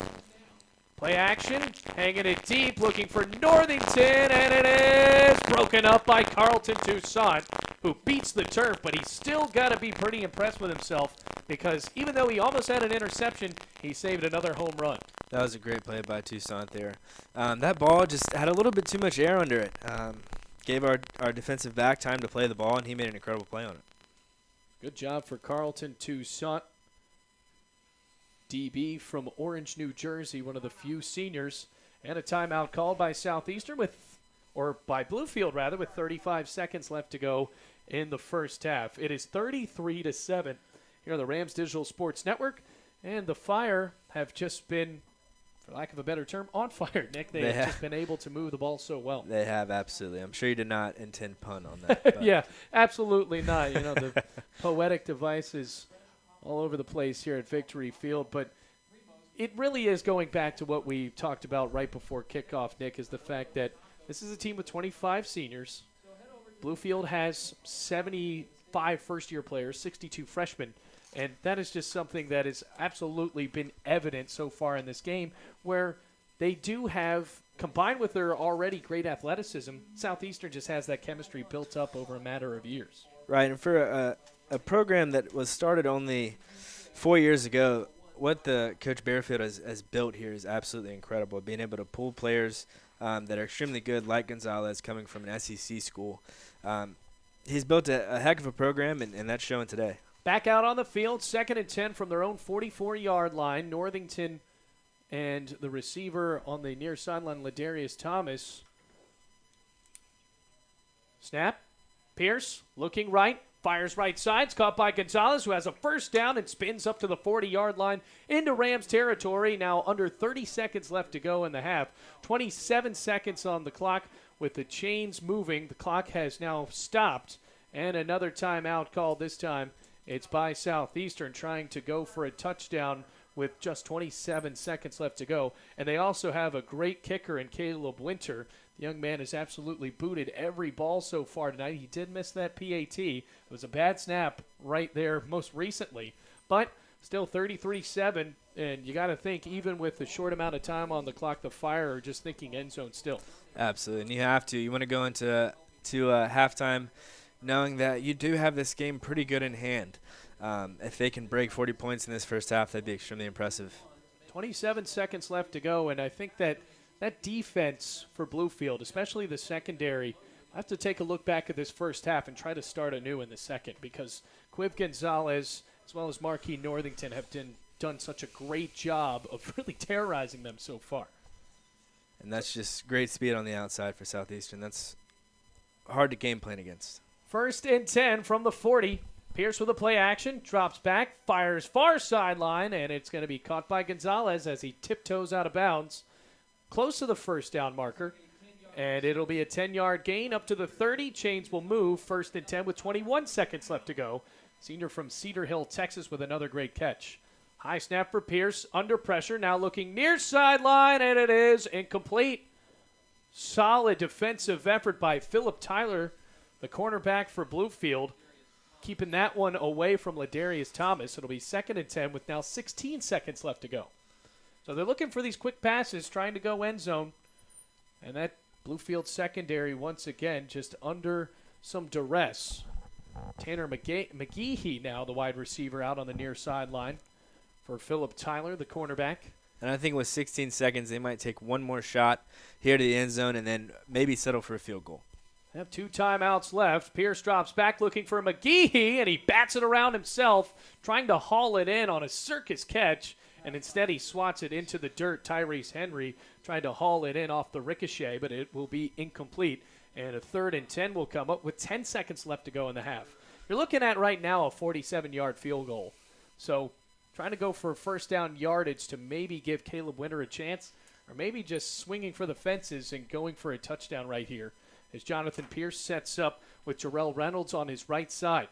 Play action, hanging it deep, looking for Northington, and it is broken up by Carlton Toussaint, who who beats the turf, but he's still got to be pretty impressed with himself because even though he almost had an interception, he saved another home run. That was a great play by Toussaint there. That ball just had a little bit too much air under it. Gave our defensive back time to play the ball, and he made an incredible play on it. Good job for Carlton Toussaint. DB from Orange, New Jersey, one of the few seniors. And a timeout called by Southeastern by Bluefield rather, with 35 seconds left to go in the first half. It is 33-7 here on the Rams Digital Sports Network. And the Fire have just been, for lack of a better term, on fire, Nick. They have just been able to move the ball so well. They have, absolutely. I'm sure you did not intend pun on that. Yeah, absolutely not. You know, the poetic devices all over the place here at Victory Field. But it really is going back to what we talked about right before kickoff, Nick, is the fact that this is a team with 25 seniors. Bluefield has 75 first-year players, 62 freshmen. And that is just something that has absolutely been evident so far in this game, where they do have, combined with their already great athleticism, Southeastern just has that chemistry built up over a matter of years. Right, and for a program that was started only 4 years ago, what the Coach Bearfield has built here is absolutely incredible. Being able to pull players that are extremely good, like Gonzalez, coming from an SEC school. He's built a heck of a program, and that's showing today. Back out on the field, 2nd and 10 from their own 44-yard line. Northington and the receiver on the near sideline, Ladarius Thomas. Snap. Pierce looking right. Fires right side. It's caught by Gonzalez, who has a first down and spins up to the 40-yard line into Rams territory. Now under 30 seconds left to go in the half. 27 seconds on the clock with the chains moving. The clock has now stopped. And another timeout called this time. It's by Southeastern trying to go for a touchdown with just 27 seconds left to go. And they also have a great kicker in Caleb Winter. The young man has absolutely booted every ball so far tonight. He did miss that PAT. It was a bad snap right there most recently. But still 33-7. And you got to think, even with the short amount of time on the clock, the Fire are just thinking end zone still. Absolutely. And you have to. You want to go into halftime knowing that you do have this game pretty good in hand. If they can break 40 points in this first half, that'd be extremely impressive. 27 seconds left to go, and I think that defense for Bluefield, especially the secondary, I have to take a look back at this first half and try to start anew in the second because Quiv Gonzalez as well as Marquis Northington have done such a great job of really terrorizing them so far. And that's just great speed on the outside for Southeastern. That's hard to game plan against. 1st and 10 from the 40. Pierce with a play action, drops back, fires far sideline, and it's going to be caught by Gonzalez as he tiptoes out of bounds. Close to the first down marker, and it'll be a 10-yard gain up to the 30. Chains will move. 1st and 10 with 21 seconds left to go. Senior from Cedar Hill, Texas with another great catch. High snap for Pierce, under pressure, now looking near sideline, and it is incomplete. Solid defensive effort by Philip Tyler, the cornerback for Bluefield, keeping that one away from Ladarius Thomas. It'll be 2nd and 10 with now 16 seconds left to go. So they're looking for these quick passes, trying to go end zone. And that Bluefield secondary, once again, just under some duress. Tanner McGehee now, the wide receiver, out on the near sideline for Philip Tyler, the cornerback. And I think with 16 seconds, they might take one more shot here to the end zone and then maybe settle for a field goal. They have 2 timeouts left. Pierce drops back looking for McGehee, and he bats it around himself, trying to haul it in on a circus catch, and instead he swats it into the dirt. Tyrese Henry tried to haul it in off the ricochet, but it will be incomplete. And a 3rd and 10 will come up with 10 seconds left to go in the half. You're looking at right now a 47-yard field goal. So trying to go for first down yardage to maybe give Caleb Winter a chance, or maybe just swinging for the fences and going for a touchdown right here, as Jonathan Pierce sets up with Jarrell Reynolds on his right side.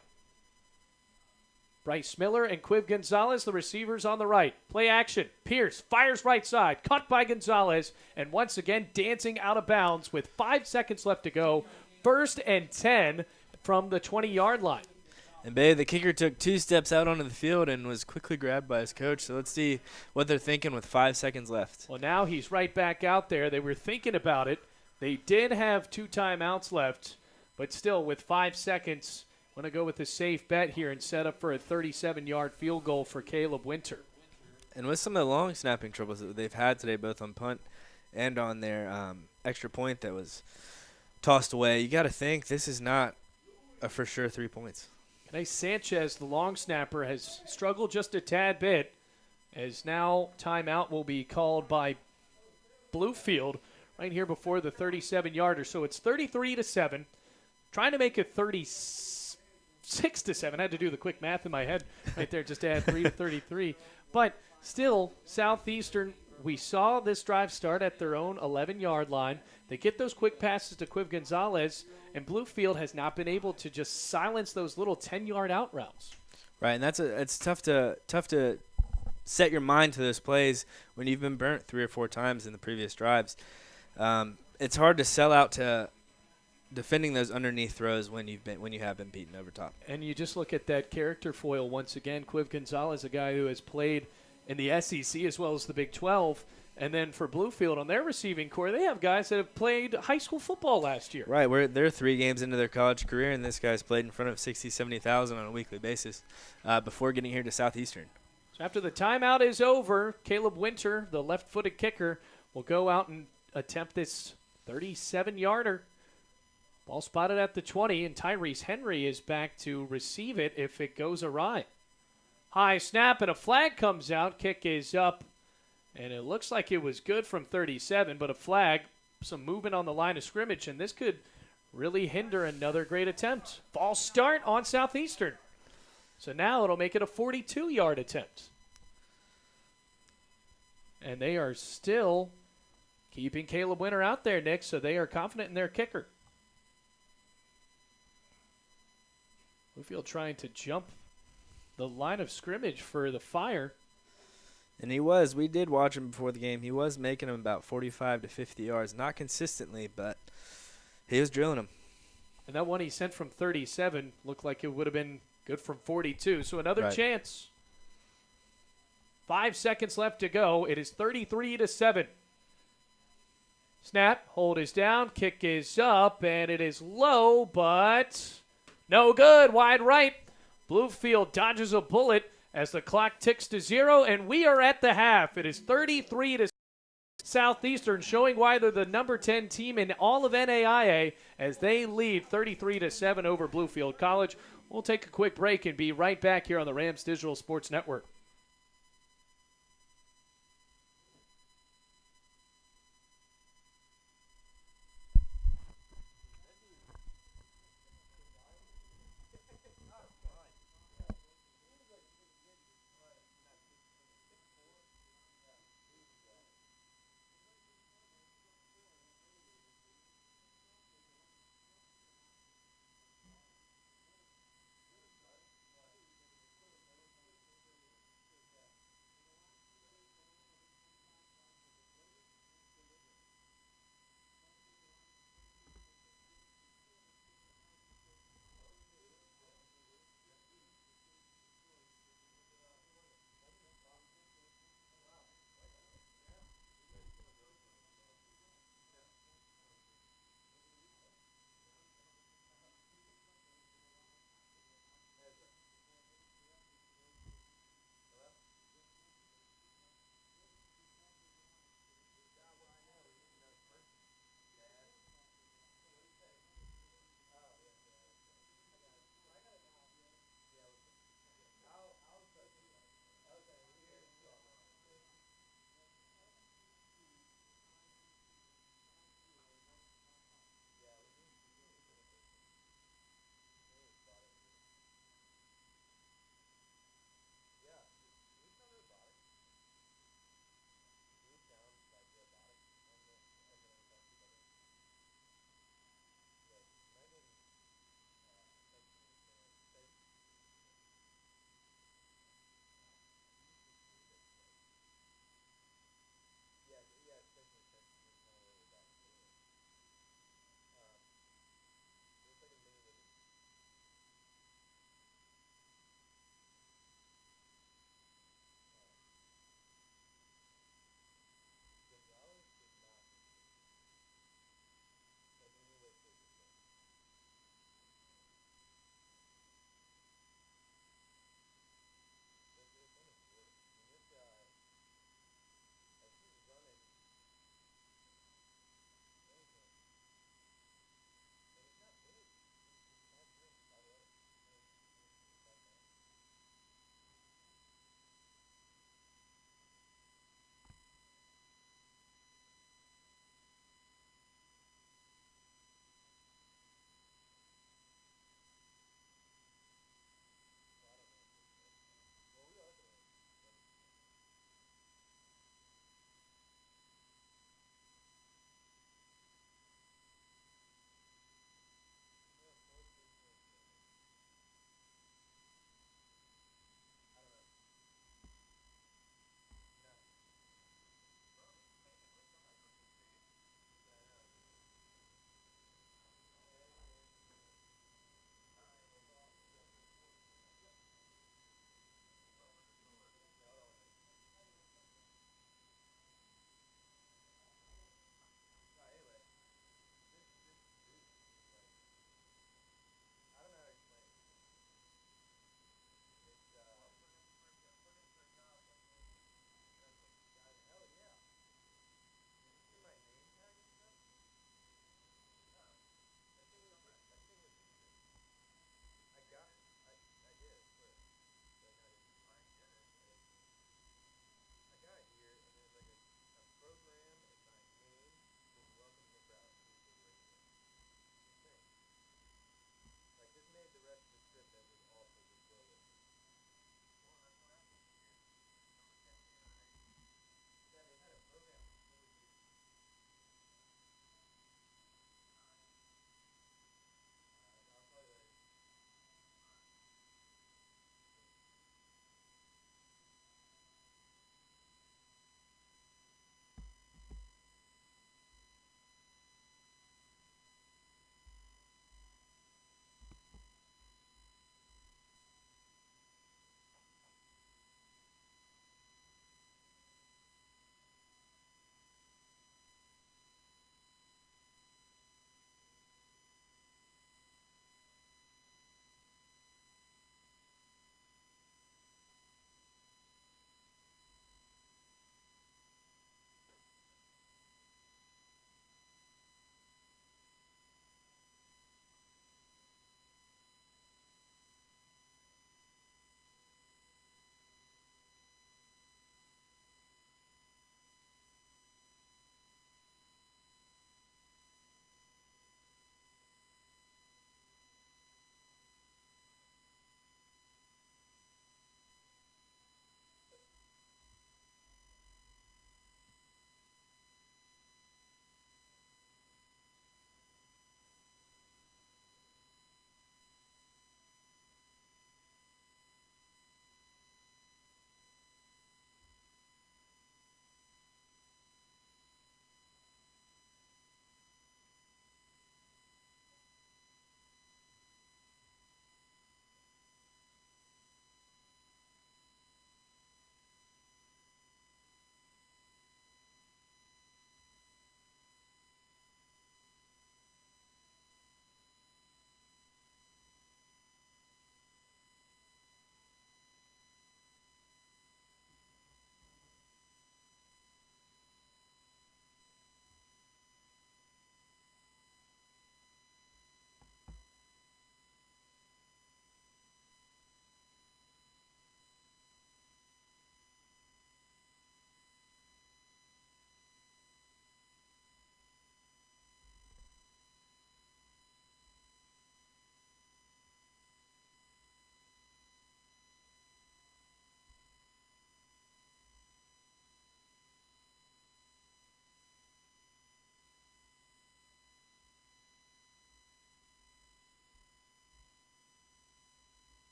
Bryce Miller and Quiv Gonzalez, the receivers on the right. Play action. Pierce fires right side. Cut by Gonzalez. And once again, dancing out of bounds with 5 seconds left to go. 1st and 10 from the 20-yard line. And Bay, the kicker, took 2 steps out onto the field and was quickly grabbed by his coach. So let's see what they're thinking with 5 seconds left. Well, now he's right back out there. They were thinking about it. They did have 2 timeouts left, but still with 5 seconds, Want to go with a safe bet here and set up for a 37-yard field goal for Caleb Winter. And with some of the long snapping troubles that they've had today, both on punt and on their extra point that was tossed away, you got to think this is not a for sure 3 points. Today, Sanchez, the long snapper, has struggled just a tad bit, as now timeout will be called by Bluefield right here before the 37-yarder. So it's 33-7, trying to make it 36-7. I had to do the quick math in my head right there just to add 3 to 33. But still, Southeastern, we saw this drive start at their own 11-yard line. They get those quick passes to Quiv Gonzalez, and Bluefield has not been able to just silence those little 10-yard out routes. Right, and it's tough to set your mind to those plays when you've been burnt 3 or 4 times in the previous drives. It's hard to sell out to defending those underneath throws when you have been beaten over top. And you just look at that character foil once again. Quiv Gonzalez, a guy who has played in the SEC as well as the Big 12. And then for Bluefield on their receiving core, they have guys that have played high school football last year. Right, they're 3 games into their college career, and this guy's played in front of 60,000, 70,000 on a weekly basis before getting here to Southeastern. So after the timeout is over, Caleb Winter, the left-footed kicker, will go out and attempt this 37-yarder. Ball spotted at the 20, and Tyrese Henry is back to receive it if it goes awry. High snap, and a flag comes out. Kick is up, and it looks like it was good from 37, but a flag, some movement on the line of scrimmage, and this could really hinder another great attempt. False start on Southeastern. So now it'll make it a 42-yard attempt. And they are still keeping Caleb Winter out there, Nick, so they are confident in their kicker. Bluefield trying to jump the line of scrimmage for the Fire. And we did watch him before the game. He was making them about 45 to 50 yards. Not consistently, but he was drilling them. And that one he sent from 37 looked like it would have been good from 42. So another chance. 5 seconds left to go. It is 33-7. Snap, hold is down, kick is up, and it is low, but no good. Wide right. Bluefield dodges a bullet as the clock ticks to 0, and we are at the half. It is 33-7. Southeastern showing why they're the number 10 team in all of NAIA as they lead 33-7 over Bluefield College. We'll take a quick break and be right back here on the Rams Digital Sports Network.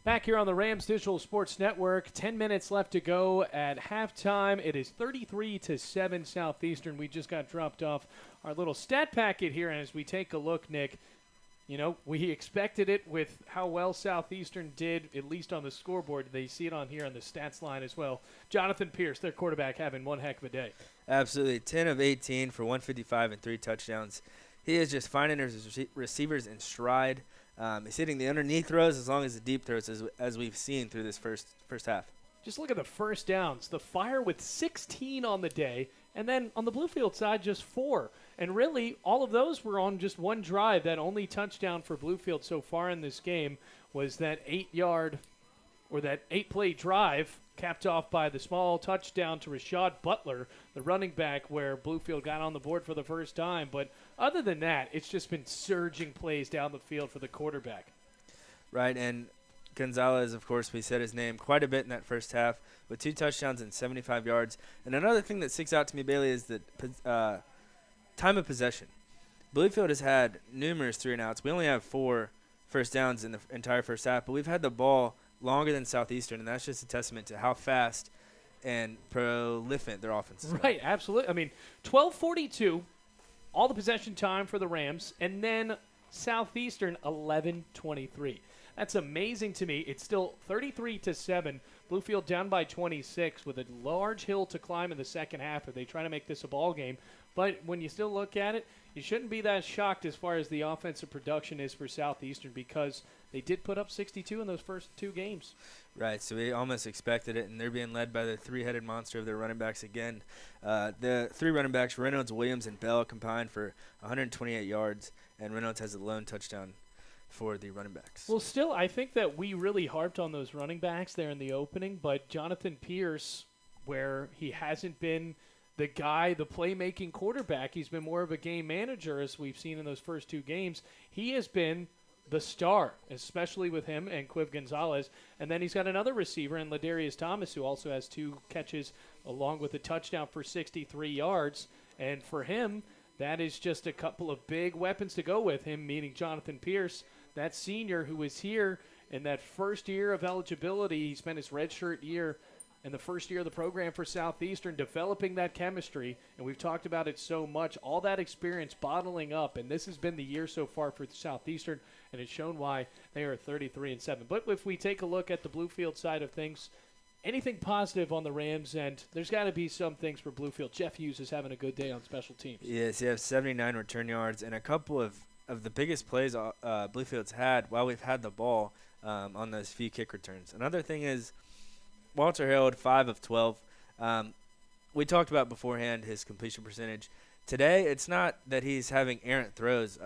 Back here on the Rams Digital Sports Network, 10 minutes left to go at halftime. It is 33-7 Southeastern. We just got dropped off our little stat packet here, and as we take a look, Nick, you know, we expected it with how well Southeastern did, at least on the scoreboard. They see it on here on the stats line as well. Jonathan Pierce, their quarterback, having one heck of a day. Absolutely. 10 of 18 for 155 and 3 touchdowns. He is just finding his receivers in stride. He's hitting the underneath throws as long as the deep throws, as we've seen through this first half. Just look at the first downs. The Fire with 16 on the day, and then on the Bluefield side, just 4. And really, all of those were on just one drive. That only touchdown for Bluefield so far in this game was that 8-play drive capped off by the small touchdown to Rashad Butler, the running back, where Bluefield got on the board for the first time. But other than that, it's just been surging plays down the field for the quarterback. Right, and Gonzalez, of course, we said his name quite a bit in that first half with 2 touchdowns and 75 yards. And another thing that sticks out to me, Bailey, is that time of possession. Bluefield has had numerous 3-and-outs. We only have 4 first downs in the entire first half, but we've had the ball longer than Southeastern, and that's just a testament to how fast and prolific their offense is. Right, absolutely. I mean, 12:42, all the possession time for the Rams, and then Southeastern 11:23. That's amazing to me. It's still 33-7. Bluefield down by 26 with a large hill to climb in the second half if they try to make this a ball game. But when you still look at it, you shouldn't be that shocked as far as the offensive production is for Southeastern because they did put up 62 in those first 2 games. Right, so we almost expected it, and they're being led by the 3-headed monster of their running backs again. The 3 running backs, Reynolds, Williams, and Bell, combined for 128 yards, and Reynolds has a lone touchdown for the running backs. Well, still, I think that we really harped on those running backs there in the opening, but Jonathan Pierce, where he hasn't been the guy, the playmaking quarterback, he's been more of a game manager, as we've seen in those first 2 games. He has been the star, especially with him and Quiv Gonzalez. And then he's got another receiver in Ladarius Thomas, who also has 2 catches along with a touchdown for 63 yards. And for him, that is just a couple of big weapons to go with him, meaning Jonathan Pierce, that senior who was here in that first year of eligibility. He spent his redshirt year in the first year of the program for Southeastern, developing that chemistry, and we've talked about it so much, all that experience bottling up, and this has been the year so far for Southeastern, and it's shown why they are 33-7. But if we take a look at the Bluefield side of things, anything positive on the Rams, and there's got to be some things for Bluefield. Jeff Hughes is having a good day on special teams. Yes, he has 79 return yards, and a couple of the biggest plays Bluefield's had while we've had the ball on those few kick returns. Another thing is Walter Harold, 5 of 12. We talked about beforehand his completion percentage. Today, it's not that he's having errant throws.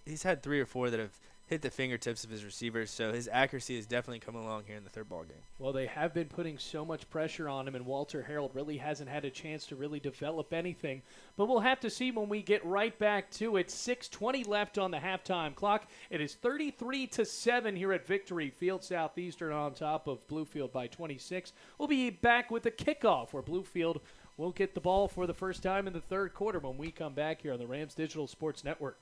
He's had 3 or 4 that have hit the fingertips of his receivers, so his accuracy is definitely coming along here in the third ball game. Well, they have been putting so much pressure on him, and Walter Harold really hasn't had a chance to really develop anything. But we'll have to see when we get right back to it. 6:20 left on the halftime clock. It is 33-7 here at Victory Field. Southeastern on top of Bluefield by 26. We'll be back with the kickoff where Bluefield will get the ball for the first time in the third quarter when we come back here on the Rams Digital Sports Network.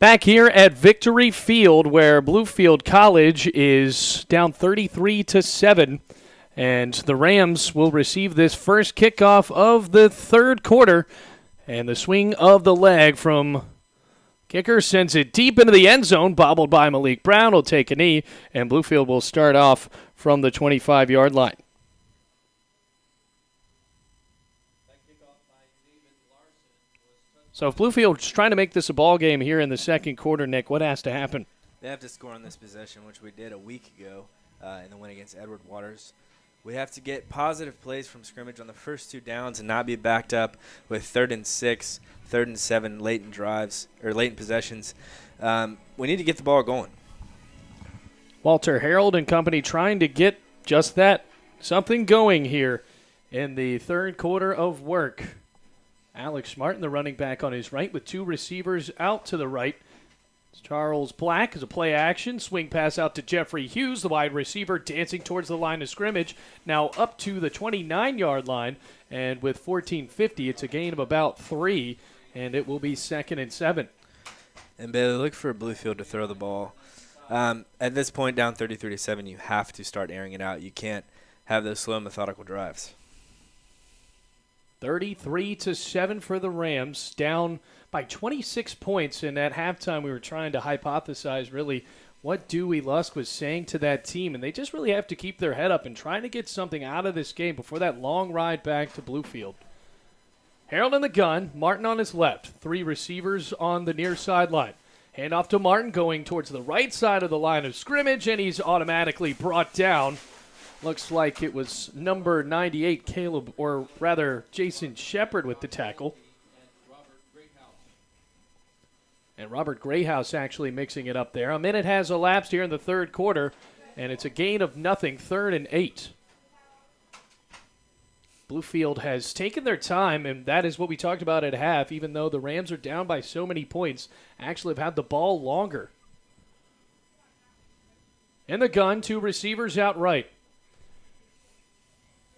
Back here at Victory Field, where Bluefield College is down 33-7, and the Rams will receive this first kickoff of the third quarter, and the swing of the leg from kicker sends it deep into the end zone, bobbled by Malik Brown, will take a knee, and Bluefield will start off from the 25-yard line. So if Bluefield's trying to make this a ball game here in the second quarter, Nick, what has to happen? They have to score on this possession, which we did a week ago in the win against Edward Waters. We have to get positive plays from scrimmage on the first 2 downs and not be backed up with 3rd and 6, 3rd and 7 late in possessions. We need to get the ball going. Walter Harold and company trying to get just that, something going here in the third quarter of work. Alex Martin, the running back on his right, with 2 receivers out to the right. Charles Black is a play action. Swing pass out to Jeffrey Hughes, the wide receiver, dancing towards the line of scrimmage. Now up to the 29-yard line. And with 14:50, it's a gain of about 3, and it will be 2nd and 7. And Bailey, look for Bluefield to throw the ball. At this point, down 33-7, you have to start airing it out. You can't have those slow, methodical drives. 33-7 for the Rams, down by 26 points. And at halftime, we were trying to hypothesize really what Dewey Lusk was saying to that team. And they just really have to keep their head up and trying to get something out of this game before that long ride back to Bluefield. Harold in the gun, Martin on his left, 3 receivers on the near sideline. Hand off to Martin, going towards the right side of the line of scrimmage, and he's automatically brought down. Looks like it was number 98, Caleb, or rather Jason Shepard with the tackle. And Robert Grayhouse actually mixing it up there. A minute has elapsed here in the third quarter, and it's a gain of nothing, 3rd and 8. Bluefield has taken their time, and that is what we talked about at half, even though the Rams are down by so many points, actually have had the ball longer. In the gun, 2 receivers out right.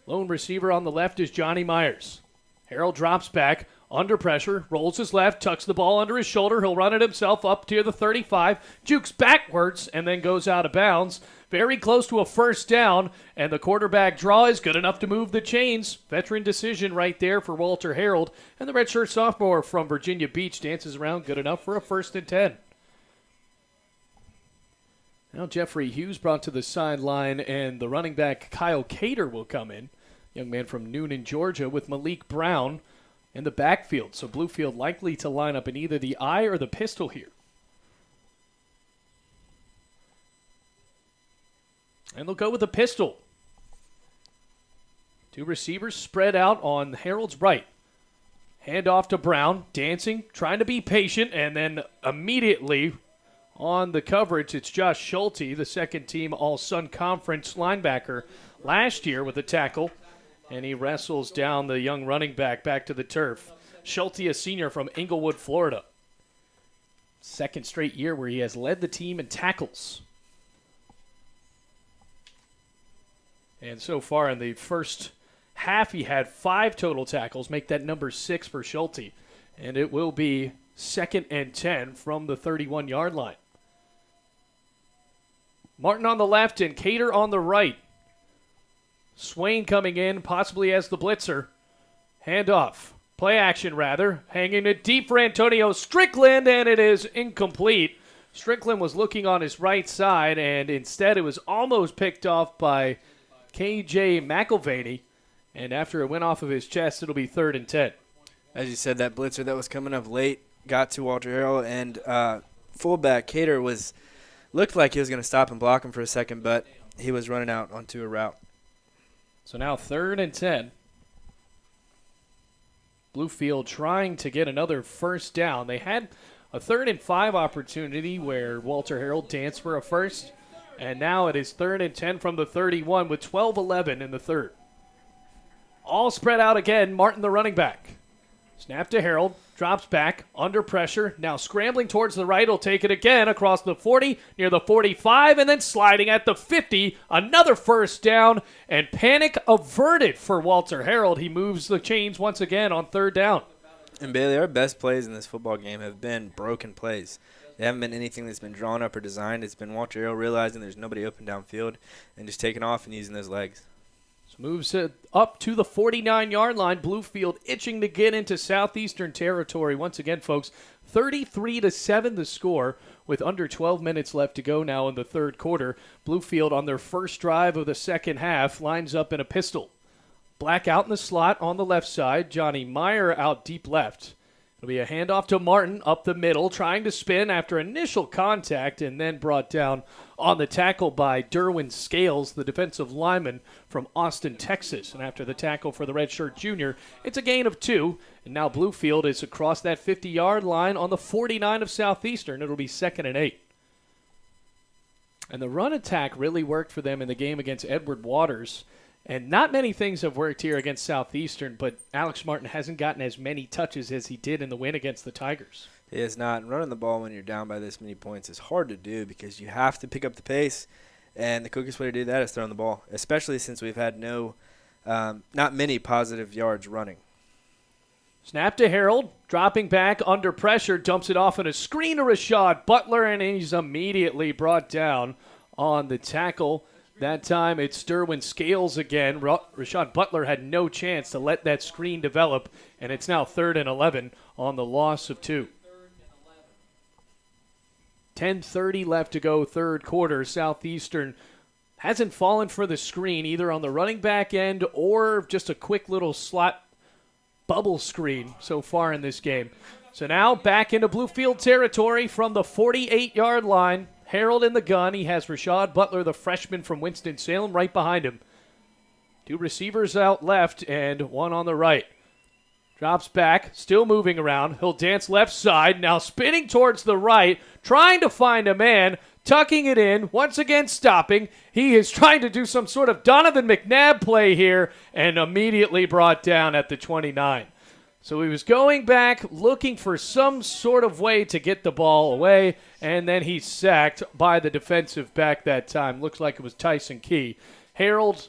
Lone receiver on the left is Johnny Myers. Harold drops back, under pressure, rolls his left, tucks the ball under his shoulder. He'll run it himself up to the 35, jukes backwards, and then goes out of bounds. Very close to a first down, and the quarterback draw is good enough to move the chains. Veteran decision right there for Walter Harold, and the redshirt sophomore from Virginia Beach dances around good enough for a 1st and 10. Now Jeffrey Hughes brought to the sideline, and the running back Kyle Cater will come in. Young man from Noonan, Georgia, with Malik Brown in the backfield. So Bluefield likely to line up in either the I or the pistol here. And they'll go with the pistol. 2 receivers spread out on Harold's right. Hand off to Brown, dancing, trying to be patient, and then immediately on the coverage, it's Josh Schulte, the second-team All-Sun Conference linebacker last year with a tackle, and he wrestles down the young running back to the turf. Schulte, a senior from Inglewood, Florida. 2nd straight year where he has led the team in tackles. And so far in the first half, he had 5 total tackles, make that number 6 for Schulte, and it will be 2nd and 10 from the 31-yard line. Martin on the left and Cater on the right. Swain coming in, possibly as the blitzer. Handoff. Play action, rather. Hanging it deep for Antonio Strickland, and it is incomplete. Strickland was looking on his right side, and instead it was almost picked off by K.J. McElvaney. And after it went off of his chest, it'll be 3rd and 10. As you said, that blitzer that was coming up late got to Walter Harrell, and fullback Cater looked like he was going to stop and block him for a second, but he was running out onto a route. So now 3rd and 10. Bluefield trying to get another first down. They had a 3rd and 5 opportunity where Walter Harold danced for a first, and now it is 3rd and 10 from the 31 with 12-11 in the third. All spread out again. Martin, the running back. Snap to Harold. Drops back. Under pressure. Now scrambling towards the right. He'll take it again across the 40, near the 45, and then sliding at the 50. Another first down, and panic averted for Walter Harold. He moves the chains once again on 3rd down. And Bailey, our best plays in this football game have been broken plays. They haven't been anything that's been drawn up or designed. It's been Walter Arrow realizing there's nobody open downfield and just taking off and using those legs. So moves it up to the 49-yard line. Bluefield itching to get into Southeastern territory. Once again, folks, 33-7 the score with under 12 minutes left to go now in the third quarter. Bluefield on their first drive of the second half lines up in a pistol. Black out in the slot on the left side. Johnny Meyer out deep left. It'll be a handoff to Martin up the middle, trying to spin after initial contact and then brought down on the tackle by Derwin Scales, the defensive lineman from Austin, Texas. And after the tackle for the redshirt junior, it's a gain of 2. And now Bluefield is across that 50-yard line on the 49 of Southeastern. It'll be 2nd and 8. And the run attack really worked for them in the game against Edward Waters. And not many things have worked here against Southeastern, but Alex Martin hasn't gotten as many touches as he did in the win against the Tigers. He is not. And running the ball when you're down by this many points is hard to do because you have to pick up the pace, and the quickest way to do that is throwing the ball, especially since we've had not many positive yards running. Snap to Harold, dropping back under pressure, dumps it off in a screen to Rashad Butler, and he's immediately brought down on the tackle. That time it's Derwin Scales again. Rashad Butler had no chance to let that screen develop, and it's now 3rd and 11 on the loss of 2. 10:30 left to go, third quarter. Southeastern hasn't fallen for the screen either on the running back end or just a quick little slot bubble screen so far in this game. So now back into Bluefield territory from the 48-yard line. Harold in the gun. He has Rashad Butler, the freshman from Winston-Salem, right behind him. 2 receivers out left and 1 on the right. Drops back, still moving around. He'll dance left side, now spinning towards the right, trying to find a man, tucking it in, once again stopping. He is trying to do some sort of Donovan McNabb play here and immediately brought down at the 29. So he was going back, looking for some sort of way to get the ball away, and then he's sacked by the defensive back that time. Looks like it was Tyson Key. Harold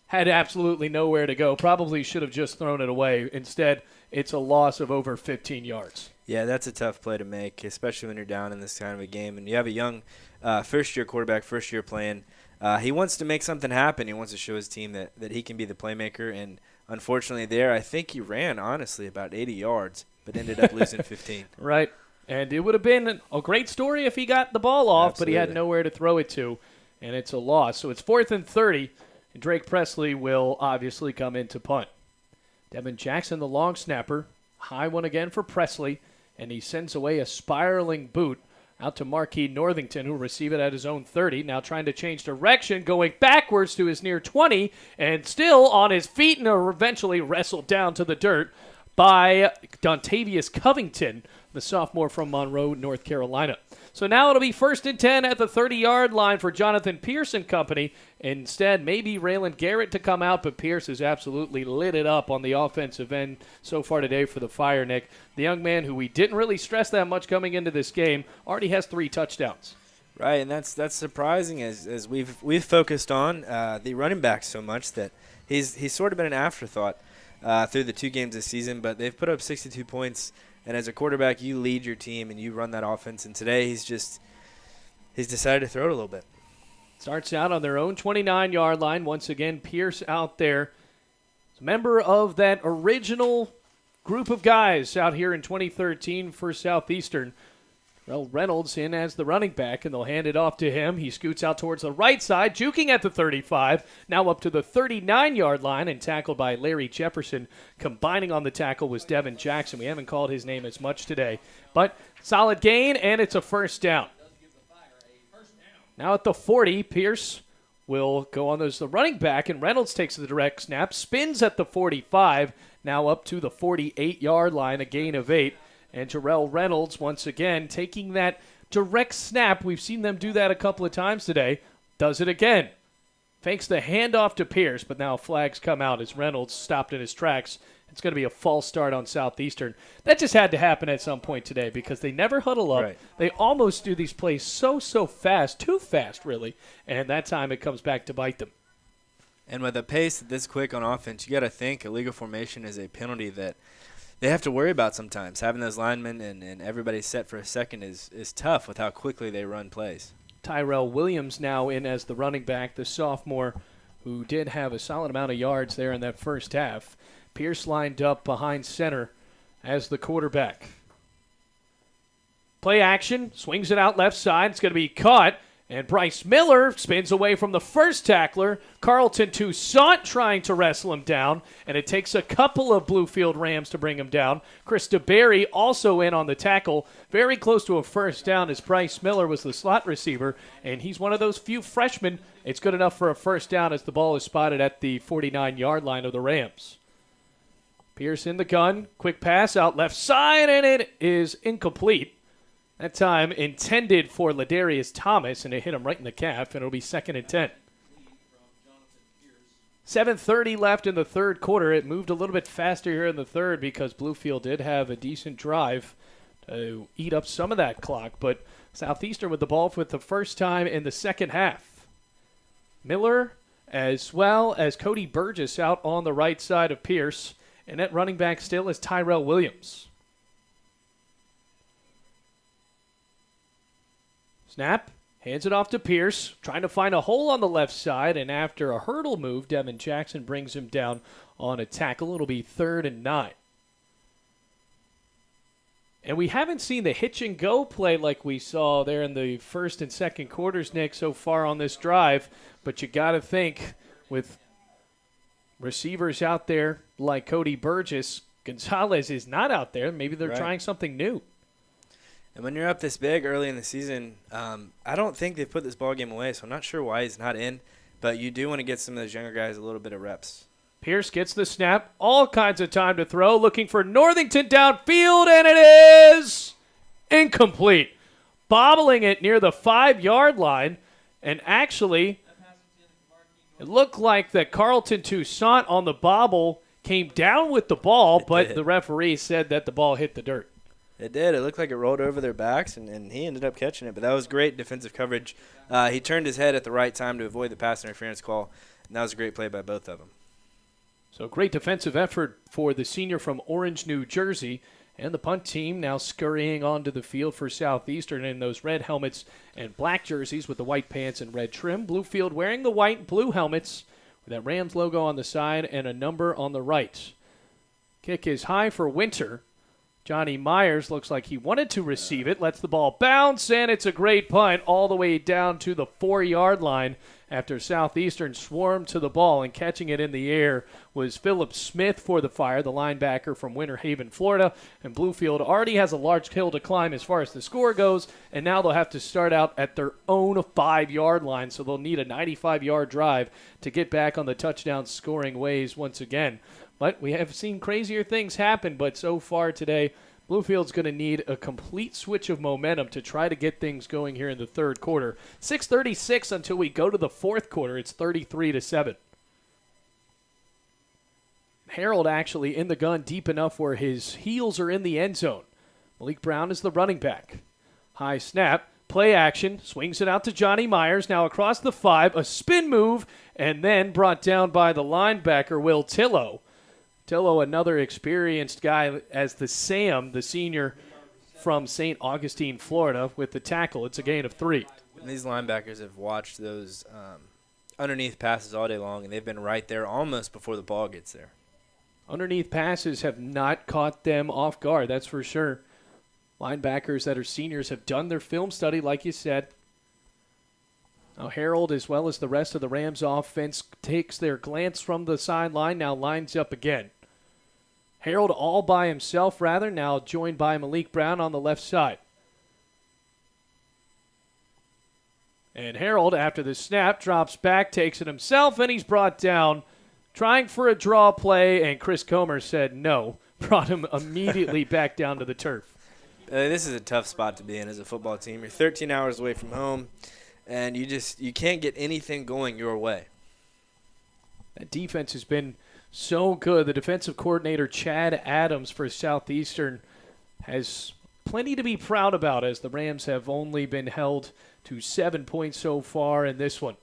had absolutely nowhere to go. Probably should have just thrown it away. Instead, it's a loss of over 15 yards. Yeah, that's a tough play to make, especially when you're down in this kind of a game. And you have a young first-year quarterback, first-year playing. He wants to make something happen. He wants to show his team that he can be the playmaker. And unfortunately there, I think he ran, honestly, about 80 yards, but ended up losing 15. Right. And it would have been a great story if he got the ball off, Absolutely. But he had nowhere to throw it to, and it's a loss. So it's 4th and 30, and Drake Presley will obviously come in to punt. Devin Jackson, the long snapper, high one again for Presley, and he sends away a spiraling boot out to Marquis Northington, who will receive it at his own 30. Now trying to change direction, going backwards to his near 20, and still on his feet and eventually wrestled down to the dirt by Dontavius Covington, the sophomore from Monroe, North Carolina. So now it'll be 1st and 10 at the 30-yard line for Jonathan Pierce and company. Instead, maybe Raylan Garrett to come out, but Pierce has absolutely lit it up on the offensive end so far today for the Fire, Nick. The young man who we didn't really stress that much coming into this game already has 3 touchdowns. Right, and that's surprising as we've focused on the running back so much that he's sort of been an afterthought through the 2 games this season, but they've put up 62 points. And as a quarterback, you lead your team and you run that offense. And today he's decided to throw it a little bit. Starts out on their own 29-yard line. Once again, Pierce out there. He's a member of that original group of guys out here in 2013 for Southeastern. Reynolds in as the running back, and they'll hand it off to him. He scoots out towards the right side, juking at the 35, now up to the 39-yard line, and tackled by Larry Jefferson. Combining on the tackle was Devin Jackson. We haven't called his name as much today, but solid gain, and it's a first down. Now at the 40, Pierce will go on as the running back, and Reynolds takes the direct snap, spins at the 45, now up to the 48-yard line, a gain of 8. And Terrell Reynolds, once again, taking that direct snap. We've seen them do that a couple of times today. Does it again. Fakes the handoff to Pierce, but now flags come out as Reynolds stopped in his tracks. It's going to be a false start on Southeastern. That just had to happen at some point today because they never huddle up. Right. They almost do these plays so fast, too fast, really. And that time it comes back to bite them. And with a pace this quick on offense, you got to think illegal formation is a penalty that they have to worry about sometimes. Having those linemen and everybody set for a second is tough with how quickly they run plays. Tyrell Williams now in as the running back, the sophomore who did have a solid amount of yards there in that first half. Pierce lined up behind center as the quarterback. Play action, swings it out left side. It's going to be caught. And Bryce Miller spins away from the first tackler. Carlton Toussaint trying to wrestle him down. And it takes a couple of Bluefield Rams to bring him down. Chris DeBerry also in on the tackle. Very close to a first down as Bryce Miller was the slot receiver. And he's one of those few freshmen. It's good enough for a first down as the ball is spotted at the 49-yard line of the Rams. Pierce in the gun. Quick pass out left side, and it is incomplete. That time intended for Ladarius Thomas, and it hit him right in the calf, and it'll be 2nd and 10. 7:30 left in the third quarter. It moved a little bit faster here in the third because Bluefield did have a decent drive to eat up some of that clock, but Southeastern with the ball for the first time in the second half. Miller as well as Cody Burgess out on the right side of Pierce, and at running back still is Tyrell Williams. Snap, hands it off to Pierce, trying to find a hole on the left side, and after a hurdle move, Devin Jackson brings him down on a tackle. It'll be 3rd and 9. And we haven't seen the hitch and go play like we saw there in the first and second quarters, Nick, so far on this drive, but you got to think with receivers out there like Cody Burgess, Gonzalez is not out there. Maybe they're trying something new. And when you're up this big early in the season, I don't think they've put this ball game away, so I'm not sure why he's not in. But you do want to get some of those younger guys a little bit of reps. Pierce gets the snap. All kinds of time to throw. Looking for Northington downfield, and it is incomplete. Bobbling it near the 5-yard line. And actually, it looked like that Carlton Toussaint on the bobble came down with the ball, but the referee said that the ball hit the dirt. It did. It looked like it rolled over their backs, and he ended up catching it. But that was great defensive coverage. He turned his head at the right time to avoid the pass interference call, and that was a great play by both of them. So great defensive effort for the senior from Orange, New Jersey. And the punt team now scurrying onto the field for Southeastern in those red helmets and black jerseys with the white pants and red trim. Bluefield wearing the white and blue helmets with that Rams logo on the side and a number on the right. Kick is high for Winter. Johnny Myers looks like he wanted to receive it, lets the ball bounce, and it's a great punt all the way down to the 4-yard line after Southeastern swarmed to the ball, and catching it in the air was Philip Smith for the Fire, the linebacker from Winter Haven, Florida. And Bluefield already has a large hill to climb as far as the score goes, and now they'll have to start out at their own 5-yard line, so they'll need a 95-yard drive to get back on the touchdown scoring ways once again. But we have seen crazier things happen, but so far today, Bluefield's going to need a complete switch of momentum to try to get things going here in the third quarter. 6:36 until we go to the fourth quarter. It's 33-7. Harold actually in the gun deep enough where his heels are in the end zone. Malik Brown is the running back. High snap, play action, swings it out to Johnny Myers. Now across the 5, a spin move, and then brought down by the linebacker, Will Tillo. Tillo, another experienced guy as the Sam, the senior from St. Augustine, Florida, with the tackle. It's a gain of 3. And these linebackers have watched those underneath passes all day long, and they've been right there almost before the ball gets there. Underneath passes have not caught them off guard, that's for sure. Linebackers that are seniors have done their film study, like you said. Now Harold, as well as the rest of the Rams offense, takes their glance from the sideline, now lines up again. Harold all by himself, now joined by Malik Brown on the left side. And Harold, after the snap, drops back, takes it himself, and he's brought down, trying for a draw play, and Chris Comer said no, brought him immediately back down to the turf. This is a tough spot to be in as a football team. You're 13 hours away from home, and you can't get anything going your way. That defense has been so good. The defensive coordinator, Chad Adams for Southeastern, has plenty to be proud about as the Rams have only been held to 7 points so far in this one.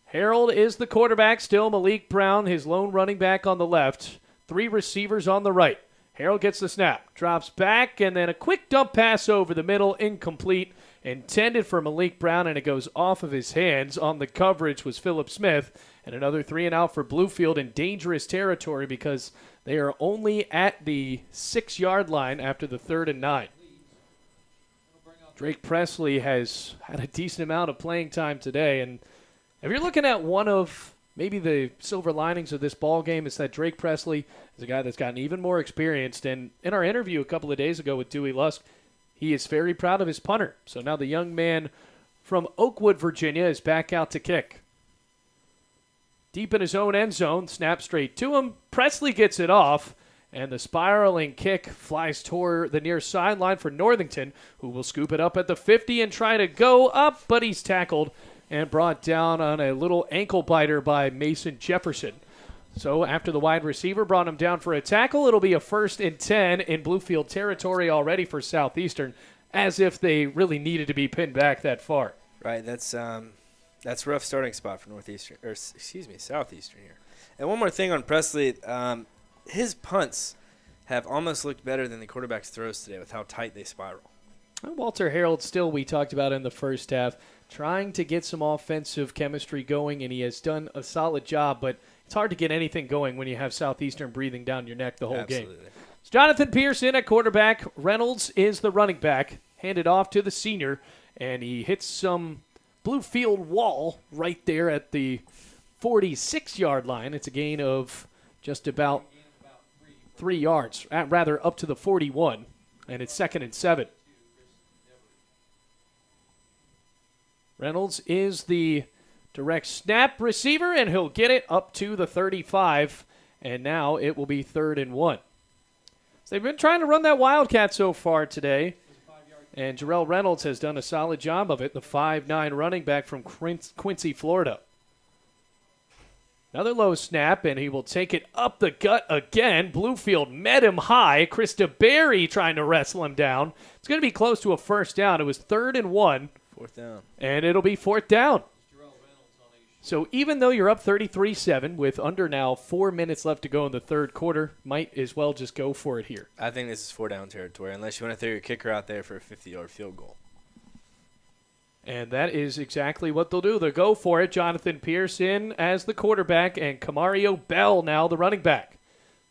Harold is the quarterback still. Malik Brown, his lone running back on the left. 3 receivers on the right. Harold gets the snap, drops back, and then a quick dump pass over the middle, incomplete, intended for Malik Brown, and it goes off of his hands. On the coverage was Phillip Smith, and another 3-and-out for Bluefield in dangerous territory because they are only at the 6-yard line after the 3rd and 9. Drake Presley has had a decent amount of playing time today, and if you're looking at one of maybe the silver linings of this ball game, is that Drake Presley is a guy that's gotten even more experienced. And in our interview a couple of days ago with Dewey Lusk, he is very proud of his punter. So now the young man from Oakwood, Virginia, is back out to kick. Deep in his own end zone, snap straight to him. Presley gets it off, and the spiraling kick flies toward the near sideline for Northington, who will scoop it up at the 50 and try to go up, but he's tackled and brought down on a little ankle biter by Mason Jefferson. So after the wide receiver brought him down for a tackle, it'll be a 1st and 10 in Bluefield territory already for Southeastern, as if they really needed to be pinned back that far. Right, that's a rough starting spot for Southeastern here. And one more thing on Presley, his punts have almost looked better than the quarterback's throws today with how tight they spiral. Walter Harold still, we talked about in the first half, trying to get some offensive chemistry going, and he has done a solid job, but it's hard to get anything going when you have Southeastern breathing down your neck the whole game. It's Jonathan Pearson at quarterback. Reynolds is the running back, handed off to the senior, and he hits some Bluefield wall right there at the 46-yard line. It's a gain of just about 3 yards, rather up to the 41, and it's 2nd and 7. Reynolds is the direct snap receiver, and he'll get it up to the 35, and now it will be 3rd and 1. So they've been trying to run that Wildcat so far today, and Jarrell Reynolds has done a solid job of it, the 5'9" running back from Quincy, Florida. Another low snap, and he will take it up the gut again. Bluefield met him high. Krista Berry trying to wrestle him down. It's going to be close to a 1st down. It was 3rd and 1. 4th down. And it'll be 4th down. So even though you're up 33-7 with under now 4 minutes left to go in the 3rd quarter, might as well just go for it here. I think this is 4-down territory unless you want to throw your kicker out there for a 50-yard field goal. And that is exactly what they'll do. They'll go for it. Jonathan Pearson as the quarterback and Camario Bell now the running back.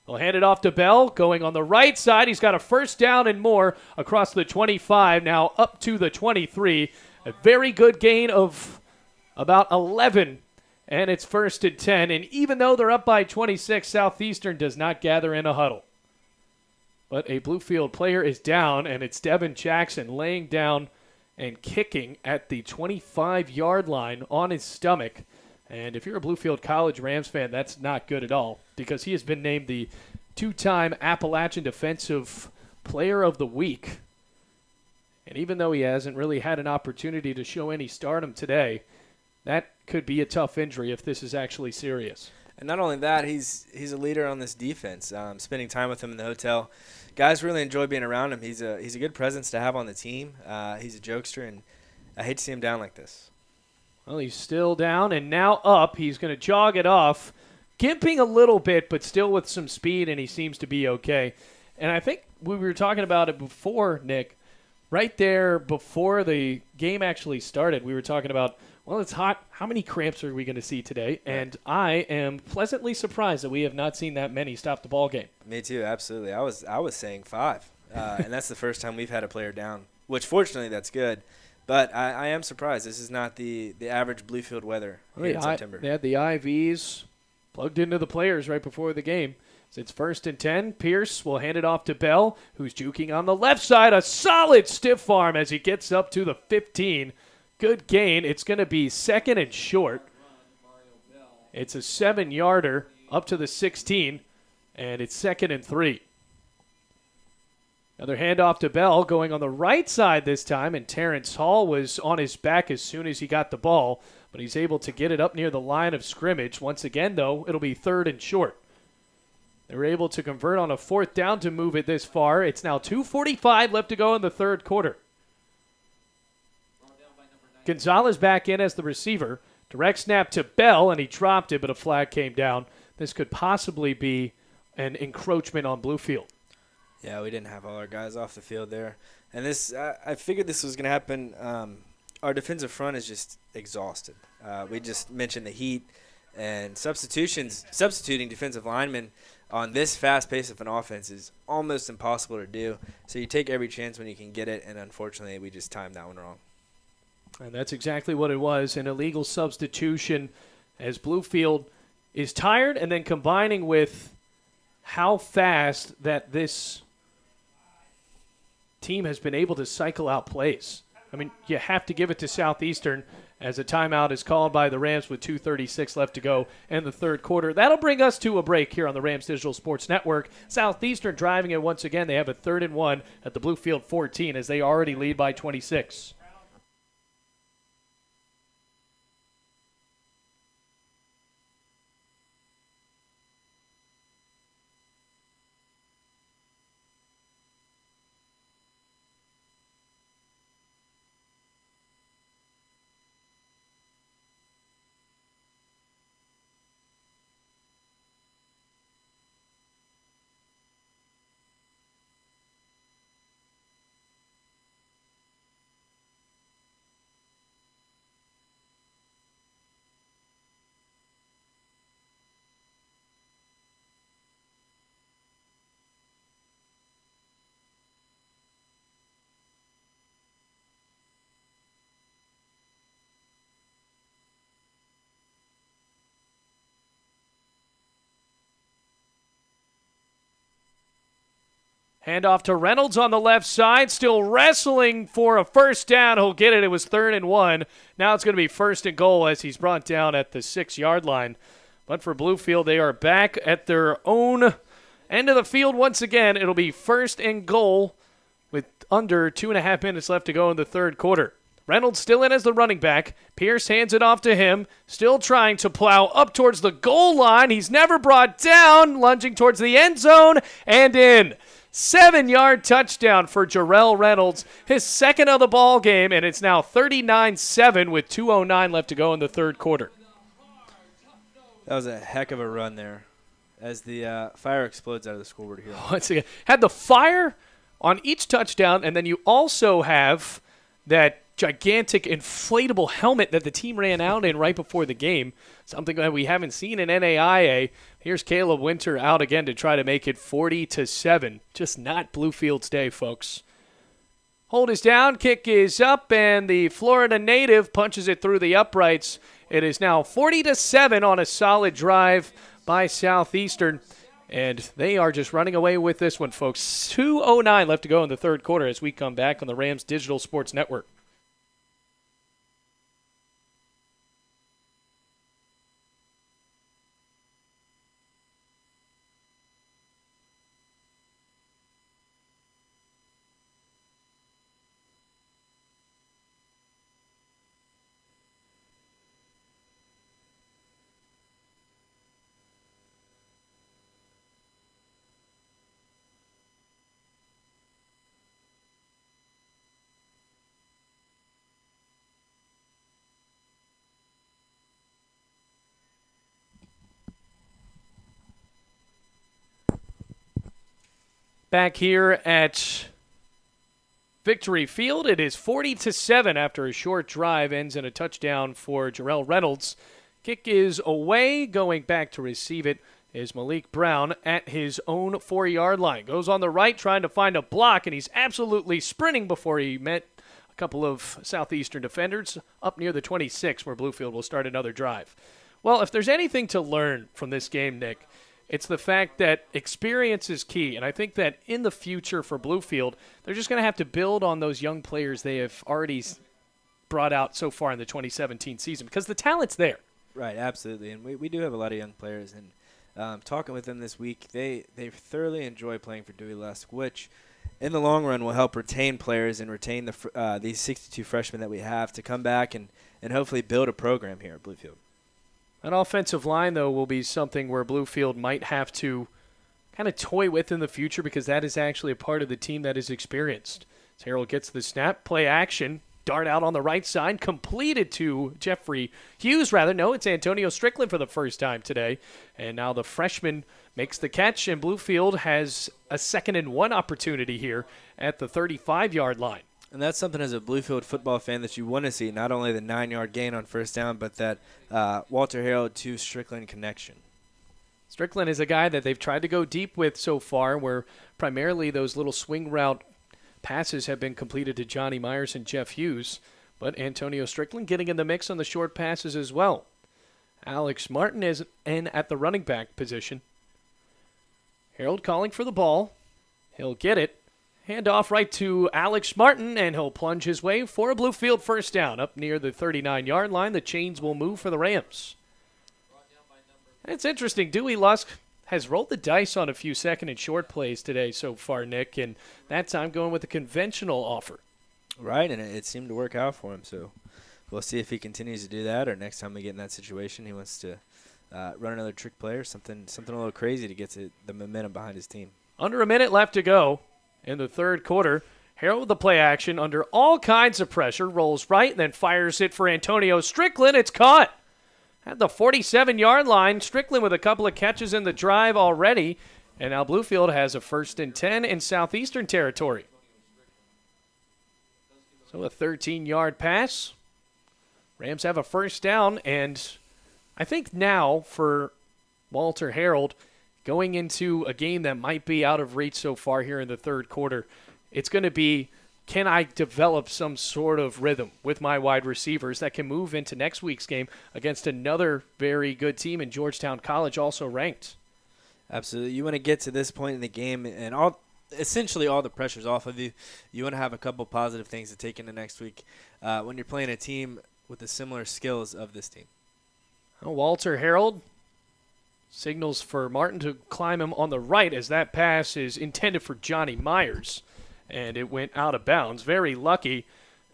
They'll hand it off to Bell, going on the right side. He's got a 1st down and more across the 25, now up to the 23. A very good gain of about 11, and it's 1st and 10. And even though they're up by 26, Southeastern does not gather in a huddle. But a Bluefield player is down, and it's Devin Jackson laying down and kicking at the 25-yard line on his stomach. And if you're a Bluefield College Rams fan, that's not good at all because he has been named the 2-time Appalachian Defensive Player of the Week. And even though he hasn't really had an opportunity to show any stardom today, that could be a tough injury if this is actually serious. And not only that, he's a leader on this defense. Spending time with him in the hotel, guys really enjoy being around him. He's a good presence to have on the team. He's a jokester, and I hate to see him down like this. Well, he's still down and now up. He's going to jog it off, gimping a little bit, but still with some speed, and he seems to be okay. And I think we were talking about it before, Nick. Right there before the game actually started, we were talking about, well, it's hot. How many cramps are we going to see today? And I am pleasantly surprised that we have not seen that many stop the ball game. Me too, absolutely. I was saying 5, and that's the first time we've had a player down, which fortunately that's good. But I am surprised. This is not the average Bluefield weather in September. They had the IVs plugged into the players right before the game. So it's 1st and 10. Pierce will hand it off to Bell, who's juking on the left side. A solid stiff arm as he gets up to the 15. Good gain. It's going to be 2nd and short. It's a 7-yarder up to the 16, and it's 2nd and 3. Another handoff to Bell going on the right side this time, and Terrence Hall was on his back as soon as he got the ball, but he's able to get it up near the line of scrimmage. Once again, though, it'll be 3rd and short. They were able to convert on a 4th down to move it this far. It's now 2:45 left to go in the 3rd quarter. Gonzalez back in as the receiver. Direct snap to Bell, and he dropped it, but a flag came down. This could possibly be an encroachment on Bluefield. Yeah, we didn't have all our guys off the field there. And I figured this was going to happen. Our defensive front is just exhausted. We just mentioned the heat and substituting defensive linemen on this fast pace of an offense is almost impossible to do. So you take every chance when you can get it, and unfortunately we just timed that one wrong. And that's exactly what it was, an illegal substitution as Bluefield is tired, and then combining with how fast that this team has been able to cycle out plays. I mean, you have to give it to Southeastern as a timeout is called by the Rams with 2:36 left to go in the third quarter. That'll bring us to a break here on the Rams Digital Sports Network. Southeastern driving it once again. They have a 3rd and 1 at the Bluefield 14 as they already lead by 26. Handoff to Reynolds on the left side, still wrestling for a first down. He'll get it. It was 3rd and 1. Now it's going to be 1st and goal as he's brought down at the 6-yard line. But for Bluefield, they are back at their own end of the field once again. It'll be 1st and goal with under 2.5 minutes left to go in the third quarter. Reynolds still in as the running back. Pierce hands it off to him, still trying to plow up towards the goal line. He's never brought down, lunging towards the end zone and in. 7-yard touchdown for Jarrell Reynolds, his 2nd of the ball game, and it's now 39-7 with 2:09 left to go in the third quarter. That was a heck of a run there as the fire explodes out of the scoreboard here. Once again, had the fire on each touchdown, and then you also have that gigantic inflatable helmet that the team ran out in right before the game, something that we haven't seen in NAIA. Here's Caleb Winter out again to try to make it 40-7. Just not Bluefield's day, folks. Hold is down, kick is up, and the Florida native punches it through the uprights. It is now 40-7 on a solid drive by Southeastern, and they are just running away with this one, folks. 2:09 left to go in the third quarter as we come back on the Rams Digital Sports Network. Back here at Victory Field, it is 40-7 after a short drive ends in a touchdown for Jarrell Reynolds. Kick is away. Going back to receive it is Malik Brown at his own 4-yard line. Goes on the right trying to find a block, and he's absolutely sprinting before he met a couple of Southeastern defenders up near the 26 where Bluefield will start another drive. Well, if there's anything to learn from this game, Nick, it's the fact that experience is key, and I think that in the future for Bluefield, they're just going to have to build on those young players they have already brought out so far in the 2017 season because the talent's there. Right, absolutely, and we do have a lot of young players, and talking with them this week, they thoroughly enjoy playing for Dewey Lusk, which in the long run will help retain players and retain these 62 freshmen that we have to come back and hopefully build a program here at Bluefield. An offensive line, though, will be something where Bluefield might have to kind of toy with in the future because that is actually a part of the team that is experienced. As Harold gets the snap, play action, Dart out on the right side, completed to Jeffrey Hughes, rather. No, it's Antonio Strickland for the first time today. And now the freshman makes the catch, and Bluefield has a 2nd and 1 opportunity here at the 35-yard line. And that's something as a Bluefield football fan that you want to see, not only the 9-yard gain on first down, but that Walter Harold to Strickland connection. Strickland is a guy that they've tried to go deep with so far, where primarily those little swing route passes have been completed to Johnny Myers and Jeff Hughes, but Antonio Strickland getting in the mix on the short passes as well. Alex Martin is in at the running back position. Harold calling for the ball. He'll get it. Hand off right to Alex Martin, and he'll plunge his way for a Bluefield first down up near the 39-yard line. The chains will move for the Rams. It's interesting. Dewey Lusk has rolled the dice on a few second and short plays today so far, Nick, and that time going with a conventional offer. Right, and it seemed to work out for him, so we'll see if he continues to do that, or next time we get in that situation he wants to run another trick play or something a little crazy to get the momentum behind his team. Under a minute left to go in the third quarter. Harold with the play action under all kinds of pressure, rolls right, and then fires it for Antonio Strickland. It's caught at the 47-yard line. Strickland with a couple of catches in the drive already, and now Bluefield has a 1st and 10 in Southeastern territory. So a 13-yard pass. Rams have a first down, and I think now for Walter Harold, going into a game that might be out of reach so far here in the third quarter, it's going to be, can I develop some sort of rhythm with my wide receivers that can move into next week's game against another very good team in Georgetown College, also ranked? Absolutely. You want to get to this point in the game, and essentially all the pressure's off of you. You want to have a couple positive things to take into next week when you're playing a team with the similar skills of this team. Walter Harold signals for Martin to climb him on the right as that pass is intended for Johnny Myers, and it went out of bounds. Very lucky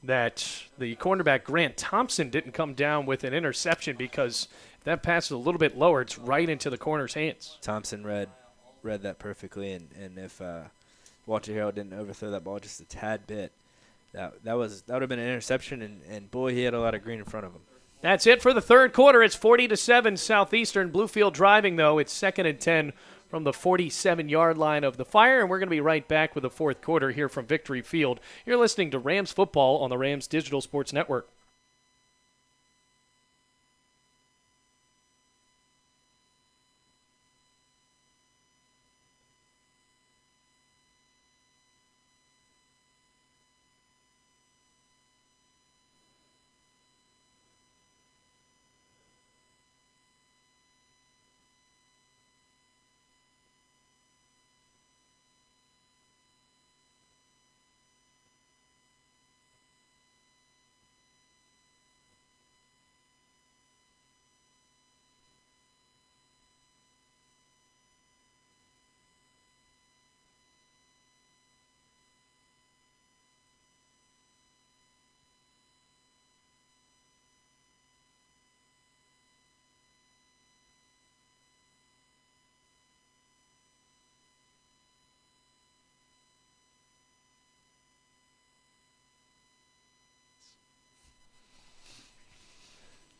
that the cornerback Grant Thompson didn't come down with an interception, because if that pass is a little bit lower, it's right into the corner's hands. Thompson read that perfectly, and if Walter Harold didn't overthrow that ball just a tad bit, that would have been an interception, and boy, he had a lot of green in front of him. That's it for the third quarter. It's 40-7 Southeastern. Bluefield driving, though. It's 2nd and 10 from the 47-yard line of the Fire, and we're going to be right back with the fourth quarter here from Victory Field. You're listening to Rams football on the Rams Digital Sports Network.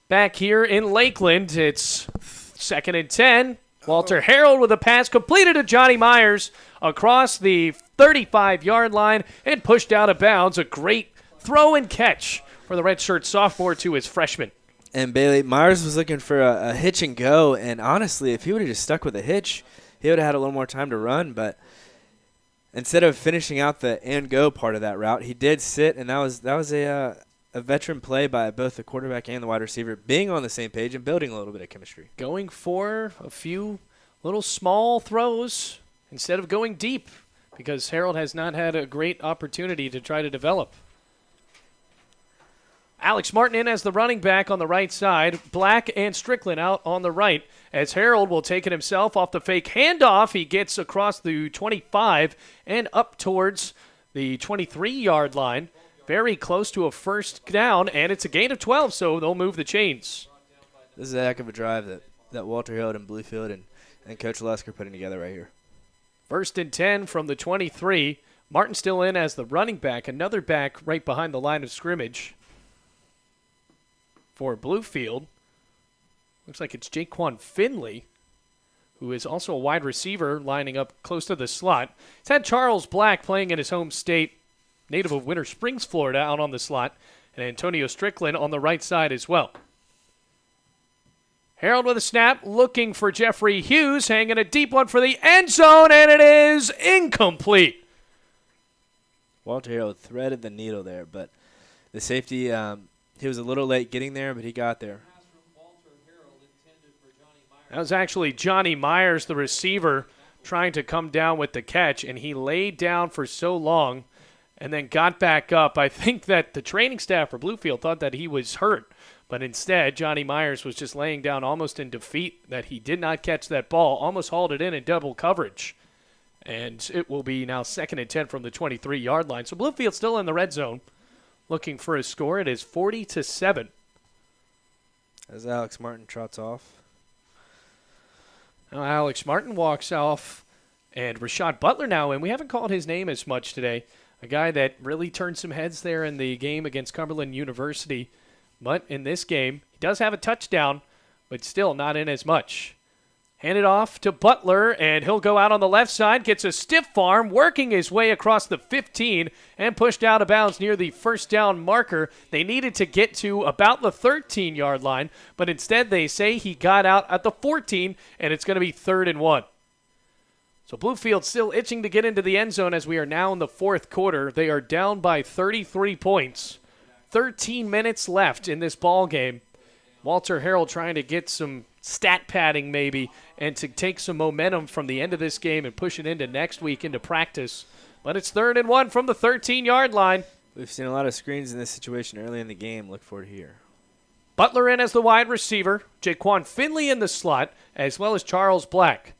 Back here in Lakeland, it's 2nd and 10. Walter Harold with a pass completed to Johnny Myers across the 35-yard line and pushed out of bounds. A great throw and catch for the redshirt sophomore to his freshman. And Bailey, Myers was looking for a hitch and go, and honestly, if he would have just stuck with a hitch, he would have had a little more time to run, but instead of finishing out the and go part of that route, he did sit, and that was a veteran play by both the quarterback and the wide receiver, being on the same page and building a little bit of chemistry. Going for a few little small throws instead of going deep, because Harold has not had a great opportunity to try to develop. Alex Martin in as the running back on the right side. Black and Strickland out on the right, as Harold will take it himself off the fake handoff. He gets across the 25 and up towards the 23-yard line. Very close to a first down, and it's a gain of 12, so they'll move the chains. This is a heck of a drive that Walter Harold and Bluefield and Coach Lusk are putting together right here. 1st and 10 from the 23. Martin still in as the running back, another back right behind the line of scrimmage for Bluefield. Looks like it's Jaquan Finley, who is also a wide receiver lining up close to the slot. It's had Charles Black playing in his home state, native of Winter Springs, Florida, out on the slot, and Antonio Strickland on the right side as well. Harold with a snap, looking for Jeffrey Hughes, hanging a deep one for the end zone, and it is incomplete. Walter Harold threaded the needle there, but the safety, he was a little late getting there, but he got there. That was actually Johnny Myers, the receiver, trying to come down with the catch, and he laid down for so long and then got back up. I think that the training staff for Bluefield thought that he was hurt, but instead Johnny Myers was just laying down almost in defeat that he did not catch that ball, almost hauled it in double coverage. And it will be now 2nd and 10 from the 23-yard line. So Bluefield still in the red zone looking for a score. It is 40-7. As Alex Martin trots off. Now Alex Martin walks off, and Rashad Butler now in. We haven't called his name as much today. A guy that really turned some heads there in the game against Cumberland University. But in this game, he does have a touchdown, but still not in as much. Hand it off to Butler, and he'll go out on the left side, gets a stiff arm, working his way across the 15, and pushed out of bounds near the first down marker. They needed to get to about the 13-yard line, but instead they say he got out at the 14, and it's going to be 3rd and 1. So Bluefield still itching to get into the end zone as we are now in the 4th quarter. They are down by 33 points. 13 minutes left in this ball game. Walter Harold trying to get some stat padding maybe and to take some momentum from the end of this game and push it into next week into practice. But it's 3rd and 1 from the 13-yard line. We've seen a lot of screens in this situation early in the game. Look for it here. Butler in as the wide receiver. Jaquan Finley in the slot, as well as Charles Black.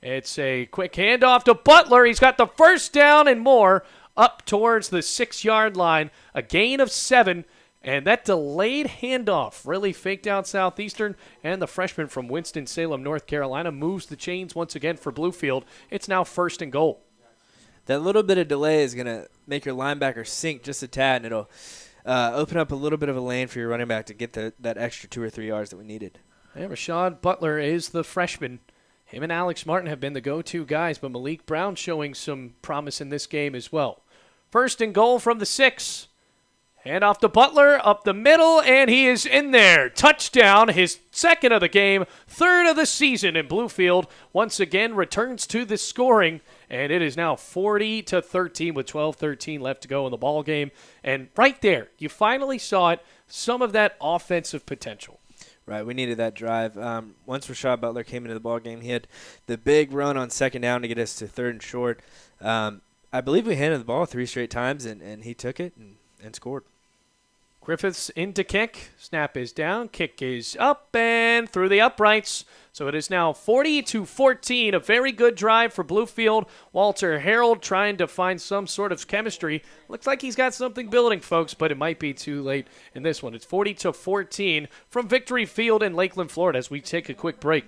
It's a quick handoff to Butler. He's got the first down and more up towards the 6-yard line. A gain of 7. And that delayed handoff really faked out Southeastern, and the freshman from Winston-Salem, North Carolina, moves the chains once again for Bluefield. It's now 1st and goal. That little bit of delay is going to make your linebacker sink just a tad, and it'll open up a little bit of a lane for your running back to get that extra 2 or 3 yards that we needed. And Rashad Butler is the freshman. Him and Alex Martin have been the go-to guys, but Malik Brown showing some promise in this game as well. 1st and goal from the 6. Hand off to Butler, up the middle, and he is in there. Touchdown, his 2nd of the game, 3rd of the season, and Bluefield once again returns to the scoring, and it is now 40-13 with 12:13 left to go in the ball game. And right there, you finally saw it, some of that offensive potential. Right, we needed that drive. Once Rashad Butler came into the ball game, he had the big run on 2nd down to get us to 3rd and short. I believe we handed the ball 3 straight times, and he took it and scored. Griffiths into kick. Snap is down. Kick is up and through the uprights. So it is now 40-14. A very good drive for Bluefield. Walter Harold trying to find some sort of chemistry. Looks like he's got something building, folks, but it might be too late in this one. It's 40-14 from Victory Field in Lakeland, Florida, as we take a quick break.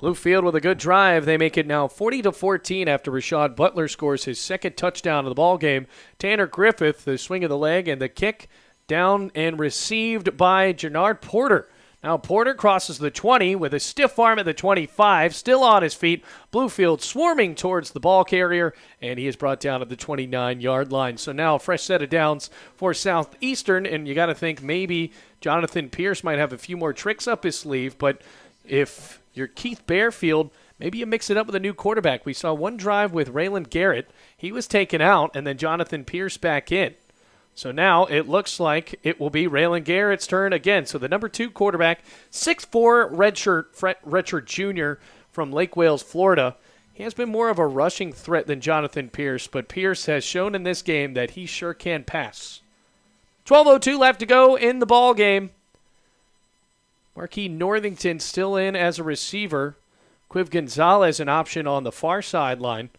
Bluefield with a good drive. They make it now 40-14 after Rashad Butler scores his 2nd touchdown of the ball game. Tanner Griffith, the swing of the leg and the kick down and received by Jernard Porter. Now Porter crosses the 20 with a stiff arm at the 25, still on his feet. Bluefield swarming towards the ball carrier, and he is brought down at the 29-yard line. So now a fresh set of downs for Southeastern, and you got to think maybe Jonathan Pierce might have a few more tricks up his sleeve, but if you're Keith Bearfield, maybe you mix it up with a new quarterback. We saw one drive with Raylan Garrett. He was taken out, and then Jonathan Pierce back in. So now it looks like it will be Raylan Garrett's turn again. So the number 2 quarterback, 6'4", redshirt junior from Lake Wales, Florida. He has been more of a rushing threat than Jonathan Pierce, but Pierce has shown in this game that he sure can pass. 12:02 left to go in the ball game. Marquis Northington still in as a receiver. Quiv Gonzalez an option on the far sideline.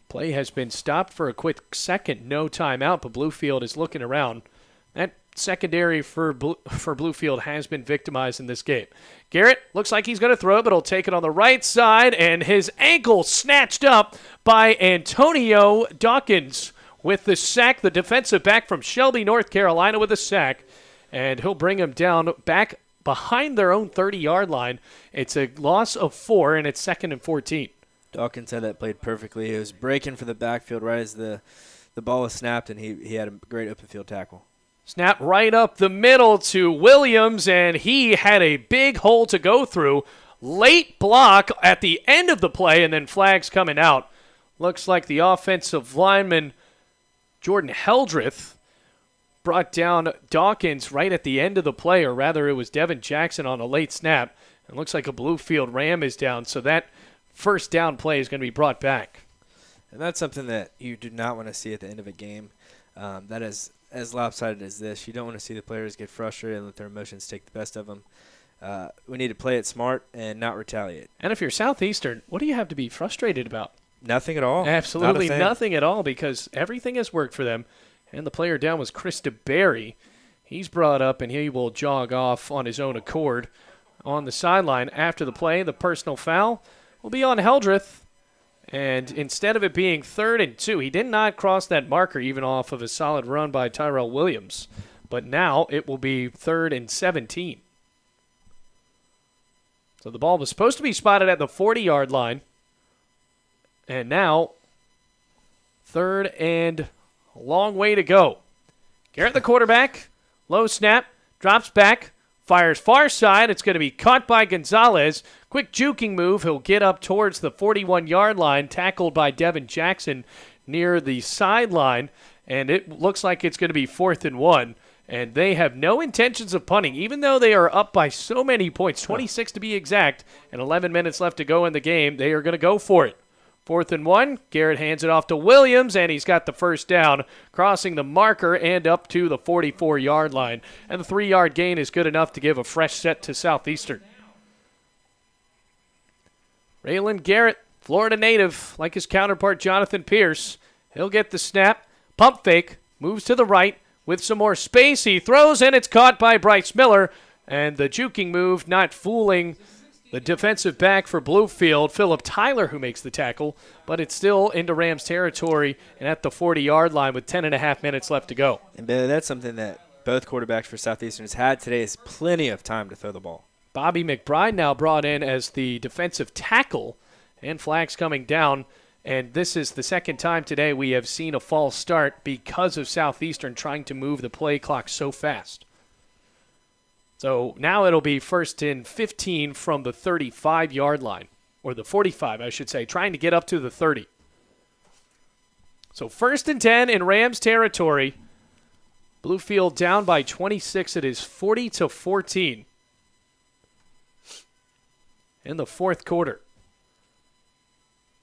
Play has been stopped for a quick second. No timeout, but Bluefield is looking around. That secondary for Bluefield has been victimized in this game. Garrett looks like he's going to throw it, but he'll take it on the right side, and his ankle snatched up by Antonio Dawkins with the sack, the defensive back from Shelby, North Carolina with a sack, and he'll bring him down back behind their own 30-yard line. It's a loss of 4, and it's 2nd and 14. Dawkins had that played perfectly. He was breaking for the backfield right as the ball was snapped, and he had a great open field tackle. Snap right up the middle to Williams, and he had a big hole to go through. Late block at the end of the play, and then flags coming out. Looks like the offensive lineman, Jordan Heldreth, brought down Dawkins right at the end of the play, or rather it was Devin Jackson on a late snap. It looks like a Bluefield Ram is down, so that first down play is going to be brought back. And that's something that you do not want to see at the end of a game. That is as lopsided as this. You don't want to see the players get frustrated and let their emotions take the best of them. We need to play it smart and not retaliate. And if you're Southeastern, what do you have to be frustrated about? Nothing at all. Absolutely nothing at all, because everything has worked for them. And the player down was Chris DeBerry. He's brought up, and he will jog off on his own accord on the sideline. After the play, the personal foul will be on Heldreth. And instead of it being 3rd and 2, he did not cross that marker even off of a solid run by Tyrell Williams. But now it will be 3rd and 17. So the ball was supposed to be spotted at the 40-yard line. And now 3rd and a long way to go. Garrett, the quarterback, low snap, drops back, fires far side. It's going to be caught by Gonzalez. Quick juking move. He'll get up towards the 41-yard line, tackled by Devin Jackson near the sideline. And it looks like it's going to be 4th and 1. And they have no intentions of punting, even though they are up by so many points, 26 to be exact, and 11 minutes left to go in the game. They are going to go for it. 4th and 1. Garrett hands it off to Williams, and he's got the first down, crossing the marker and up to the 44-yard line. And the 3-yard gain is good enough to give a fresh set to Southeastern. Raylan Garrett, Florida native, like his counterpart Jonathan Pierce. He'll get the snap, pump fake, moves to the right with some more space. He throws, and it's caught by Bryce Miller. And the juking move not fooling the defensive back for Bluefield, Philip Tyler, who makes the tackle, but it's still into Rams territory and at the 40-yard line with 10.5 minutes left to go. And Bailey, that's something that both quarterbacks for Southeastern has had today, is plenty of time to throw the ball. Bobby McBride now brought in as the defensive tackle, and flags coming down. And this is the second time today we have seen a false start because of Southeastern trying to move the play clock so fast. So now it'll be 1st and 15 from the 35-yard line, or the 45, I should say, trying to get up to the 30. So 1st and 10 in Rams territory. Bluefield down by 26. It is 40-14 in the 4th quarter.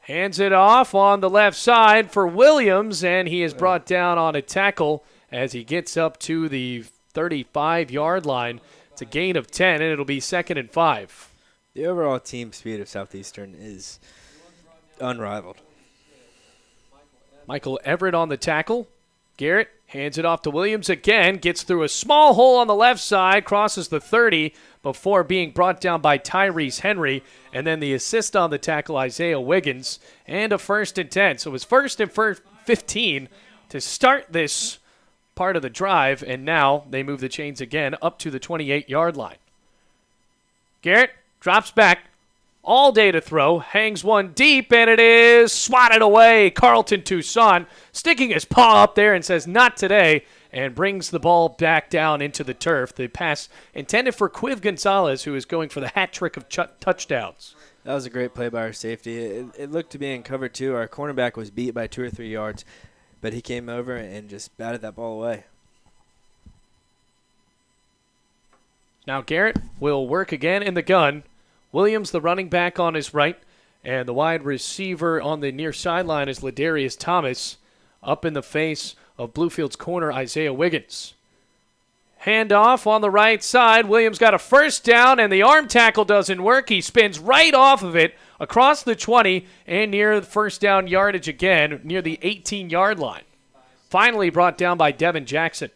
Hands it off on the left side for Williams, and he is brought down on a tackle as he gets up to the 35-yard line. It's a gain of 10, and it'll be 2nd and 5. The overall team speed of Southeastern is unrivaled. Michael Everett on the tackle. Garrett hands it off to Williams again, gets through a small hole on the left side, crosses the 30 before being brought down by Tyrese Henry, and then the assist on the tackle, Isaiah Wiggins, and a 1st and 10. So it was 1st and 15 to start this part of the drive, and now they move the chains again up to the 28-yard line. Garrett drops back, all day to throw, hangs one deep, and it is swatted away. Carlton Toussaint sticking his paw up there and says, "Not today," and brings the ball back down into the turf. The pass intended for Quiv Gonzalez, who is going for the hat trick of touchdowns. That was a great play by our safety. It looked to be in cover 2. Our cornerback was beat by 2 or 3 yards. but he came over and just batted that ball away. Now Garrett will work again in the gun. Williams, the running back, on his right, and the wide receiver on the near sideline is Ladarius Thomas, up in the face of Bluefield's corner, Isaiah Wiggins. Handoff on the right side. Williams got a first down, and the arm tackle doesn't work. He spins right off of it across the 20 and near the first down yardage again, near the 18-yard line. Finally brought down by Devin Jackson.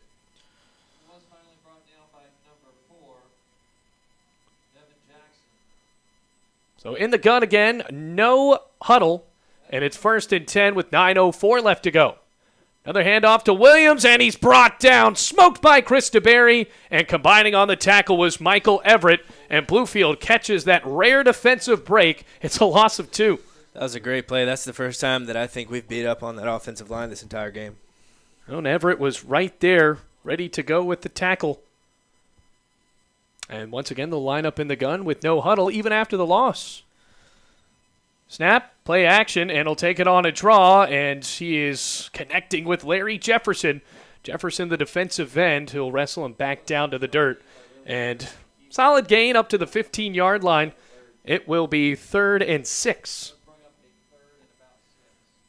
So in the gun again, no huddle, and it's 1st and 10 with 9:04 left to go. Another handoff to Williams, and he's brought down, smoked by Chris DeBerry, and combining on the tackle was Michael Everett, and Bluefield catches that rare defensive break. It's a loss of 2. That was a great play. That's the first time that I think we've beat up on that offensive line this entire game. And Everett was right there, ready to go with the tackle. And once again, the lineup in the gun with no huddle, even after the loss. Snap, play action, and he'll take it on a draw, and he is connecting with Larry Jefferson. Jefferson, the defensive end, who'll wrestle him back down to the dirt. And solid gain up to the 15-yard line. It will be 3rd and 6.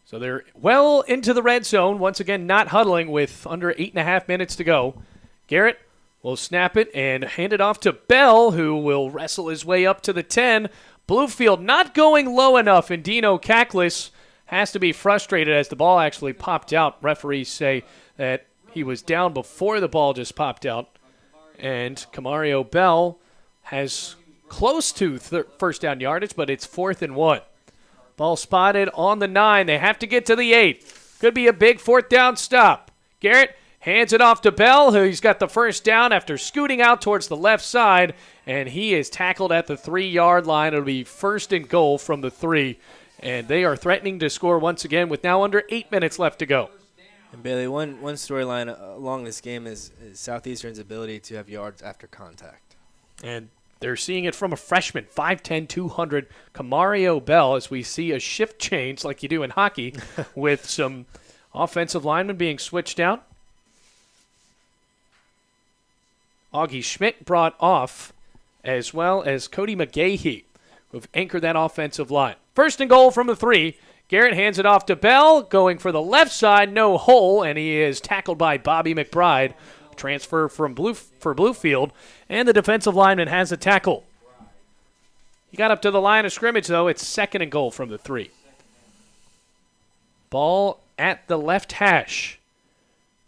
So they're well into the red zone. Once again, not huddling with under 8.5 minutes to go. Garrett will snap it and hand it off to Bell, who will wrestle his way up to the 10. Bluefield not going low enough, and Dino Kaklis has to be frustrated as the ball actually popped out. Referees say that he was down before the ball just popped out. And Camario Bell has close to first down yardage, but it's 4th and 1. Ball spotted on the 9. They have to get to the 8. Could be a big 4th down stop. Garrett hands it off to Bell, who's got the first down after scooting out towards the left side, and he is tackled at the 3-yard line. It'll be 1st and goal from the 3, and they are threatening to score once again with now under 8 minutes left to go. And Bailey, one storyline along this game is Southeastern's ability to have yards after contact. And they're seeing it from a freshman, 5'10", 200, Camario Bell, as we see a shift change like you do in hockey with some offensive linemen being switched out. Augie Schmidt brought off, as well as Cody McGahee, who've anchored that offensive line. 1st and goal from the 3. Garrett hands it off to Bell, going for the left side, no hole, and he is tackled by Bobby McBride. Transfer from Bluefield, and the defensive lineman has a tackle. He got up to the line of scrimmage, though. It's 2nd and goal from the 3. Ball at the left hash.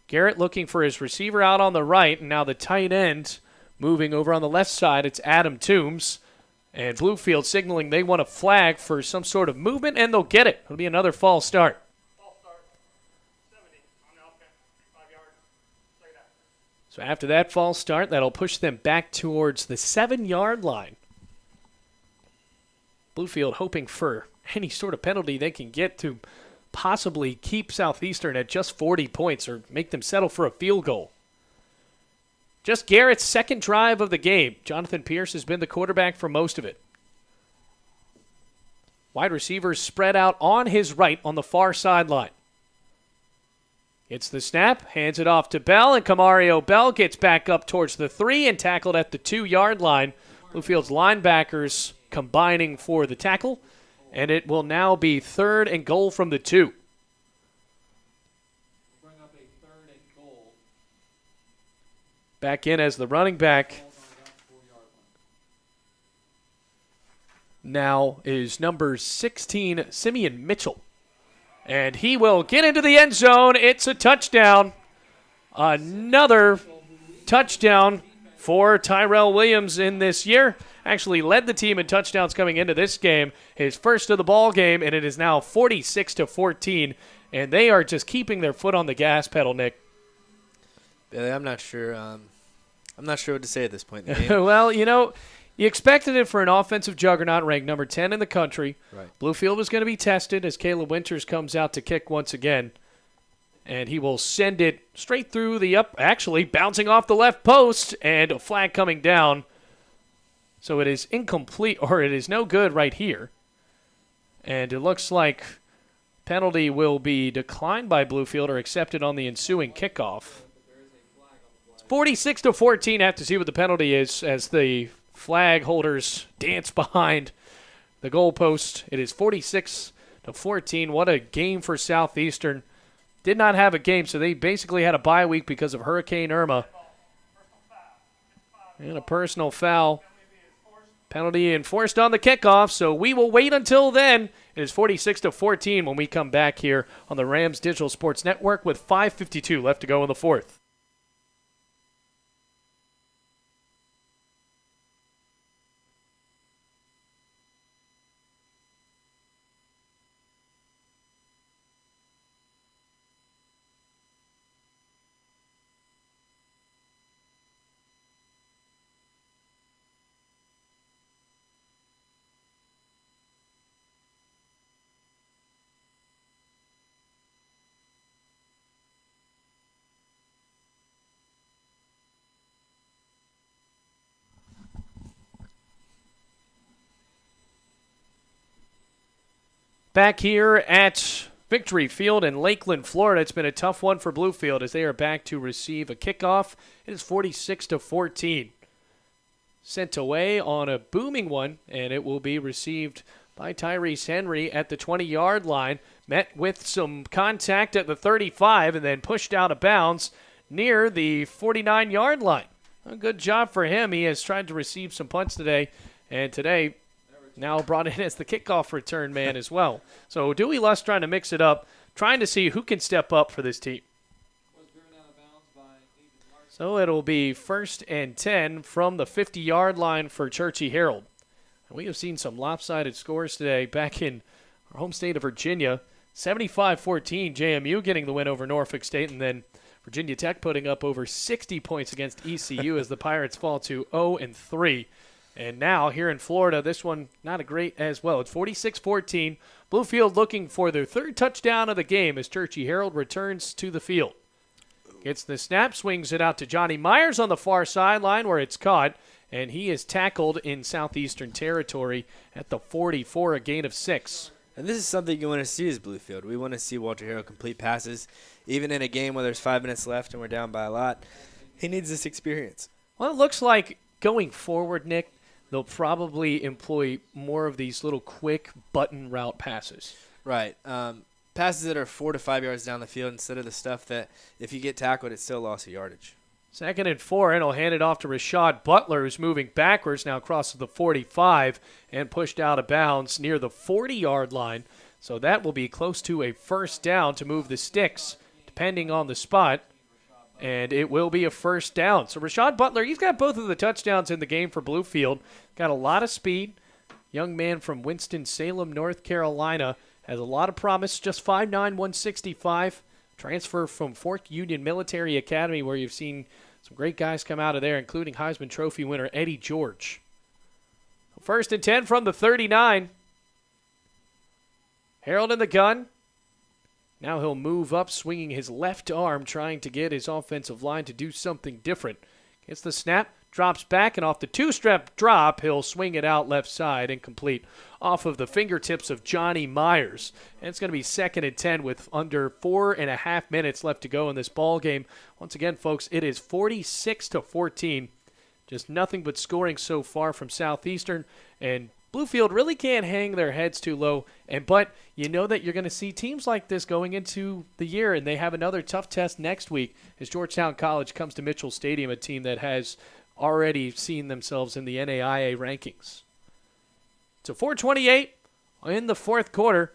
Garrett looking for his receiver out on the right, and now the tight end moving over on the left side. It's Adam Toombs, and Bluefield signaling they want a flag for some sort of movement, and they'll get it. It'll be another false start. So after that false start, that'll push them back towards the 7-yard line. Bluefield hoping for any sort of penalty they can get to possibly keep Southeastern at just 40 points or make them settle for a field goal. Just Garrett's 2nd drive of the game. Jonathan Pierce has been the quarterback for most of it. Wide receivers spread out on his right on the far sideline. It's the snap, hands it off to Bell, and Camario Bell gets back up towards the 3 and tackled at the 2-yard line. Bluefield's linebackers combining for the tackle, and it will now be 3rd and goal from the 2. Back in as the running back now is number 16, Simeon Mitchell. And he will get into the end zone. It's a touchdown. Another touchdown for Tyrell Williams in this year. Actually led the team in touchdowns coming into this game. His first of the ball game, and it is now 46-14. And they are just keeping their foot on the gas pedal, Nick. Billy, I'm not sure. I'm not sure what to say at this point in the game. Well, you expected it for an offensive juggernaut ranked number 10 in the country. Right. Bluefield was going to be tested as Caleb Winters comes out to kick once again. And he will send it straight through the actually bouncing off the left post, and a flag coming down. So it is incomplete, or it is no good right here. And it looks like Penalty will be declined by Bluefield or accepted on the ensuing kickoff. It's 46-14. Have to see what the penalty is as the flag holders dance behind the goalpost. It is 46-14. What a game for Southeastern. Did not have a game, so they basically had a bye week because of Hurricane Irma. And a personal foul. Penalty enforced on the kickoff, so we will wait until then. It is 46-14 when we come back here on the Rams Digital Sports Network with 5:52 left to go in the fourth. Back here at Victory Field in Lakeland, Florida. It's been a tough one for Bluefield as they are back to receive a kickoff. It is 46-14. Sent away on a booming one, and it will be received by Tyrese Henry at the 20-yard line. Met with some contact at the 35 and then pushed out of bounds near the 49-yard line. A good job for him. He has tried to receive some punts today, and today now brought in as the kickoff return man as well. So Dewey Luss trying to mix it up, trying to see who can step up for this team. So it'll be 1st and 10 from the 50-yard line for Churchy Herald. And we have seen some lopsided scores today back in our home state of Virginia. 75-14, JMU getting the win over Norfolk State, and then Virginia Tech putting up over 60 points against ECU as the Pirates fall to 0-3. And now, here in Florida, this one not a great as well. It's 46-14. Bluefield looking for their third touchdown of the game as Churchy Herald returns to the field. Gets the snap, swings it out to Johnny Myers on the far sideline where it's caught, and he is tackled in Southeastern territory at the 44, a gain of 6. And this is something you want to see as Bluefield. We want to see Walter Harrell complete passes, even in a game where there's 5 minutes left and we're down by a lot. He needs this experience. Well, it looks like going forward, Nick, they'll probably employ more of these little quick button route passes. Right. Passes that are 4 to 5 yards down the field instead of the stuff that if you get tackled, it's still loss of yardage. 2nd and 4, and he'll hand it off to Rashad Butler, who's moving backwards, now crosses the 45 and pushed out of bounds near the 40-yard line. So that will be close to a first down to move the sticks, depending on the spot. And it will be a first down. So Rashad Butler, he's got both of the touchdowns in the game for Bluefield. Got a lot of speed. Young man from Winston-Salem, North Carolina. Has a lot of promise. Just 5'9", 165. Transfer from Fort Union Military Academy, where you've seen some great guys come out of there, including Heisman Trophy winner Eddie George. 1st and 10 from the 39. Harold in the gun. Now he'll move up, swinging his left arm, trying to get his offensive line to do something different. Gets the snap, drops back, and off the 2-step drop, he'll swing it out left side, incomplete, off of the fingertips of Johnny Myers. And it's going to be 2nd and 10 with under 4.5 minutes left to go in this ball game. Once again, folks, it is 46-14. Just nothing but scoring so far from Southeastern, and Bluefield really can't hang their heads too low, but you know that you're going to see teams like this going into the year, and they have another tough test next week as Georgetown College comes to Mitchell Stadium, a team that has already seen themselves in the NAIA rankings. So 4:28 in the fourth quarter.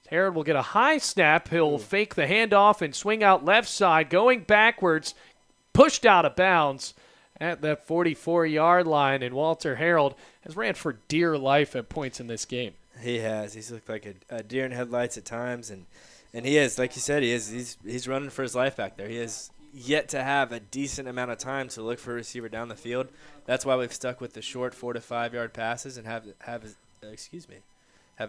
Herod will get a high snap. He'll fake the handoff and swing out left side, going backwards, pushed out of bounds at that 44-yard line, and Walter Harold has ran for dear life at points in this game. He has. He's looked like a deer in headlights at times, and he is, like you said, he's running for his life back there. He has yet to have a decent amount of time to look for a receiver down the field. That's why we've stuck with the short 4 to 5 yard passes and have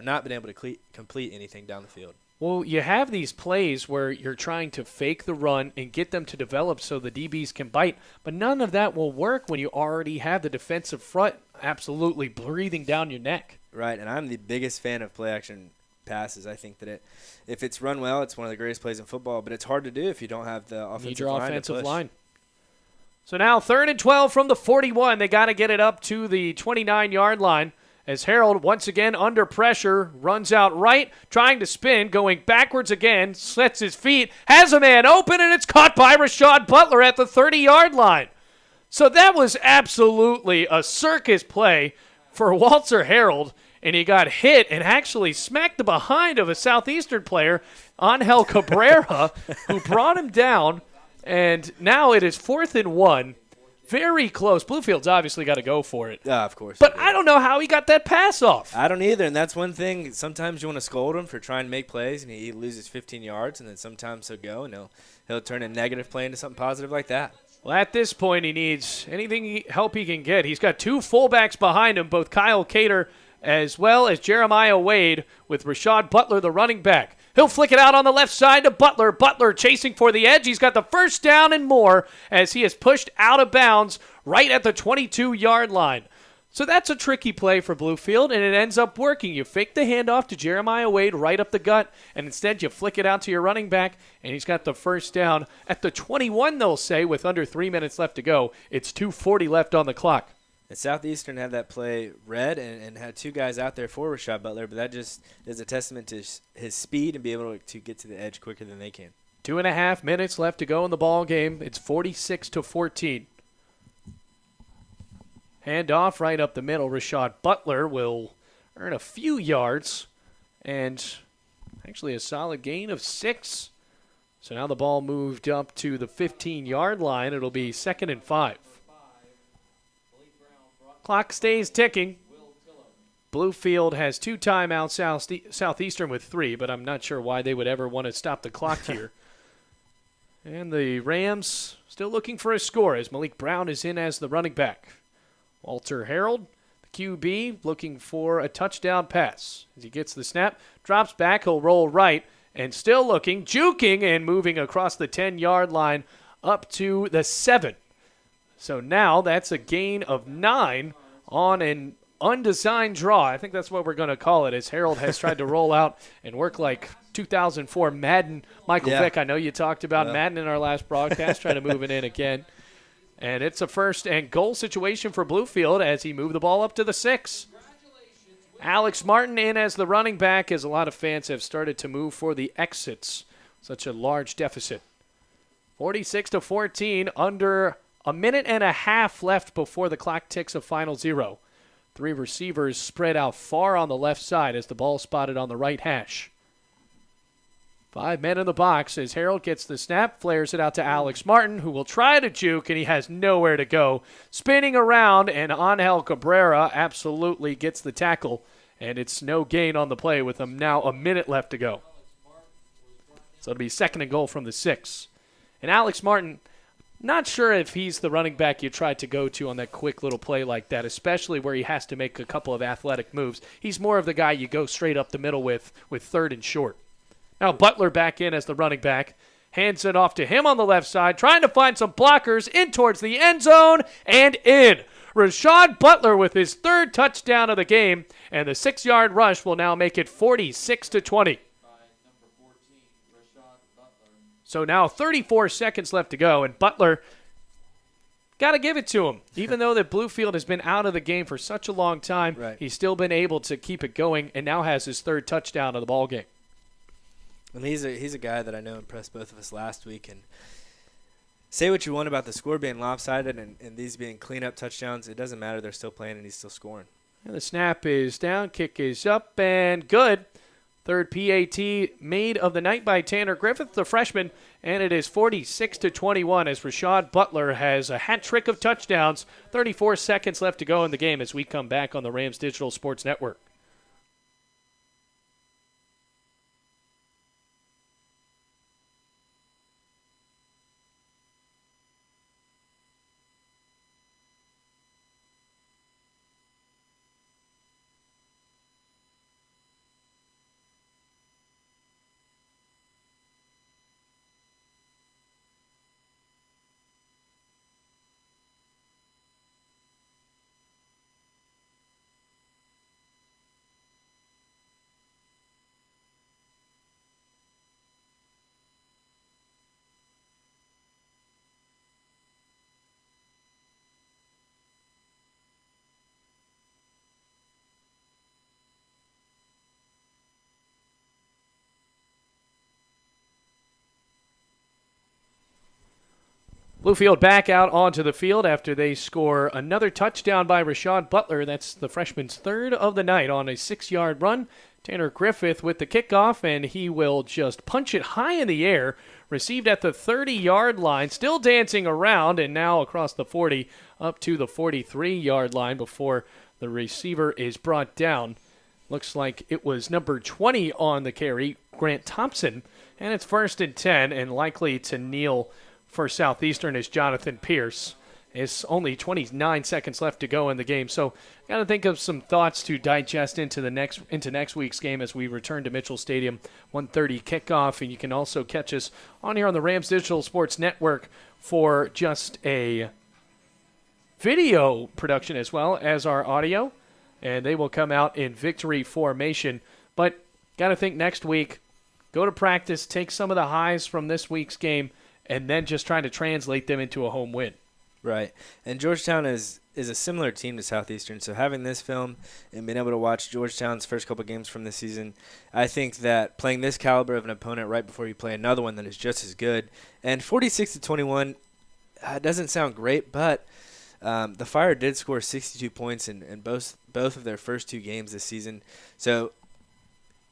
not been able to complete anything down the field. Well, you have these plays where you're trying to fake the run and get them to develop so the DBs can bite, but none of that will work when you already have the defensive front absolutely breathing down your neck. Right, and I'm the biggest fan of play-action passes. I think that if it's run well, it's one of the greatest plays in football, but it's hard to do if you don't have the offensive line. So now 3rd and 12 from the 41. They got to get it up to the 29-yard line as Harold, once again under pressure, runs out right, trying to spin, going backwards again, sets his feet, has a man open, and it's caught by Rashad Butler at the 30-yard line. So that was absolutely a circus play for Walter Harold, and he got hit and actually smacked the behind of a Southeastern player, Angel Cabrera, who brought him down. And now it is 4th and 1. Very close. Bluefield's obviously got to go for it. Of course. But I don't know how he got that pass off. I don't either, and that's one thing. Sometimes you want to scold him for trying to make plays, and he loses 15 yards, and then sometimes he'll go, and he'll turn a negative play into something positive like that. Well, at this point, he needs anything help he can get. He's got 2 fullbacks behind him, both Kyle Cater as well as Jeremiah Wade, with Rashad Butler, the running back. He'll flick it out on the left side to Butler. Butler chasing for the edge. He's got the first down and more as he is pushed out of bounds right at the 22-yard line. So that's a tricky play for Bluefield, and it ends up working. You fake the handoff to Jeremiah Wade right up the gut, and instead you flick it out to your running back, and he's got the first down at the 21, they'll say, with under 3 minutes left to go. It's 2:40 left on the clock. And Southeastern had that play read and had 2 guys out there for Rashad Butler, but that just is a testament to his speed and be able to get to the edge quicker than they can. 2.5 minutes left to go in the ball game. It's 46-14. Handoff right up the middle. Rashad Butler will earn a few yards and actually a solid gain of 6. So now the ball moved up to the 15-yard line. It'll be 2nd and 5. Clock stays ticking. Bluefield has 2 timeouts, Southeastern with 3, but I'm not sure why they would ever want to stop the clock here. And the Rams still looking for a score as Malik Brown is in as the running back. Walter Harold, the QB, looking for a touchdown pass. As he gets the snap, drops back, he'll roll right, and still looking, juking, and moving across the 10-yard line up to the 7. So now that's a gain of 9 on an undesigned draw. I think that's what we're going to call it, as Harold has tried to roll out and work like 2004 Madden. Michael Vick, I know you talked about Madden in our last broadcast, trying to move it in again. And it's a 1st and goal situation for Bluefield as he moved the ball up to the 6. Alex Martin in as the running back, as a lot of fans have started to move for the exits. Such a large deficit. 46-14, under a minute and a half left before the clock ticks a final 0. 3 receivers spread out far on the left side as the ball spotted on the right hash. 5 men in the box as Harold gets the snap, flares it out to Alex Martin, who will try to juke, and he has nowhere to go. Spinning around, and Angel Cabrera absolutely gets the tackle, and it's no gain on the play with now a minute left to go. So it'll be 2nd and goal from the 6. And Alex Martin, not sure if he's the running back you try to go to on that quick little play like that, especially where he has to make a couple of athletic moves. He's more of the guy you go straight up the middle with 3rd and short. Now Butler back in as the running back. Hands it off to him on the left side, trying to find some blockers in towards the end zone and in. Rashad Butler with his 3rd touchdown of the game, and the 6-yard rush will now make it 46-20. So now 34 seconds left to go, and Butler, got to give it to him. Even though that Bluefield has been out of the game for such a long time, he's still been able to keep it going and now has his 3rd touchdown of the ball game. And he's a guy that I know impressed both of us last week. And say what you want about the score being lopsided and these being clean-up touchdowns, it doesn't matter. They're still playing and he's still scoring. And the snap is down, kick is up, and good. 3rd PAT made of the night by Tanner Griffith, the freshman, and it is 46-21 as Rashad Butler has a hat trick of touchdowns. 34 seconds left to go in the game as we come back on the Rams Digital Sports Network. Bluefield back out onto the field after they score another touchdown by Rashad Butler. That's the freshman's third of the night on a 6-yard run. Tanner Griffith with the kickoff, and he will just punch it high in the air. Received at the 30-yard line, still dancing around, and now across the 40 up to the 43-yard line before the receiver is brought down. Looks like it was number 20 on the carry, Grant Thompson, and it's 1st and 10, and likely to kneel for Southeastern is Jonathan Pierce. It's only 29 seconds left to go in the game, so got to think of some thoughts to digest into next week's game as we return to Mitchell Stadium. 1:30 kickoff, and you can also catch us on here on the Rams Digital Sports Network for just a video production as well as our audio, and they will come out in victory formation. But got to think next week, go to practice, take some of the highs from this week's game, and then just try to translate them into a home win. Right. And Georgetown is a similar team to Southeastern, so having this film and being able to watch Georgetown's first couple games from this season, I think that playing this caliber of an opponent right before you play another one that is just as good, and 46-21 doesn't sound great, but the Fire did score 62 points in both of their first 2 games this season, so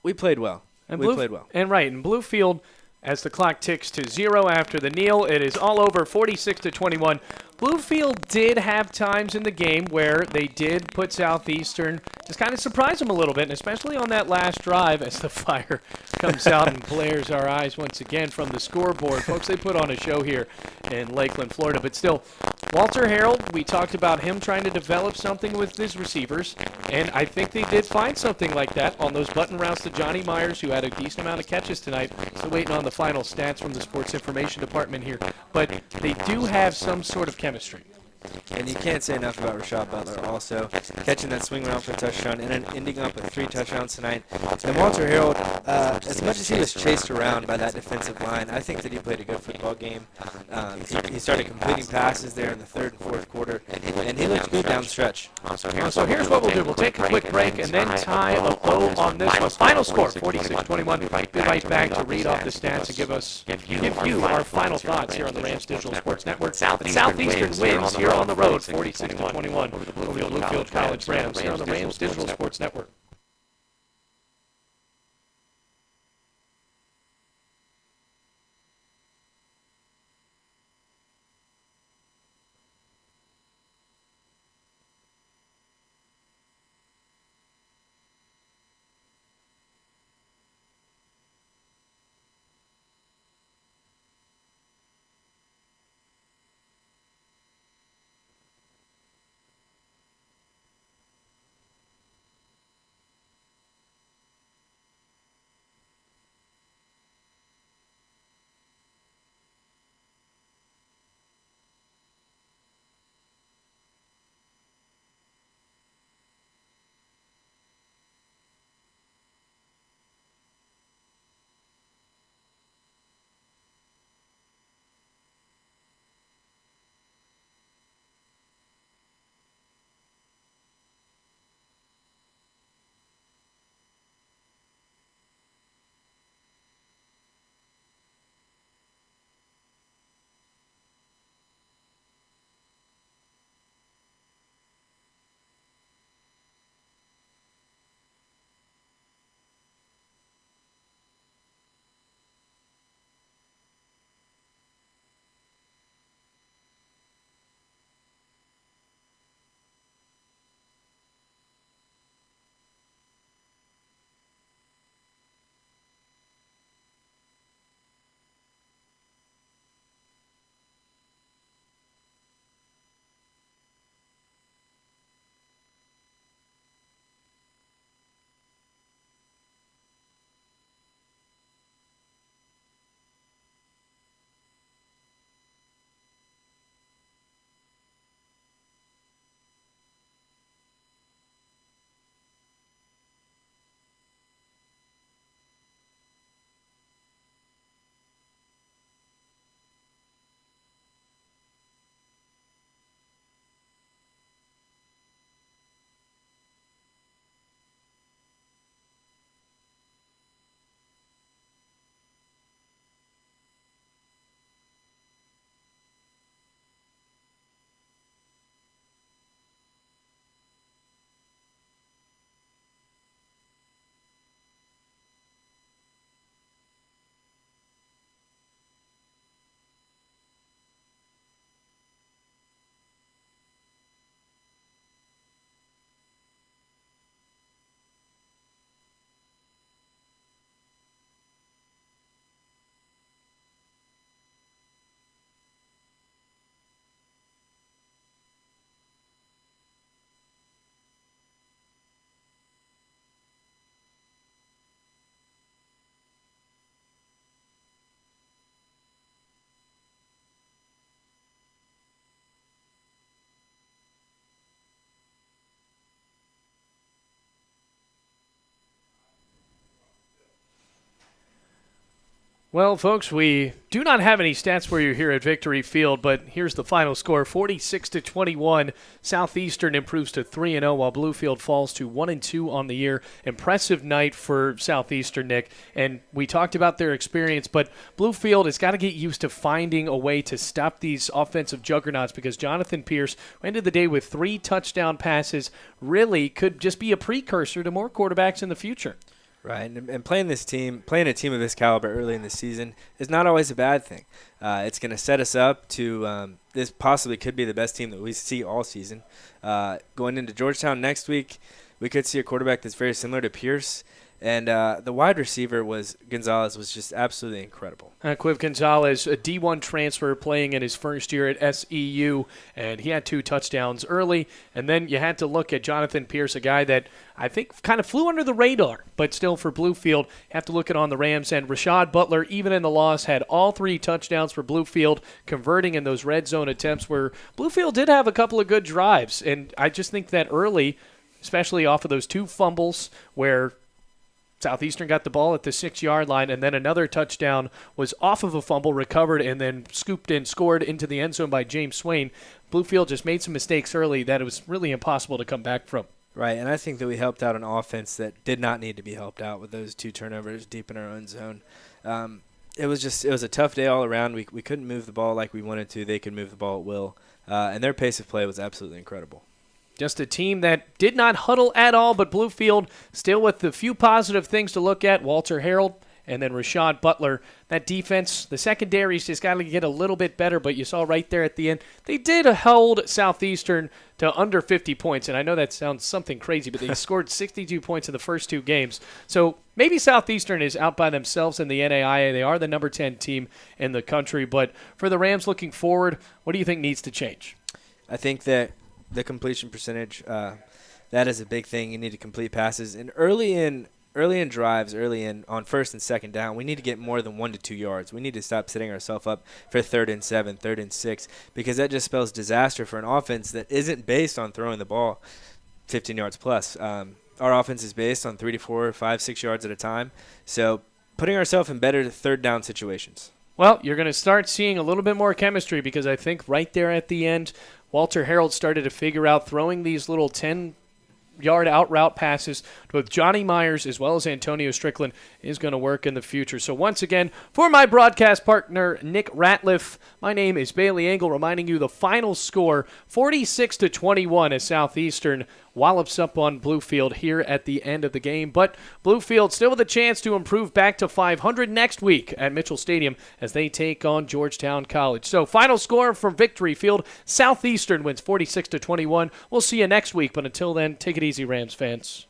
we played well. And we played well. And right, in Bluefield, as the clock ticks to 0 after the kneel, it is all over, 46-21. Bluefield did have times in the game where they did put Southeastern, just kind of surprise them a little bit, and especially on that last drive as the Fire comes out and glares our eyes once again from the scoreboard. Folks, they put on a show here in Lakeland, Florida. But still, Walter Harold, we talked about him trying to develop something with his receivers, and I think they did find something like that on those button routes to Johnny Myers, who had a decent amount of catches tonight. Still waiting on the final stats from the sports information department here. But they do have some sort of chemistry. And you can't say enough about Rashad Butler also catching that swing route for a touchdown and then ending up with 3 touchdowns tonight. And Walter Harold, as much as he was chased around by that defensive line, I think that he played a good football game. He started completing passes there in the 3rd and 4th quarter, and he looked good down the stretch. So here's what we'll do. We'll take a quick break and then tie a bow on this one. Final score, 46-21. Be right back to read off the stats and give you our final thoughts here on the Rams Digital Sports Network. Southeastern wins here on the road, 46-21 over the Bluefield College Rams here on the Rams Digital Sports Network. Well, folks, we do not have any stats for you here at Victory Field, but here's the final score: 46-21. Southeastern improves to 3-0, while Bluefield falls to 1-2 on the year. Impressive night for Southeastern, Nick. And we talked about their experience, but Bluefield has got to get used to finding a way to stop these offensive juggernauts, because Jonathan Pierce, who ended the day with 3 touchdown passes, really could just be a precursor to more quarterbacks in the future. Right, and playing a team of this caliber early in the season is not always a bad thing. It's going to set us up to this possibly could be the best team that we see all season. Going into Georgetown next week, we could see a quarterback that's very similar to Pierce. And the wide receiver Gonzalez was just absolutely incredible. Quiv Gonzalez, a D1 transfer playing in his first year at SEU, and he had 2 touchdowns early. And then you had to look at Jonathan Pierce, a guy that I think kind of flew under the radar, but still for Bluefield, you have to look at on the Rams. And Rashad Butler, even in the loss, had all 3 touchdowns for Bluefield, converting in those red zone attempts where Bluefield did have a couple of good drives. And I just think that early, especially off of those 2 fumbles where Southeastern got the ball at the 6-yard line, and then another touchdown was off of a fumble, recovered, and then scooped in, scored into the end zone by James Swain. Bluefield just made some mistakes early that it was really impossible to come back from. Right, and I think that we helped out an offense that did not need to be helped out with those 2 turnovers deep in our own zone. It was a tough day all around. We couldn't move the ball like we wanted to. They could move the ball at will, and their pace of play was absolutely incredible. Just a team that did not huddle at all, but Bluefield still with the few positive things to look at. Walter Harold and then Rashad Butler. That defense, the secondary's just got to get a little bit better, but you saw right there at the end, they did hold Southeastern to under 50 points. And I know that sounds something crazy, but they scored 62 points in the first 2 games. So maybe Southeastern is out by themselves in the NAIA. They are the number 10 team in the country. But for the Rams looking forward, what do you think needs to change? I think that the completion percentage, that is a big thing. You need to complete passes. And early in drives, on first and second down, we need to get more than 1 to 2 yards. We need to stop setting ourselves up for 3rd and 7, 3rd and 6, because that just spells disaster for an offense that isn't based on throwing the ball 15 yards plus. Our offense is based on 3 to 4, 5, 6 yards at a time. So putting ourselves in better 3rd down situations. Well, you're going to start seeing a little bit more chemistry, because I think right there at the end, Walter Harold started to figure out throwing these little 10-yard out route passes with Johnny Myers as well as Antonio Strickland is going to work in the future. So once again, for my broadcast partner, Nick Ratliff, my name is Bailey Engel, reminding you the final score, 46-21 as Southeastern wallops up on Bluefield here at the end of the game. But Bluefield still with a chance to improve back to 500 next week at Mitchell Stadium as they take on Georgetown College. So final score from Victory Field, Southeastern wins 46-21. We'll see you next week, but until then, take it easy, Rams fans.